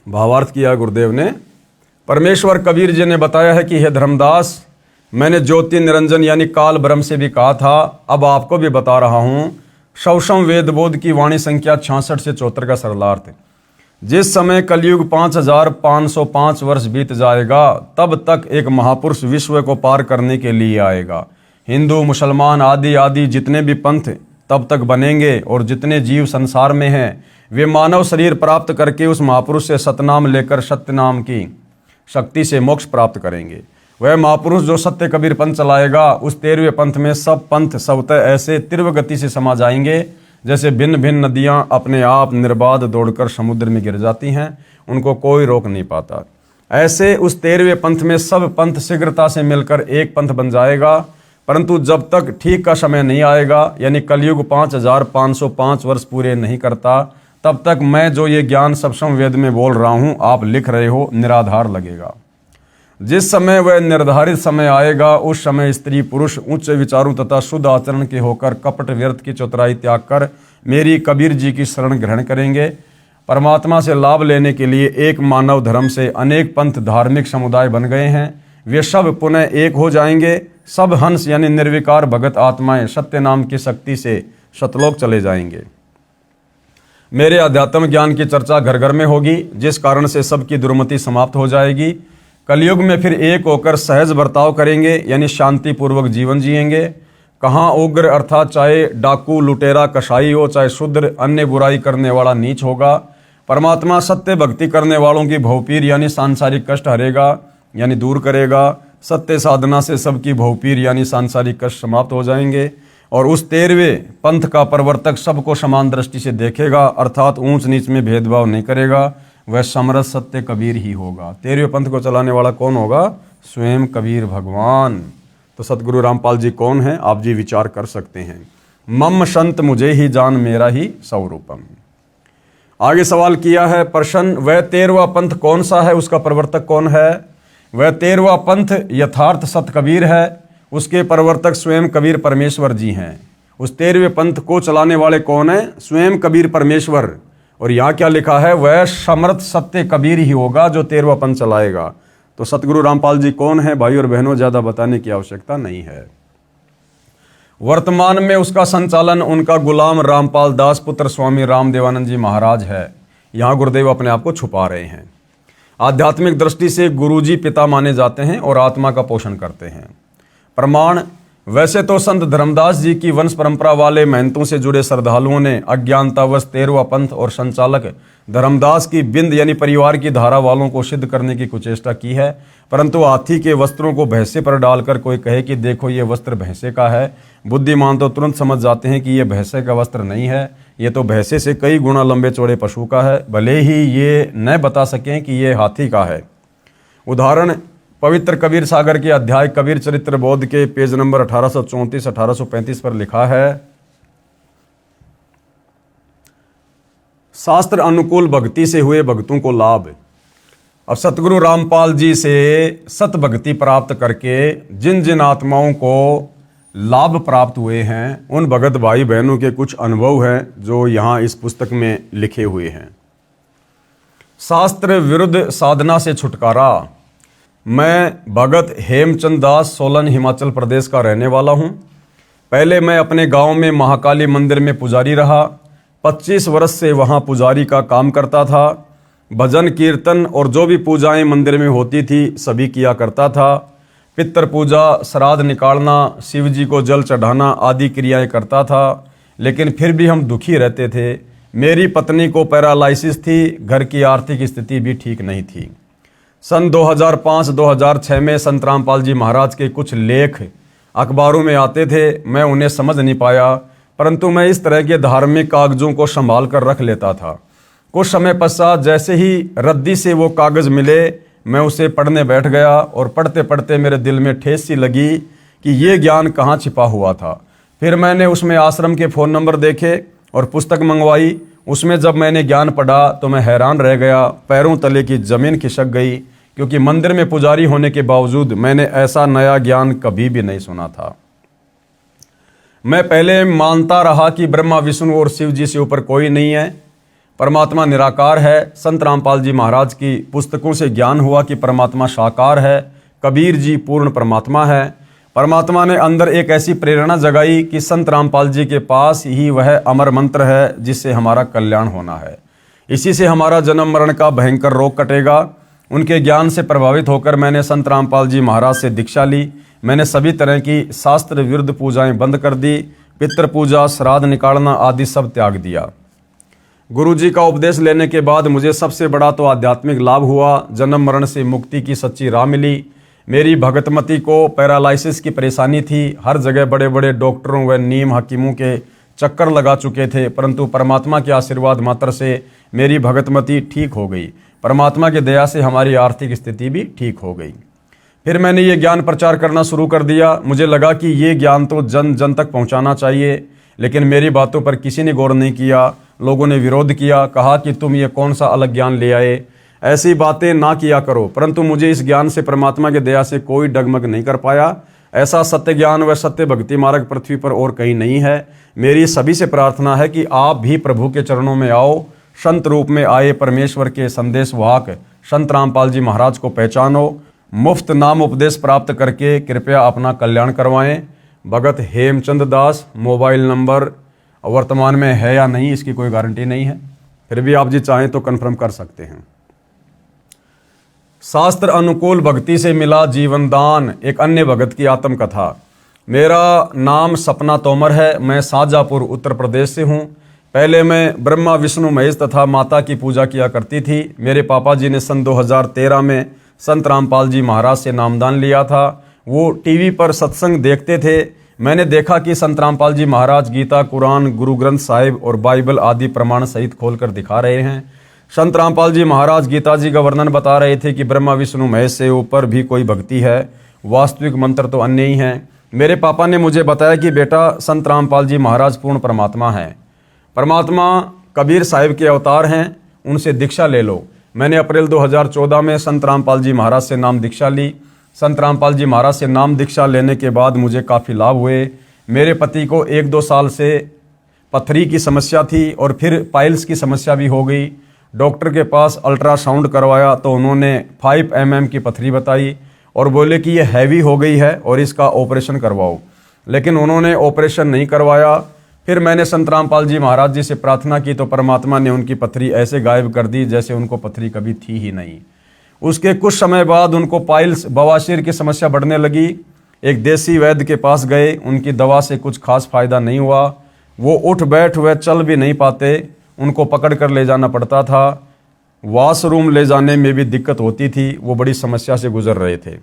भावार्थ किया गुरुदेव ने। परमेश्वर कबीर जी ने बताया है कि हे धर्मदास, मैंने ज्योति निरंजन यानी काल ब्रह्म से भी कहा था, अब आपको भी बता रहा हूं। सवसम वेद बोध की वाणी संख्या 66 से 74 का सरलार्थ। जिस समय कलयुग 5,505 वर्ष बीत जाएगा तब तक एक महापुरुष विश्व को पार करने के लिए आएगा। हिंदू मुसलमान आदि आदि जितने भी पंथ तब तक बनेंगे और जितने जीव संसार में हैं वे मानव शरीर प्राप्त करके उस महापुरुष से सतनाम लेकर सत्य नाम की शक्ति से मोक्ष प्राप्त करेंगे। वह महापुरुष जो सत्य कबीर पंथ चलाएगा उस 13वें पंथ में सब पंथ स्वतः ऐसे तीव्र गति से समा जाएंगे जैसे भिन्न भिन्न नदियां अपने आप निर्बाध दौड़कर समुद्र में गिर जाती हैं, उनको कोई रोक नहीं पाता। ऐसे उस 13वें पंथ में सब पंथ शीघ्रता से मिलकर एक पंथ बन जाएगा। परंतु जब तक ठीक का समय नहीं आएगा यानी कलयुग 5,505 वर्ष पूरे नहीं करता तब तक मैं जो ये ज्ञान सवसम वेद में बोल रहा हूँ आप लिख रहे हो निराधार लगेगा। जिस समय वह निर्धारित समय आएगा उस समय स्त्री पुरुष उच्च विचारों तथा शुद्ध आचरण के होकर कपट व्यर्थ की चतुराई त्याग कर मेरी कबीर जी की शरण ग्रहण करेंगे। परमात्मा से लाभ लेने के लिए एक मानव धर्म से अनेक पंथ धार्मिक समुदाय बन गए हैं। वे सब पुनः एक हो जाएंगे। सब हंस यानी निर्विकार भगत आत्माएं सत्य नाम की शक्ति से सतलोक चले जाएंगे। मेरे अध्यात्म ज्ञान की चर्चा घर घर में होगी जिस कारण से सबकी दुर्मति समाप्त हो जाएगी। कलयुग में फिर एक होकर सहज बर्ताव करेंगे यानी शांतिपूर्वक जीवन जिएंगे। कहाँ उग्र अर्थात चाहे डाकू लुटेरा कसाई हो चाहे शूद्र अन्य बुराई करने वाला नीच होगा। परमात्मा सत्य भक्ति करने वालों की भवपीर यानी सांसारिक कष्ट हरेगा यानी दूर करेगा। सत्य साधना से सबकी भवपीर यानी सांसारिक कष्ट समाप्त हो जाएंगे और उस 13वें पंथ का प्रवर्तक सबको समान दृष्टि से देखेगा अर्थात ऊंच नीच में भेदभाव नहीं करेगा। वह समरस सत्य कबीर ही होगा। 13वें पंथ को चलाने वाला कौन होगा? स्वयं कबीर भगवान। तो सतगुरु रामपाल जी कौन है आप जी विचार कर सकते हैं। मम संत मुझे ही जान मेरा ही स्वरूपम। आगे सवाल किया है प्रश्न, वह 13वां पंथ कौन सा है, उसका प्रवर्तक कौन है? वह 13वां पंथ यथार्थ सत कबीर है। उसके प्रवर्तक स्वयं कबीर परमेश्वर जी हैं। उस 13वें पंथ को चलाने वाले कौन है? स्वयं कबीर परमेश्वर। और यहाँ क्या लिखा है? वह समर्थ सत्य कबीर ही होगा जो 13वां पंथ चलाएगा। तो सतगुरु रामपाल जी कौन है भाई और बहनों? ज़्यादा बताने की आवश्यकता नहीं है। वर्तमान में उसका संचालन उनका गुलाम रामपाल दास पुत्र स्वामी रामदेवानंद जी महाराज है। यहाँ गुरुदेव अपने आप को छुपा रहे हैं। आध्यात्मिक दृष्टि से गुरुजी पिता माने जाते हैं और आत्मा का पोषण करते हैं। प्रमाण: वैसे तो संत धर्मदास जी की वंश परंपरा वाले महंतों से जुड़े श्रद्धालुओं ने अज्ञानतावश 13वां पंथ और संचालक धर्मदास की बिंद यानी परिवार की धारा वालों को सिद्ध करने की कुचेष्टा की है, परंतु हाथी के वस्त्रों को भैंसे पर डालकर कोई कहे कि देखो ये वस्त्र भैंसे का है, बुद्धिमान तो तुरंत समझ जाते हैं कि ये भैंसे का वस्त्र नहीं है, ये तो भैंसे से कई गुना लंबे चौड़े पशु का है, भले ही ये न बता सकें कि ये हाथी का है। उदाहरण: पवित्र कबीर सागर के अध्याय कबीर चरित्र बोध के पेज नंबर 1834-1835 पर लिखा है, शास्त्र अनुकूल भक्ति से हुए भक्तों को लाभ। अब सतगुरु रामपाल जी से सत भक्ति प्राप्त करके जिन जिन आत्माओं को लाभ प्राप्त हुए हैं उन भगत भाई बहनों के कुछ अनुभव हैं जो यहाँ इस पुस्तक में लिखे हुए हैं। शास्त्र विरुद्ध साधना से छुटकारा। मैं भगत हेमचंद दास सोलन हिमाचल प्रदेश का रहने वाला हूँ। पहले मैं अपने गांव में महाकाली मंदिर में पुजारी रहा। 25 वर्ष से वहाँ पुजारी का काम करता था। भजन कीर्तन और जो भी पूजाएं मंदिर में होती थी सभी किया करता था। पितृ पूजा, श्राद्ध निकालना, शिव जी को जल चढ़ाना आदि क्रियाएं करता था। लेकिन फिर भी हम दुखी रहते थे। मेरी पत्नी को पैरालाइसिस थी, घर की आर्थिक स्थिति भी ठीक नहीं थी। सन 2005-2006 में संत रामपाल जी महाराज के कुछ लेख अखबारों में आते थे। मैं उन्हें समझ नहीं पाया, परंतु मैं इस तरह के धार्मिक कागजों को संभाल कर रख लेता था। कुछ समय पश्चात जैसे ही रद्दी से वो कागज मिले मैं उसे पढ़ने बैठ गया और पढ़ते पढ़ते मेरे दिल में ठेस सी लगी कि ये ज्ञान कहाँ छिपा हुआ था। फिर मैंने उसमें आश्रम के फ़ोन नंबर देखे और पुस्तक मंगवाई। उसमें जब मैंने ज्ञान पढ़ा तो मैं हैरान रह गया, पैरों तले की ज़मीन खिसक गई, क्योंकि मंदिर में पुजारी होने के बावजूद मैंने ऐसा नया ज्ञान कभी भी नहीं सुना था। मैं पहले मानता रहा कि ब्रह्मा विष्णु और शिव जी से ऊपर कोई नहीं है, परमात्मा निराकार है। संत रामपाल जी महाराज की पुस्तकों से ज्ञान हुआ कि परमात्मा साकार है, कबीर जी पूर्ण परमात्मा है। परमात्मा ने अंदर एक ऐसी प्रेरणा जगाई कि संत रामपाल जी के पास ही वह अमर मंत्र है जिससे हमारा कल्याण होना है। इसी से हमारा जन्म मरण का भयंकर रोग कटेगा। उनके ज्ञान से प्रभावित होकर मैंने संत रामपाल जी महाराज से दीक्षा ली। मैंने सभी तरह की शास्त्र विरुद्ध पूजाएं बंद कर दी। पितृ पूजा, श्राद्ध निकालना आदि सब त्याग दिया। गुरुजी का उपदेश लेने के बाद मुझे सबसे बड़ा तो आध्यात्मिक लाभ हुआ। जन्म मरण से मुक्ति की सच्ची राह मिली। मेरी भगतमती को पैरालाइसिस की परेशानी थी। हर जगह बड़े बड़े डॉक्टरों व नीम हकीमों के चक्कर लगा चुके थे, परंतु परमात्मा के आशीर्वाद मात्र से मेरी भगतमती ठीक हो गई। परमात्मा की दया से हमारी आर्थिक स्थिति भी ठीक हो गई। फिर मैंने ये ज्ञान प्रचार करना शुरू कर दिया। मुझे लगा कि ये ज्ञान तो जन जन तक पहुंचाना चाहिए, लेकिन मेरी बातों पर किसी ने गौर नहीं किया। लोगों ने विरोध किया, कहा कि तुम ये कौन सा अलग ज्ञान ले आए, ऐसी बातें ना किया करो। परंतु मुझे इस ज्ञान से परमात्मा की दया से कोई डगमग नहीं कर पाया। ऐसा सत्य ज्ञान व सत्य भक्ति मार्ग पृथ्वी पर और कहीं नहीं है। मेरी सभी से प्रार्थना है कि आप भी प्रभु के चरणों में आओ। संत रूप में आए परमेश्वर के संदेश वाहक संत रामपाल जी महाराज को पहचानो। मुफ्त नाम उपदेश प्राप्त करके कृपया अपना कल्याण करवाएं। भगत हेमचंद दास। मोबाइल नंबर वर्तमान में है या नहीं इसकी कोई गारंटी नहीं है, फिर भी आप जी चाहें तो कन्फर्म कर सकते हैं। शास्त्र अनुकूल भक्ति से मिला जीवन दान। एक अन्य भगत की आत्मकथा। मेरा नाम सपना तोमर है। मैं शाहजहाँपुर उत्तर प्रदेश से हूँ। पहले मैं ब्रह्मा विष्णु महेश तथा माता की पूजा किया करती थी। मेरे पापा जी ने सन 2013 में संत रामपाल जी महाराज से नामदान लिया था। वो टीवी पर सत्संग देखते थे। मैंने देखा कि संत रामपाल जी महाराज गीता, कुरान, गुरु ग्रंथ साहिब और बाइबल आदि प्रमाण सहित खोलकर दिखा रहे हैं। संत रामपाल जी महाराज गीता जी का वर्णन बता रहे थे कि ब्रह्मा विष्णु महेश से ऊपर भी कोई भक्ति है, वास्तविक मंत्र तो अन्य ही हैं। मेरे पापा ने मुझे बताया कि बेटा संत रामपाल जी महाराज पूर्ण परमात्मा हैं, परमात्मा कबीर साहिब के अवतार हैं, उनसे दीक्षा ले लो। मैंने अप्रैल 2014 में संत रामपाल जी महाराज से नाम दीक्षा ली। संत रामपाल जी महाराज से नाम दीक्षा लेने के बाद मुझे काफ़ी लाभ हुए। मेरे पति को 1-2 साल से पथरी की समस्या थी और फिर पाइल्स की समस्या भी हो गई। डॉक्टर के पास अल्ट्रासाउंड करवाया तो उन्होंने 5 mm की पथरी बताई और बोले कि ये हैवी हो गई है और इसका ऑपरेशन करवाओ, लेकिन उन्होंने ऑपरेशन नहीं करवाया। फिर मैंने संत रामपाल जी महाराज जी से प्रार्थना की तो परमात्मा ने उनकी पथरी ऐसे गायब कर दी जैसे उनको पथरी कभी थी ही नहीं। उसके कुछ समय बाद उनको पाइल्स बवासीर की समस्या बढ़ने लगी। एक देसी वैद्य के पास गए, उनकी दवा से कुछ खास फायदा नहीं हुआ। वो उठ बैठ व चल भी नहीं पाते, उनको पकड़ कर ले जाना पड़ता था। वॉशरूम ले जाने में भी दिक्कत होती थी, वो बड़ी समस्या से गुजर रहे थे।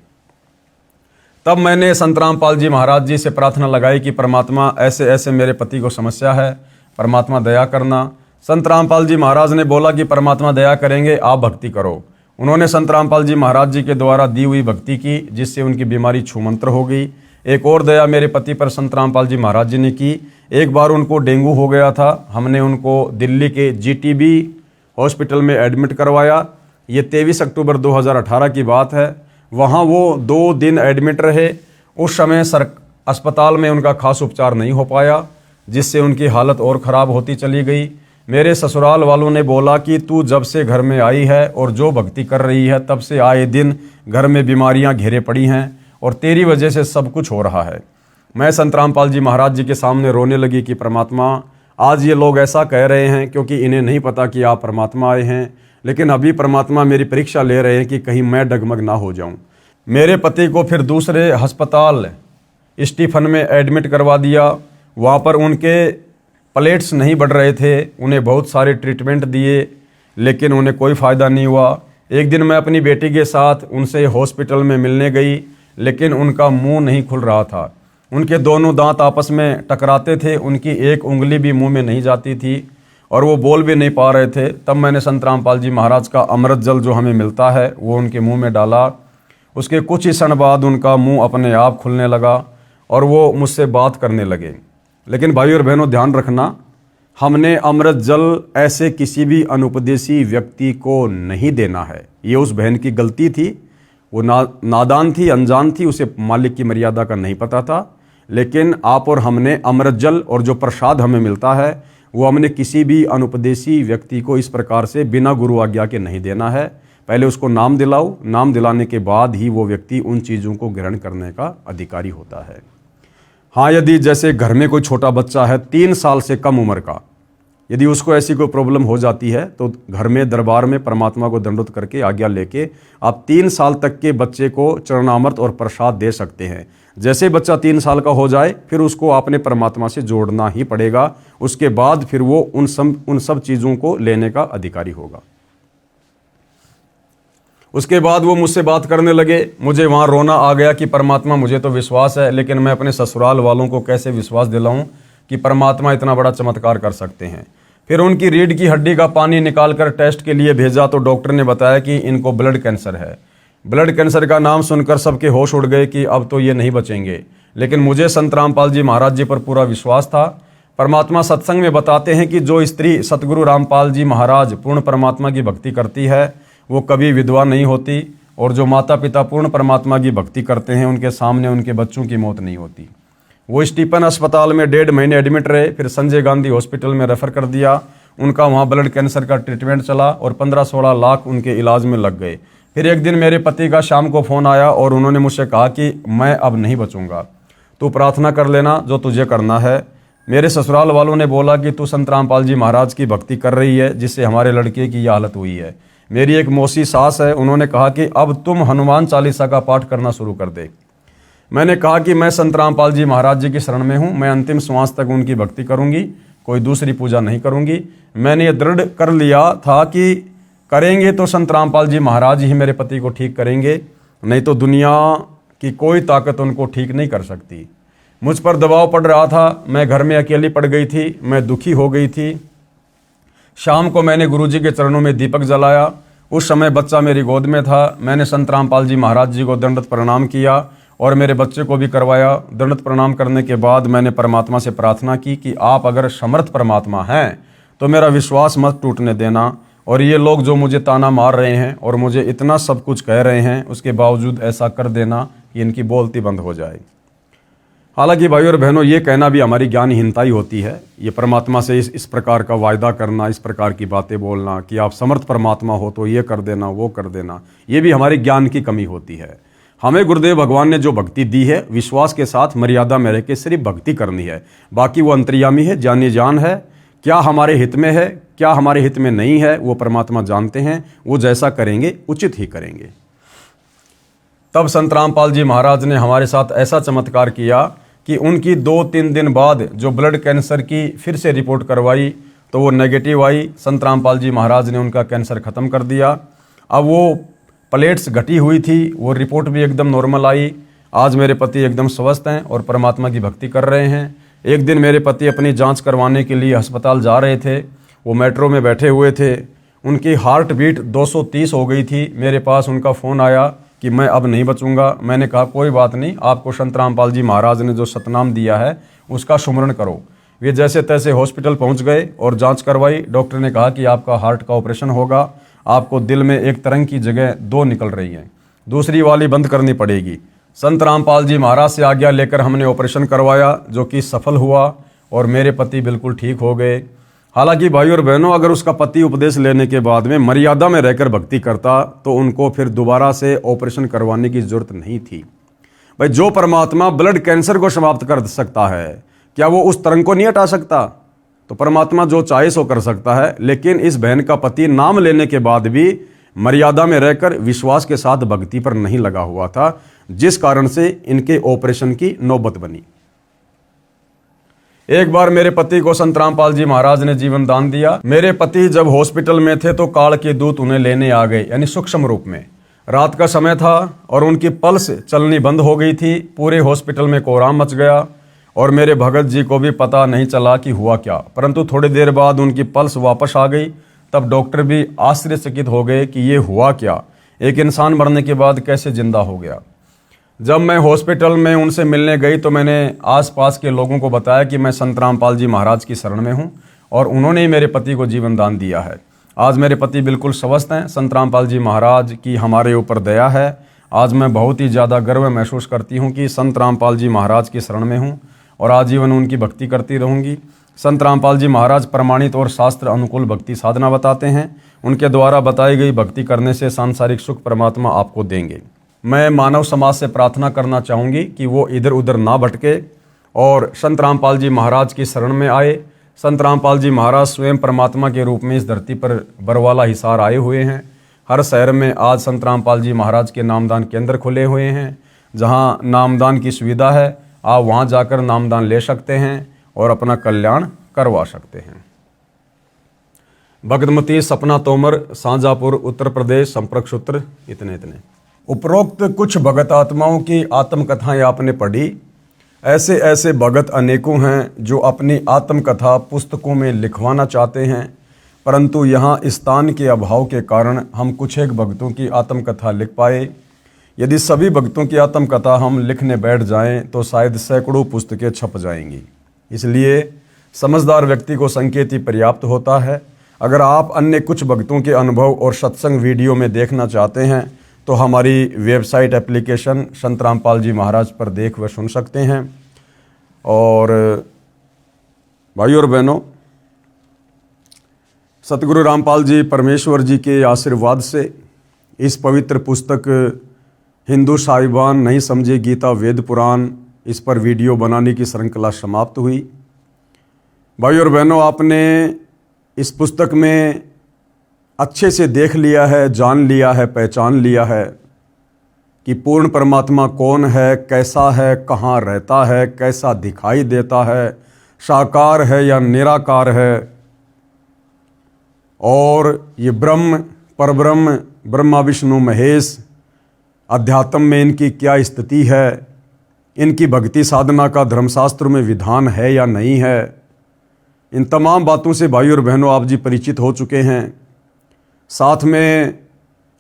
तब मैंने संत रामपाल जी महाराज जी से प्रार्थना लगाई कि परमात्मा ऐसे ऐसे मेरे पति को समस्या है, परमात्मा दया करना। संत रामपाल जी महाराज ने बोला कि परमात्मा दया करेंगे, आप भक्ति करो। उन्होंने संत रामपाल जी महाराज जी के द्वारा दी हुई भक्ति की, जिससे उनकी बीमारी छूमंत्र हो गई। एक और दया मेरे पति पर संत रामपाल जी महाराज जी ने की। एक बार उनको डेंगू हो गया था, हमने उनको दिल्ली के GTB हॉस्पिटल में एडमिट करवाया। ये 23 अक्टूबर 2018 की बात है। वहाँ वो 2 दिन एडमिट रहे। उस समय अस्पताल में उनका खास उपचार नहीं हो पाया, जिससे उनकी हालत और ख़राब होती चली गई। मेरे ससुराल वालों ने बोला कि तू जब से घर में आई है और जो भक्ति कर रही है, तब से आए दिन घर में बीमारियां घेरे पड़ी हैं और तेरी वजह से सब कुछ हो रहा है। मैं संत रामपाल जी महाराज जी के सामने रोने लगी कि परमात्मा, आज ये लोग ऐसा कह रहे हैं क्योंकि इन्हें नहीं पता कि आप परमात्मा आए हैं, लेकिन अभी परमात्मा मेरी परीक्षा ले रहे हैं कि कहीं मैं डगमग ना हो जाऊं। मेरे पति को फिर दूसरे अस्पताल स्टीफन में एडमिट करवा दिया। वहाँ पर उनके प्लेट्स नहीं बढ़ रहे थे, उन्हें बहुत सारे ट्रीटमेंट दिए, लेकिन उन्हें कोई फ़ायदा नहीं हुआ। एक दिन मैं अपनी बेटी के साथ उनसे हॉस्पिटल में मिलने गई, लेकिन उनका मुंह नहीं खुल रहा था। उनके दोनों दांत आपस में टकराते थे, उनकी एक उंगली भी मुंह में नहीं जाती थी और वो बोल भी नहीं पा रहे थे। तब मैंने संत रामपाल जी महाराज का अमृत जल जो हमें मिलता है वो उनके मुंह में डाला। उसके कुछ ही क्षण बाद उनका मुंह अपने आप खुलने लगा और वो मुझसे बात करने लगे। लेकिन भाई और बहनों, ध्यान रखना, हमने अमृत जल ऐसे किसी भी अनुपदेशी व्यक्ति को नहीं देना है। ये उस बहन की गलती थी, वो नादान थी, अनजान थी, उसे मालिक की मर्यादा का नहीं पता था। लेकिन आप और हमने अमृत जल और जो प्रसाद हमें मिलता है वो हमने किसी भी अनुपदेशी व्यक्ति को इस प्रकार से बिना गुरु आज्ञा के नहीं देना है। पहले उसको नाम दिलाओ, नाम दिलाने के बाद ही वो व्यक्ति उन चीज़ों को ग्रहण करने का अधिकारी होता है। हाँ, यदि जैसे घर में कोई छोटा बच्चा है 3 साल से कम उम्र का, यदि उसको ऐसी कोई प्रॉब्लम हो जाती है तो घर में दरबार में परमात्मा को दंडवत करके आज्ञा लेके आप 3 साल तक के बच्चे को चरणामृत और प्रसाद दे सकते हैं। जैसे बच्चा 3 साल का हो जाए फिर उसको आपने परमात्मा से जोड़ना ही पड़ेगा। उसके बाद फिर वो उन सब चीज़ों को लेने का अधिकारी होगा। उसके बाद वो मुझसे बात करने लगे। मुझे वहाँ रोना आ गया कि परमात्मा, मुझे तो विश्वास है, लेकिन मैं अपने ससुराल वालों को कैसे विश्वास दिलाऊं कि परमात्मा इतना बड़ा चमत्कार कर सकते हैं। फिर उनकी रीढ़ की हड्डी का पानी निकालकर टेस्ट के लिए भेजा तो डॉक्टर ने बताया कि इनको ब्लड कैंसर है। ब्लड कैंसर का नाम सुनकर सबके होश उड़ गए कि अब तो ये नहीं बचेंगे। लेकिन मुझे संत रामपाल जी महाराज जी पर पूरा विश्वास था। परमात्मा सत्संग में बताते हैं कि जो स्त्री सतगुरु रामपाल जी महाराज पूर्ण परमात्मा की भक्ति करती है वो कभी विधवा नहीं होती, और जो माता पिता पूर्ण परमात्मा की भक्ति करते हैं उनके सामने उनके बच्चों की मौत नहीं होती। वो स्टीफन अस्पताल में 1.5 महीने एडमिट रहे, फिर संजय गांधी हॉस्पिटल में रेफर कर दिया। उनका वहाँ ब्लड कैंसर का ट्रीटमेंट चला और 15-16 लाख उनके इलाज में लग गए। फिर एक दिन मेरे पति का शाम को फ़ोन आया और उन्होंने मुझसे कहा कि मैं अब नहीं बचूंगा, तू प्रार्थना कर लेना जो तुझे करना है। मेरे ससुराल वालों ने बोला कि तू संत रामपाल जी महाराज की भक्ति कर रही है जिससे हमारे लड़के की यह हालत हुई है। मेरी एक मौसी सास है, उन्होंने कहा कि अब तुम हनुमान चालीसा का पाठ करना शुरू कर दे। मैंने कहा कि मैं संत रामपाल जी महाराज जी की शरण में हूँ, मैं अंतिम श्वास तक उनकी भक्ति करूँगी, कोई दूसरी पूजा नहीं करूँगी। मैंने ये दृढ़ कर लिया था कि करेंगे तो संत रामपाल जी महाराज ही मेरे पति को ठीक करेंगे, नहीं तो दुनिया की कोई ताकत उनको ठीक नहीं कर सकती। मुझ पर दबाव पड़ रहा था, मैं घर में अकेली पड़ गई थी, मैं दुखी हो गई थी। शाम को मैंने गुरुजी के चरणों में दीपक जलाया। उस समय बच्चा मेरी गोद में था। मैंने संत रामपाल जी महाराज जी को दंडवत प्रणाम किया और मेरे बच्चे को भी करवाया। दंडवत प्रणाम करने के बाद मैंने परमात्मा से प्रार्थना की कि आप अगर समर्थ परमात्मा हैं तो मेरा विश्वास मत टूटने देना। और ये लोग जो मुझे ताना मार रहे हैं और मुझे इतना सब कुछ कह रहे हैं, उसके बावजूद ऐसा कर देना कि इनकी बोलती बंद हो जाए। हालांकि भाई और बहनों, ये कहना भी हमारी ज्ञानहीनता ही होती है। ये परमात्मा से इस प्रकार का वायदा करना, इस प्रकार की बातें बोलना कि आप समर्थ परमात्मा हो तो ये कर देना, वो कर देना, ये भी हमारे ज्ञान की कमी होती है। हमें गुरुदेव भगवान ने जो भक्ति दी है, विश्वास के साथ मर्यादा में रह के सिर्फ भक्ति करनी है। बाकी वो अंतर्यामी है, जानी जान है। क्या हमारे हित में है, क्या हमारे हित में नहीं है, वो परमात्मा जानते हैं। वो जैसा करेंगे उचित ही करेंगे। तब संत रामपाल जी महाराज ने हमारे साथ ऐसा चमत्कार किया कि उनकी 2-3 दिन बाद जो ब्लड कैंसर की फिर से रिपोर्ट करवाई तो वो नेगेटिव आई। संत रामपाल जी महाराज ने उनका कैंसर ख़त्म कर दिया। अब वो प्लेट्स घटी हुई थी, वो रिपोर्ट भी एकदम नॉर्मल आई। आज मेरे पति एकदम स्वस्थ हैं और परमात्मा की भक्ति कर रहे हैं। एक दिन मेरे पति अपनी जांच करवाने के लिए अस्पताल जा रहे थे। वो मेट्रो में बैठे हुए थे, उनकी हार्ट बीट 230 हो गई थी। मेरे पास उनका फ़ोन आया कि मैं अब नहीं बचूंगा। मैंने कहा कोई बात नहीं, आपको संत रामपाल जी महाराज ने जो सतनाम दिया है उसका सुमरण करो। वे जैसे तैसे हॉस्पिटल पहुंच गए और जांच करवाई। डॉक्टर ने कहा कि आपका हार्ट का ऑपरेशन होगा, आपको दिल में एक तरंग की जगह 2 निकल रही हैं, दूसरी वाली बंद करनी पड़ेगी। संत रामपाल जी महाराज से आज्ञा लेकर हमने ऑपरेशन करवाया, जो कि सफल हुआ और मेरे पति बिल्कुल ठीक हो गए। हालांकि भाई और बहनों, अगर उसका पति उपदेश लेने के बाद में मर्यादा में रहकर भक्ति करता तो उनको फिर दोबारा से ऑपरेशन करवाने की जरूरत नहीं थी। भाई, जो परमात्मा ब्लड कैंसर को समाप्त कर सकता है, क्या वो उस तरंग को नहीं हटा सकता? तो परमात्मा जो चाहे सो कर सकता है। लेकिन इस बहन का पति नाम लेने के बाद भी मर्यादा में रहकर विश्वास के साथ भक्ति पर नहीं लगा हुआ था, जिस कारण से इनके ऑपरेशन की नौबत बनी। एक बार मेरे पति को संत रामपाल जी महाराज ने जीवन दान दिया। मेरे पति जब हॉस्पिटल में थे तो काल के दूत उन्हें लेने आ गए, यानी सूक्ष्म रूप में। रात का समय था और उनकी पल्स चलनी बंद हो गई थी। पूरे हॉस्पिटल में कोहराम मच गया और मेरे भगत जी को भी पता नहीं चला कि हुआ क्या। परंतु थोड़ी देर बाद उनकी पल्स वापस आ गई। तब डॉक्टर भी आश्चर्यचकित हो गए कि ये हुआ क्या, एक इंसान मरने के बाद कैसे जिंदा हो गया। जब मैं हॉस्पिटल में उनसे मिलने गई तो मैंने आसपास के लोगों को बताया कि मैं संत रामपाल जी महाराज की शरण में हूं और उन्होंने ही मेरे पति को जीवन दान दिया है। आज मेरे पति बिल्कुल स्वस्थ हैं। संत रामपाल जी महाराज की हमारे ऊपर दया है। आज मैं बहुत ही ज़्यादा गर्व महसूस करती हूं कि संत रामपाल जी महाराज की शरण में हूं और आजीवन उनकी भक्ति करती रहूंगी। संत रामपाल जी महाराज प्रमाणित और शास्त्र अनुकूल भक्ति साधना बताते हैं। उनके द्वारा बताई गई भक्ति करने से सांसारिक सुख परमात्मा आपको देंगे। मैं मानव समाज से प्रार्थना करना चाहूँगी कि वो इधर उधर ना भटके और संत रामपाल जी महाराज की शरण में आए। संत रामपाल जी महाराज स्वयं परमात्मा के रूप में इस धरती पर बरवाला हिसार आए हुए हैं। हर शहर में आज संत रामपाल जी महाराज के नामदान केंद्र खुले हुए हैं, जहाँ नामदान की सुविधा है। आप वहाँ जाकर नामदान ले सकते हैं और अपना कल्याण करवा सकते हैं। भगतमती सपना तोमर, शाहजहाँपुर, उत्तर प्रदेश। संपर्क सूत्र इतने। उपरोक्त कुछ भगत आत्माओं की आत्मकथाएं आपने पढ़ी। ऐसे ऐसे भगत अनेकों हैं जो अपनी आत्मकथा पुस्तकों में लिखवाना चाहते हैं, परंतु यहाँ स्थान के अभाव के कारण हम कुछ एक भक्तों की आत्मकथा लिख पाए। यदि सभी भक्तों की आत्मकथा हम लिखने बैठ जाएं तो शायद सैकड़ों पुस्तकें छप जाएंगी। इसलिए समझदार व्यक्ति को संकेत ही पर्याप्त होता है। अगर आप अन्य कुछ भक्तों के अनुभव और सत्संग वीडियो में देखना चाहते हैं तो हमारी वेबसाइट एप्लीकेशन संत रामपाल जी महाराज पर देख व सुन सकते हैं। और भाइयों और बहनों, सतगुरु रामपाल जी परमेश्वर जी के आशीर्वाद से इस पवित्र पुस्तक हिंदू साहिबान नहीं समझे गीता वेद पुराण, इस पर वीडियो बनाने की श्रृंखला समाप्त हुई। भाइयों और बहनों, आपने इस पुस्तक में अच्छे से देख लिया है, जान लिया है, पहचान लिया है कि पूर्ण परमात्मा कौन है, कैसा है, कहाँ रहता है, कैसा दिखाई देता है, साकार है या निराकार है, और ये ब्रह्म, परब्रह्म, ब्रह्मा विष्णु महेश, अध्यात्म में इनकी क्या स्थिति है, इनकी भक्ति साधना का धर्मशास्त्र में विधान है या नहीं है। इन तमाम बातों से भाई और बहनों आप जी परिचित हो चुके हैं। साथ में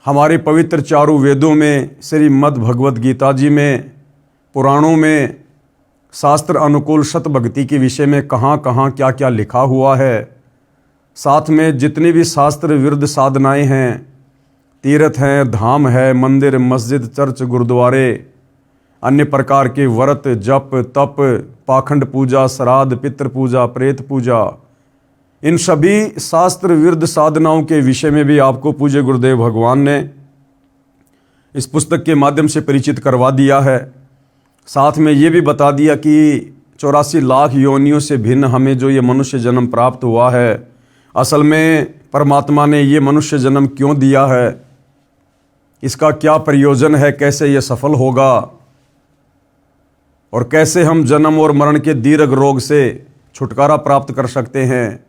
हमारे पवित्र चारों वेदों में, श्रीमद् भगवद गीता जी में, पुराणों में, शास्त्र अनुकूल सत भक्ति के विषय में कहाँ कहाँ क्या क्या लिखा हुआ है, साथ में जितनी भी शास्त्र विरुद्ध साधनाएं हैं, तीर्थ हैं, धाम है, मंदिर, मस्जिद, चर्च, गुरुद्वारे, अन्य प्रकार के व्रत, जप, तप, पाखंड पूजा, श्राद्ध, पितृ पूजा, प्रेत पूजा, इन सभी शास्त्र विरुद्ध साधनाओं के विषय में भी आपको पूज्य गुरुदेव भगवान ने इस पुस्तक के माध्यम से परिचित करवा दिया है। साथ में ये भी बता दिया कि 84 लाख योनियों से भिन्न हमें जो ये मनुष्य जन्म प्राप्त हुआ है, असल में परमात्मा ने ये मनुष्य जन्म क्यों दिया है, इसका क्या प्रयोजन है, कैसे ये सफल होगा और कैसे हम जन्म और मरण के दीर्घ रोग से छुटकारा प्राप्त कर सकते हैं,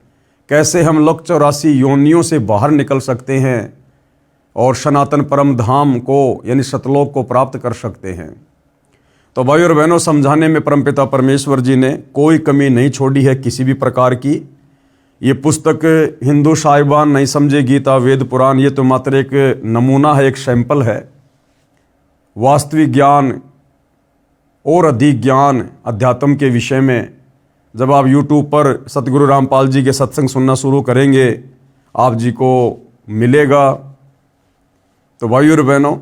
कैसे हम लोक 84 योनियों से बाहर निकल सकते हैं और सनातन परम धाम को यानी सतलोक को प्राप्त कर सकते हैं। तो भाई और बहनों, समझाने में परमपिता परमेश्वर जी ने कोई कमी नहीं छोड़ी है किसी भी प्रकार की। ये पुस्तक हिंदू साहिबान नहीं समझे गीता वेद पुराण, ये तो मात्र एक नमूना है, एक सैंपल है। वास्तविक ज्ञान और अधिक ज्ञान अध्यात्म के विषय में जब आप YouTube पर सतगुरु रामपाल जी के सत्संग सुनना शुरू करेंगे, आप जी को मिलेगा। तो भाई और बहनों,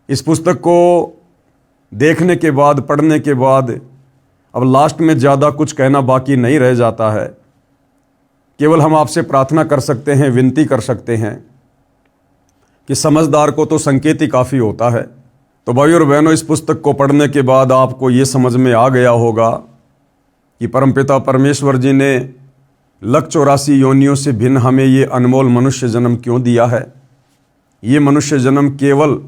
इस पुस्तक को देखने के बाद, पढ़ने के बाद अब लास्ट में ज़्यादा कुछ कहना बाकी नहीं रह जाता है। केवल हम आपसे प्रार्थना कर सकते हैं, विनती कर सकते हैं कि समझदार को तो संकेत ही काफ़ी होता है। तो भाई और बहनों, इस पुस्तक को पढ़ने के बाद आपको ये समझ में आ गया होगा कि परमपिता परमेश्वर जी ने लक 84 योनियों से भिन्न हमें ये अनमोल मनुष्य जन्म क्यों दिया है। ये मनुष्य जन्म केवल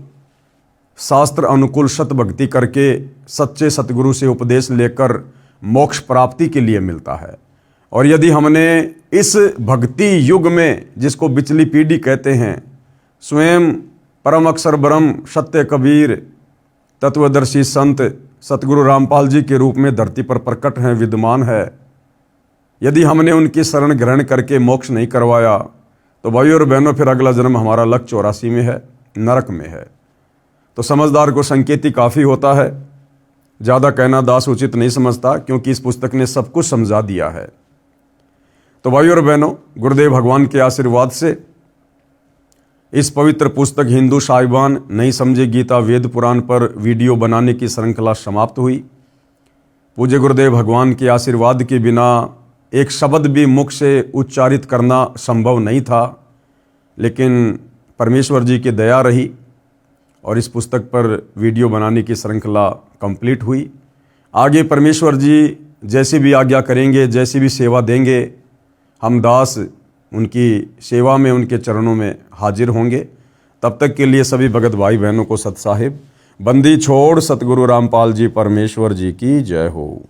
शास्त्र अनुकूल सत भक्ति करके सच्चे सतगुरु से उपदेश लेकर मोक्ष प्राप्ति के लिए मिलता है। और यदि हमने इस भक्ति युग में, जिसको बिचली पीढ़ी कहते हैं, स्वयं परम अक्षर ब्रह्म सत्य कबीर तत्वदर्शी संत सतगुरु रामपाल जी के रूप में धरती पर प्रकट हैं, विद्यमान है, यदि हमने उनकी शरण ग्रहण करके मोक्ष नहीं करवाया, तो भाई और बहनों फिर अगला जन्म हमारा लक 84 में है, नरक में है। तो समझदार को संकेत ही काफ़ी होता है, ज़्यादा कहना दास उचित नहीं समझता, क्योंकि इस पुस्तक ने सब कुछ समझा दिया है। तो भाई और बहनों, गुरुदेव भगवान के आशीर्वाद से इस पवित्र पुस्तक हिंदू साहिबान नहीं समझे गीता वेद पुराण पर वीडियो बनाने की श्रृंखला समाप्त हुई। पूज्य गुरुदेव भगवान के आशीर्वाद के बिना एक शब्द भी मुख से उच्चारित करना संभव नहीं था, लेकिन परमेश्वर जी की दया रही और इस पुस्तक पर वीडियो बनाने की श्रृंखला कंप्लीट हुई। आगे परमेश्वर जी जैसी भी आज्ञा करेंगे, जैसी भी सेवा देंगे, हम दास उनकी सेवा में, उनके चरणों में हाजिर होंगे। तब तक के लिए सभी भगत भाई बहनों को सत साहिब बंदी छोड़ सतगुरु रामपाल जी परमेश्वर जी की जय हो।